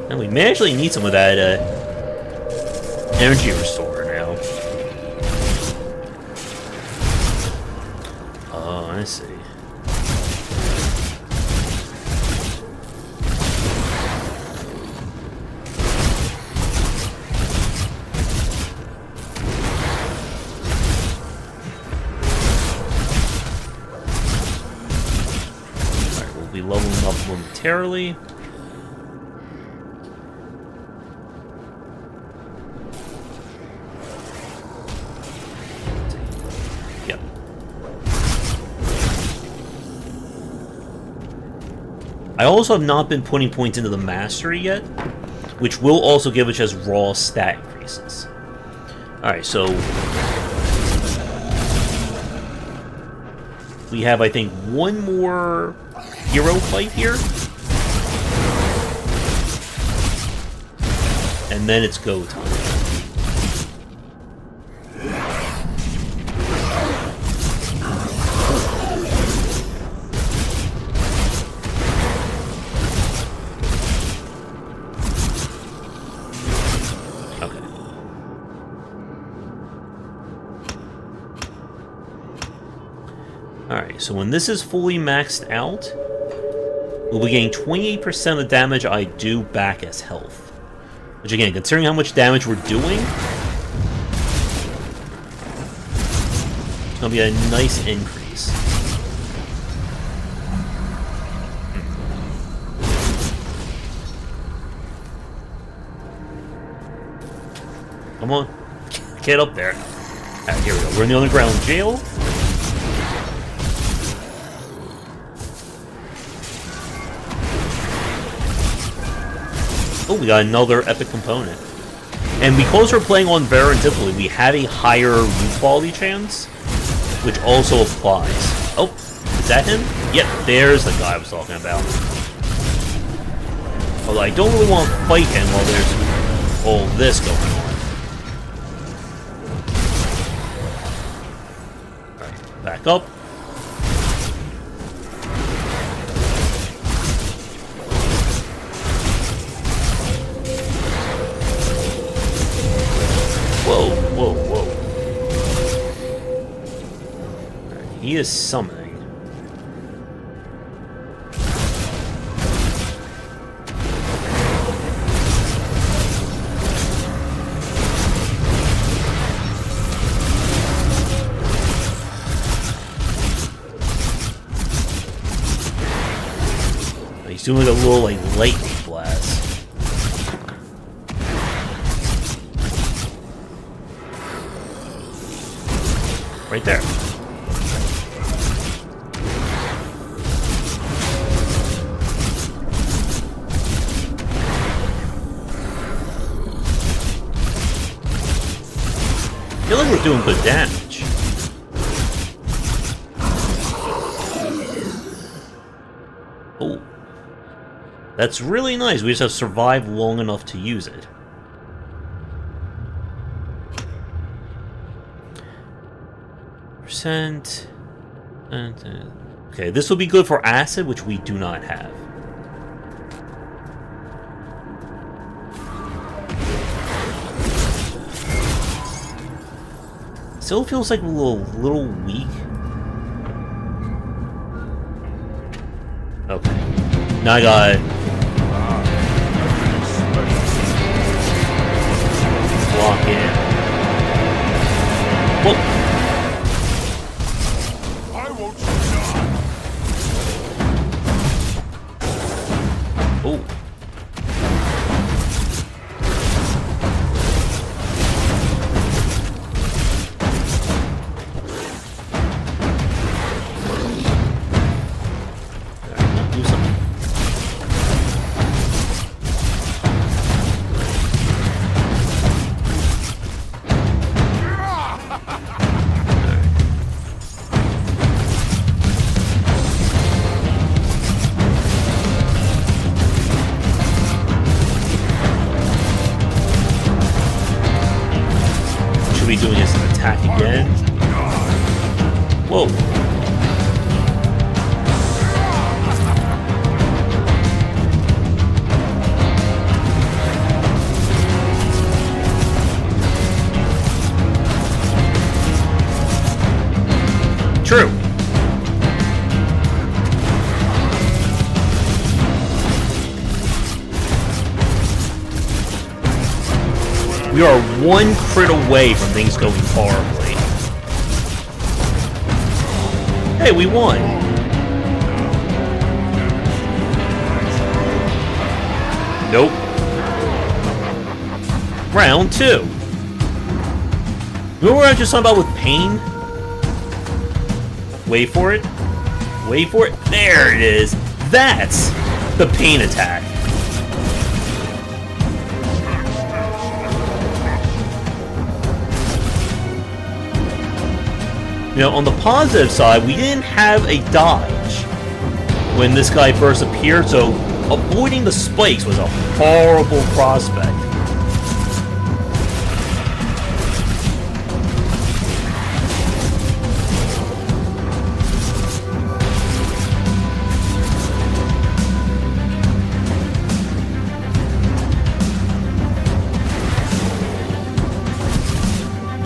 And we may actually need some of that energy restorer now. Oh, I see. Alright, we'll be leveling up momentarily. I also have not been putting points into the mastery yet, which will also give us just raw stat increases. Alright, so we have, I think, one more hero fight here. And then it's go time. Alright, so when this is fully maxed out, we'll be getting 28% of the damage I do back as health. Which again, considering how much damage we're doing, it's going to be a nice increase. Come on, get up there. Alright, here we go. We're in the underground jail. Oh, we got another epic component. And because we're playing on Vera and difficulty, we have a higher loot quality chance, which also applies. Oh, is that him? Yep, there's the guy I was talking about. Although I don't really want to fight him while there's all this going on. Alright, back up. Whoa, whoa, whoa. Right, he is summoning. He's doing like a little like lightning blast. Right there. I feel like we're doing good damage. Oh. That's really nice. We just have survived long enough to use it. Percent. Okay, this will be good for acid, which we do not have. Still feels like a little weak. Okay. Now I got block in. Whoa. I won't die. Oh. Do something. Should we be doing this attack again? Whoa. True. We are one crit away from things going horribly. Hey, we won. Nope. Round 2. Remember what I just talking about with pain? Wait for it. Wait for it. There it is. That's the pain attack. You know, on the positive side, we didn't have a dodge when this guy first appeared, so avoiding the spikes was a horrible prospect.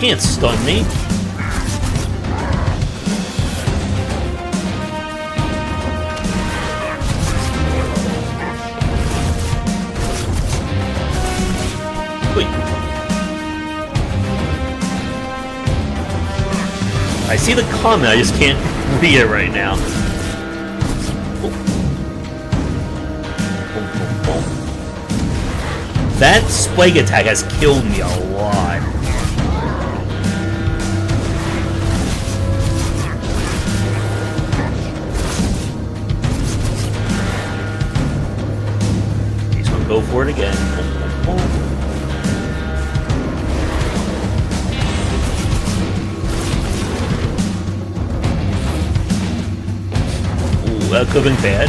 Can't stun me. Wait. I see the comment, I just can't read it right now. That spike attack has killed me a lot. He's gonna go for it again. Ooh, that could have been bad.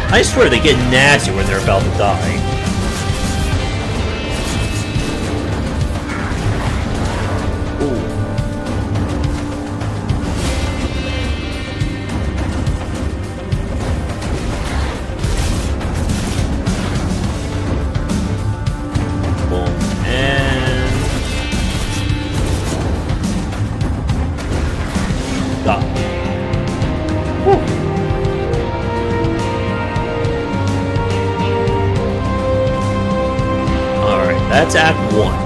I swear they get nasty when they're about to die. Ooh. Boom. And... die. Woo. That's Act 1.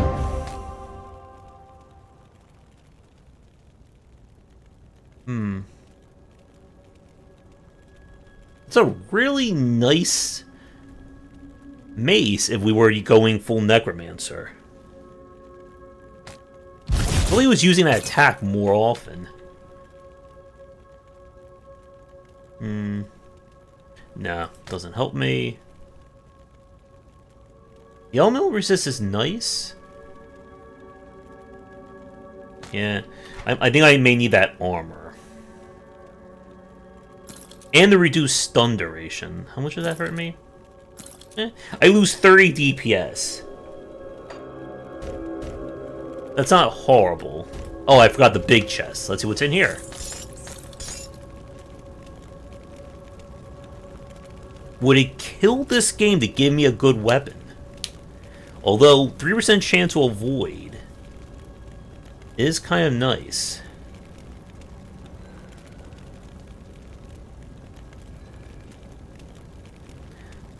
It's a really nice mace if we were going full Necromancer. Well, he was using that attack more often. No, doesn't help me. The elemental resist is nice. Yeah, I think I may need that armor. And the reduced stun duration. How much does that hurt me? I lose 30 DPS. That's not horrible. Oh, I forgot the big chest. Let's see what's in here. Would it kill this game to give me a good weapon? Although, 3% chance to avoid is kind of nice.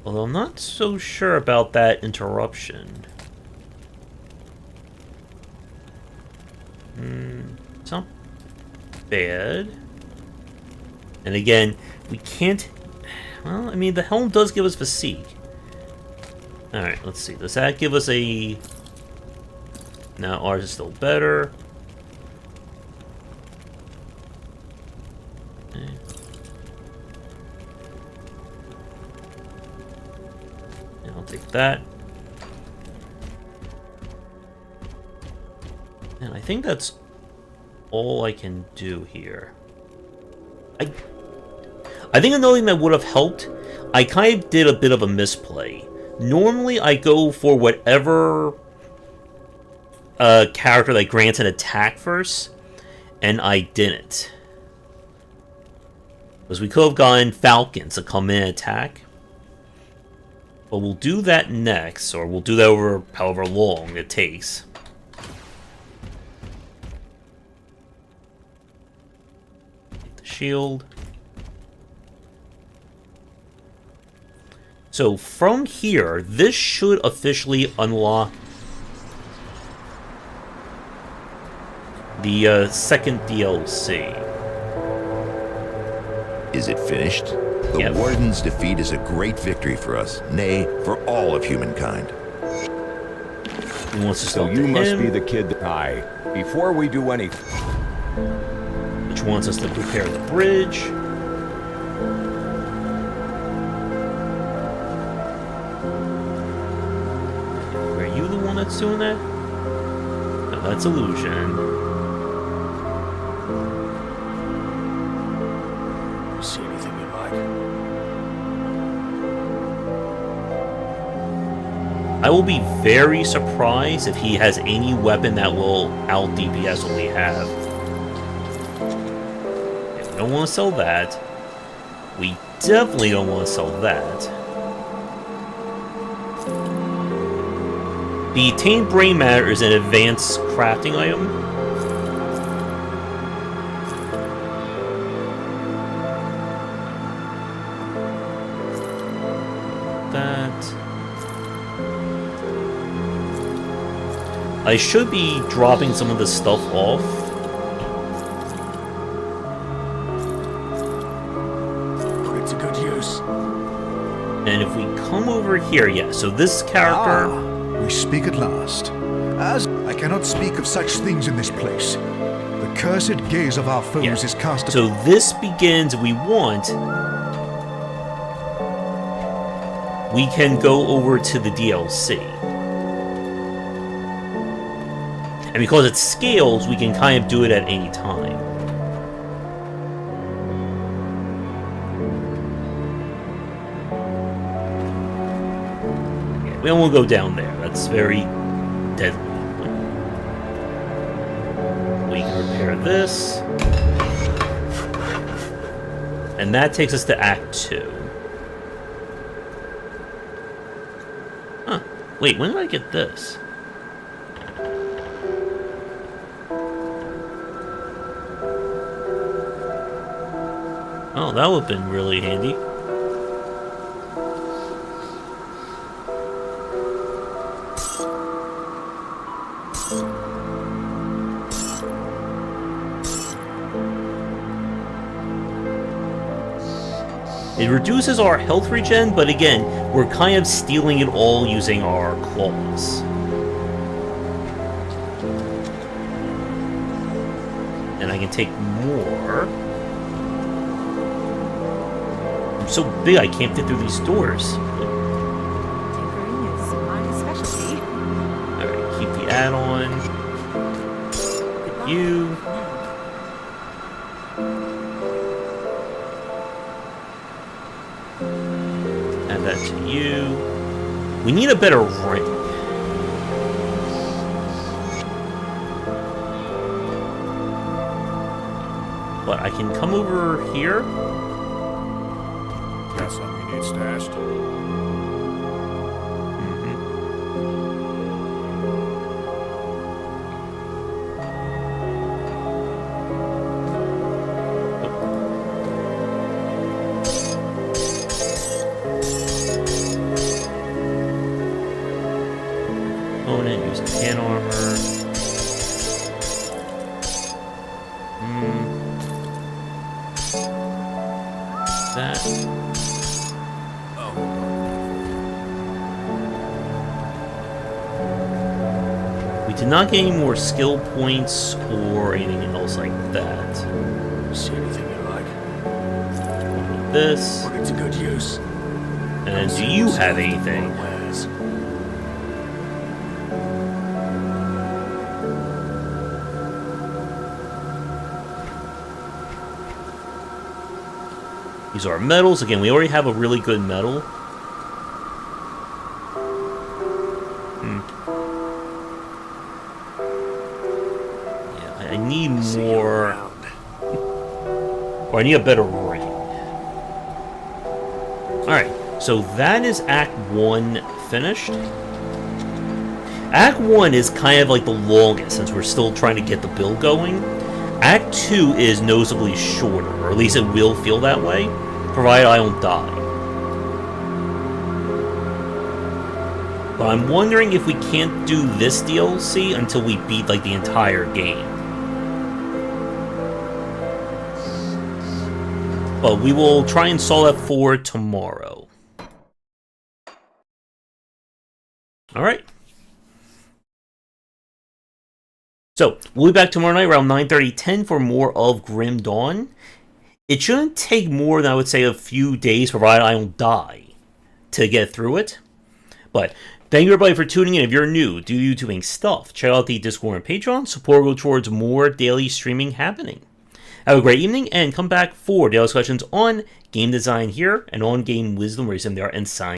Although I'm not so sure about that interruption. It's not bad. And again, we can't... Well, I mean, the helm does give us fatigue. Alright, let's see. Does that give us a... No, ours is still better. Okay. Yeah, I'll take that. And I think that's all I can do here. I think another thing that would have helped, I kind of did a bit of a misplay. Normally, I go for whatever character that grants an attack first, and I didn't. Because we could have gotten Falcons to come in and attack. But we'll do that next, or we'll do that over however long it takes. Take the shield. So from here, this should officially unlock the second DLC. Is it finished? The Yep. Warden's defeat is a great victory for us, nay, for all of humankind. He wants to So talk you to must him, be the kid that I. Before we do anything, which wants us to prepare the bridge. Are you the one that's doing that? No, that's Illusion. see anything you like? I will be very surprised if he has any weapon that will out DPS what we have. Yeah, we don't want to sell that. We definitely don't want to sell that. The Tamed Brain Matter is an advanced crafting item. That. I should be dropping some of this stuff off. Put it to good use. And if we come over here, yeah, so this character... We speak at last. As I cannot speak of such things in this place. The cursed gaze of our foes Yeah. is cast So this begins, we want... We can go over to the DLC. And because it scales, we can kind of do it at any time. Yeah, we don't want to go down there. That's very deadly. We can repair this. And that takes us to Act 2. Huh. Wait, when did I get this? Oh, that would have been really handy. It reduces our health regen, but again, we're kind of stealing it all using our claws. And I can take more. I'm so big I can't fit through these doors. Tinkering is my specialty. Alright, keep the add-on. Get you. Add that to you. We need a better ring. But I can come over here. Got something you need stashed? Opponent using hand armor. That. We did not get any more skill points or anything else like that. See anything you like? This. Put it to good use. And then, do you have anything? These are medals. Again, we already have a really good medal. Yeah, I need more. Or I need a better ring. Alright, so that is Act 1 finished. Act 1 is kind of like the longest since we're still trying to get the build going. Act 2 is noticeably shorter, or at least it will feel that way, provided I don't die. But I'm wondering if we can't do this DLC until we beat, like, the entire game. But we will try and solve that for tomorrow. Alright. So, we'll be back tomorrow night around 9:30, 10 for more of Grim Dawn. It shouldn't take more than, I would say, a few days, provided I don't die, to get through it. But, thank you everybody for tuning in. If you're new, do YouTubing stuff, check out the Discord and Patreon. Support will go towards more daily streaming happening. Have a great evening, and come back for daily discussions on game design here, and on game wisdom, where you send there and sign.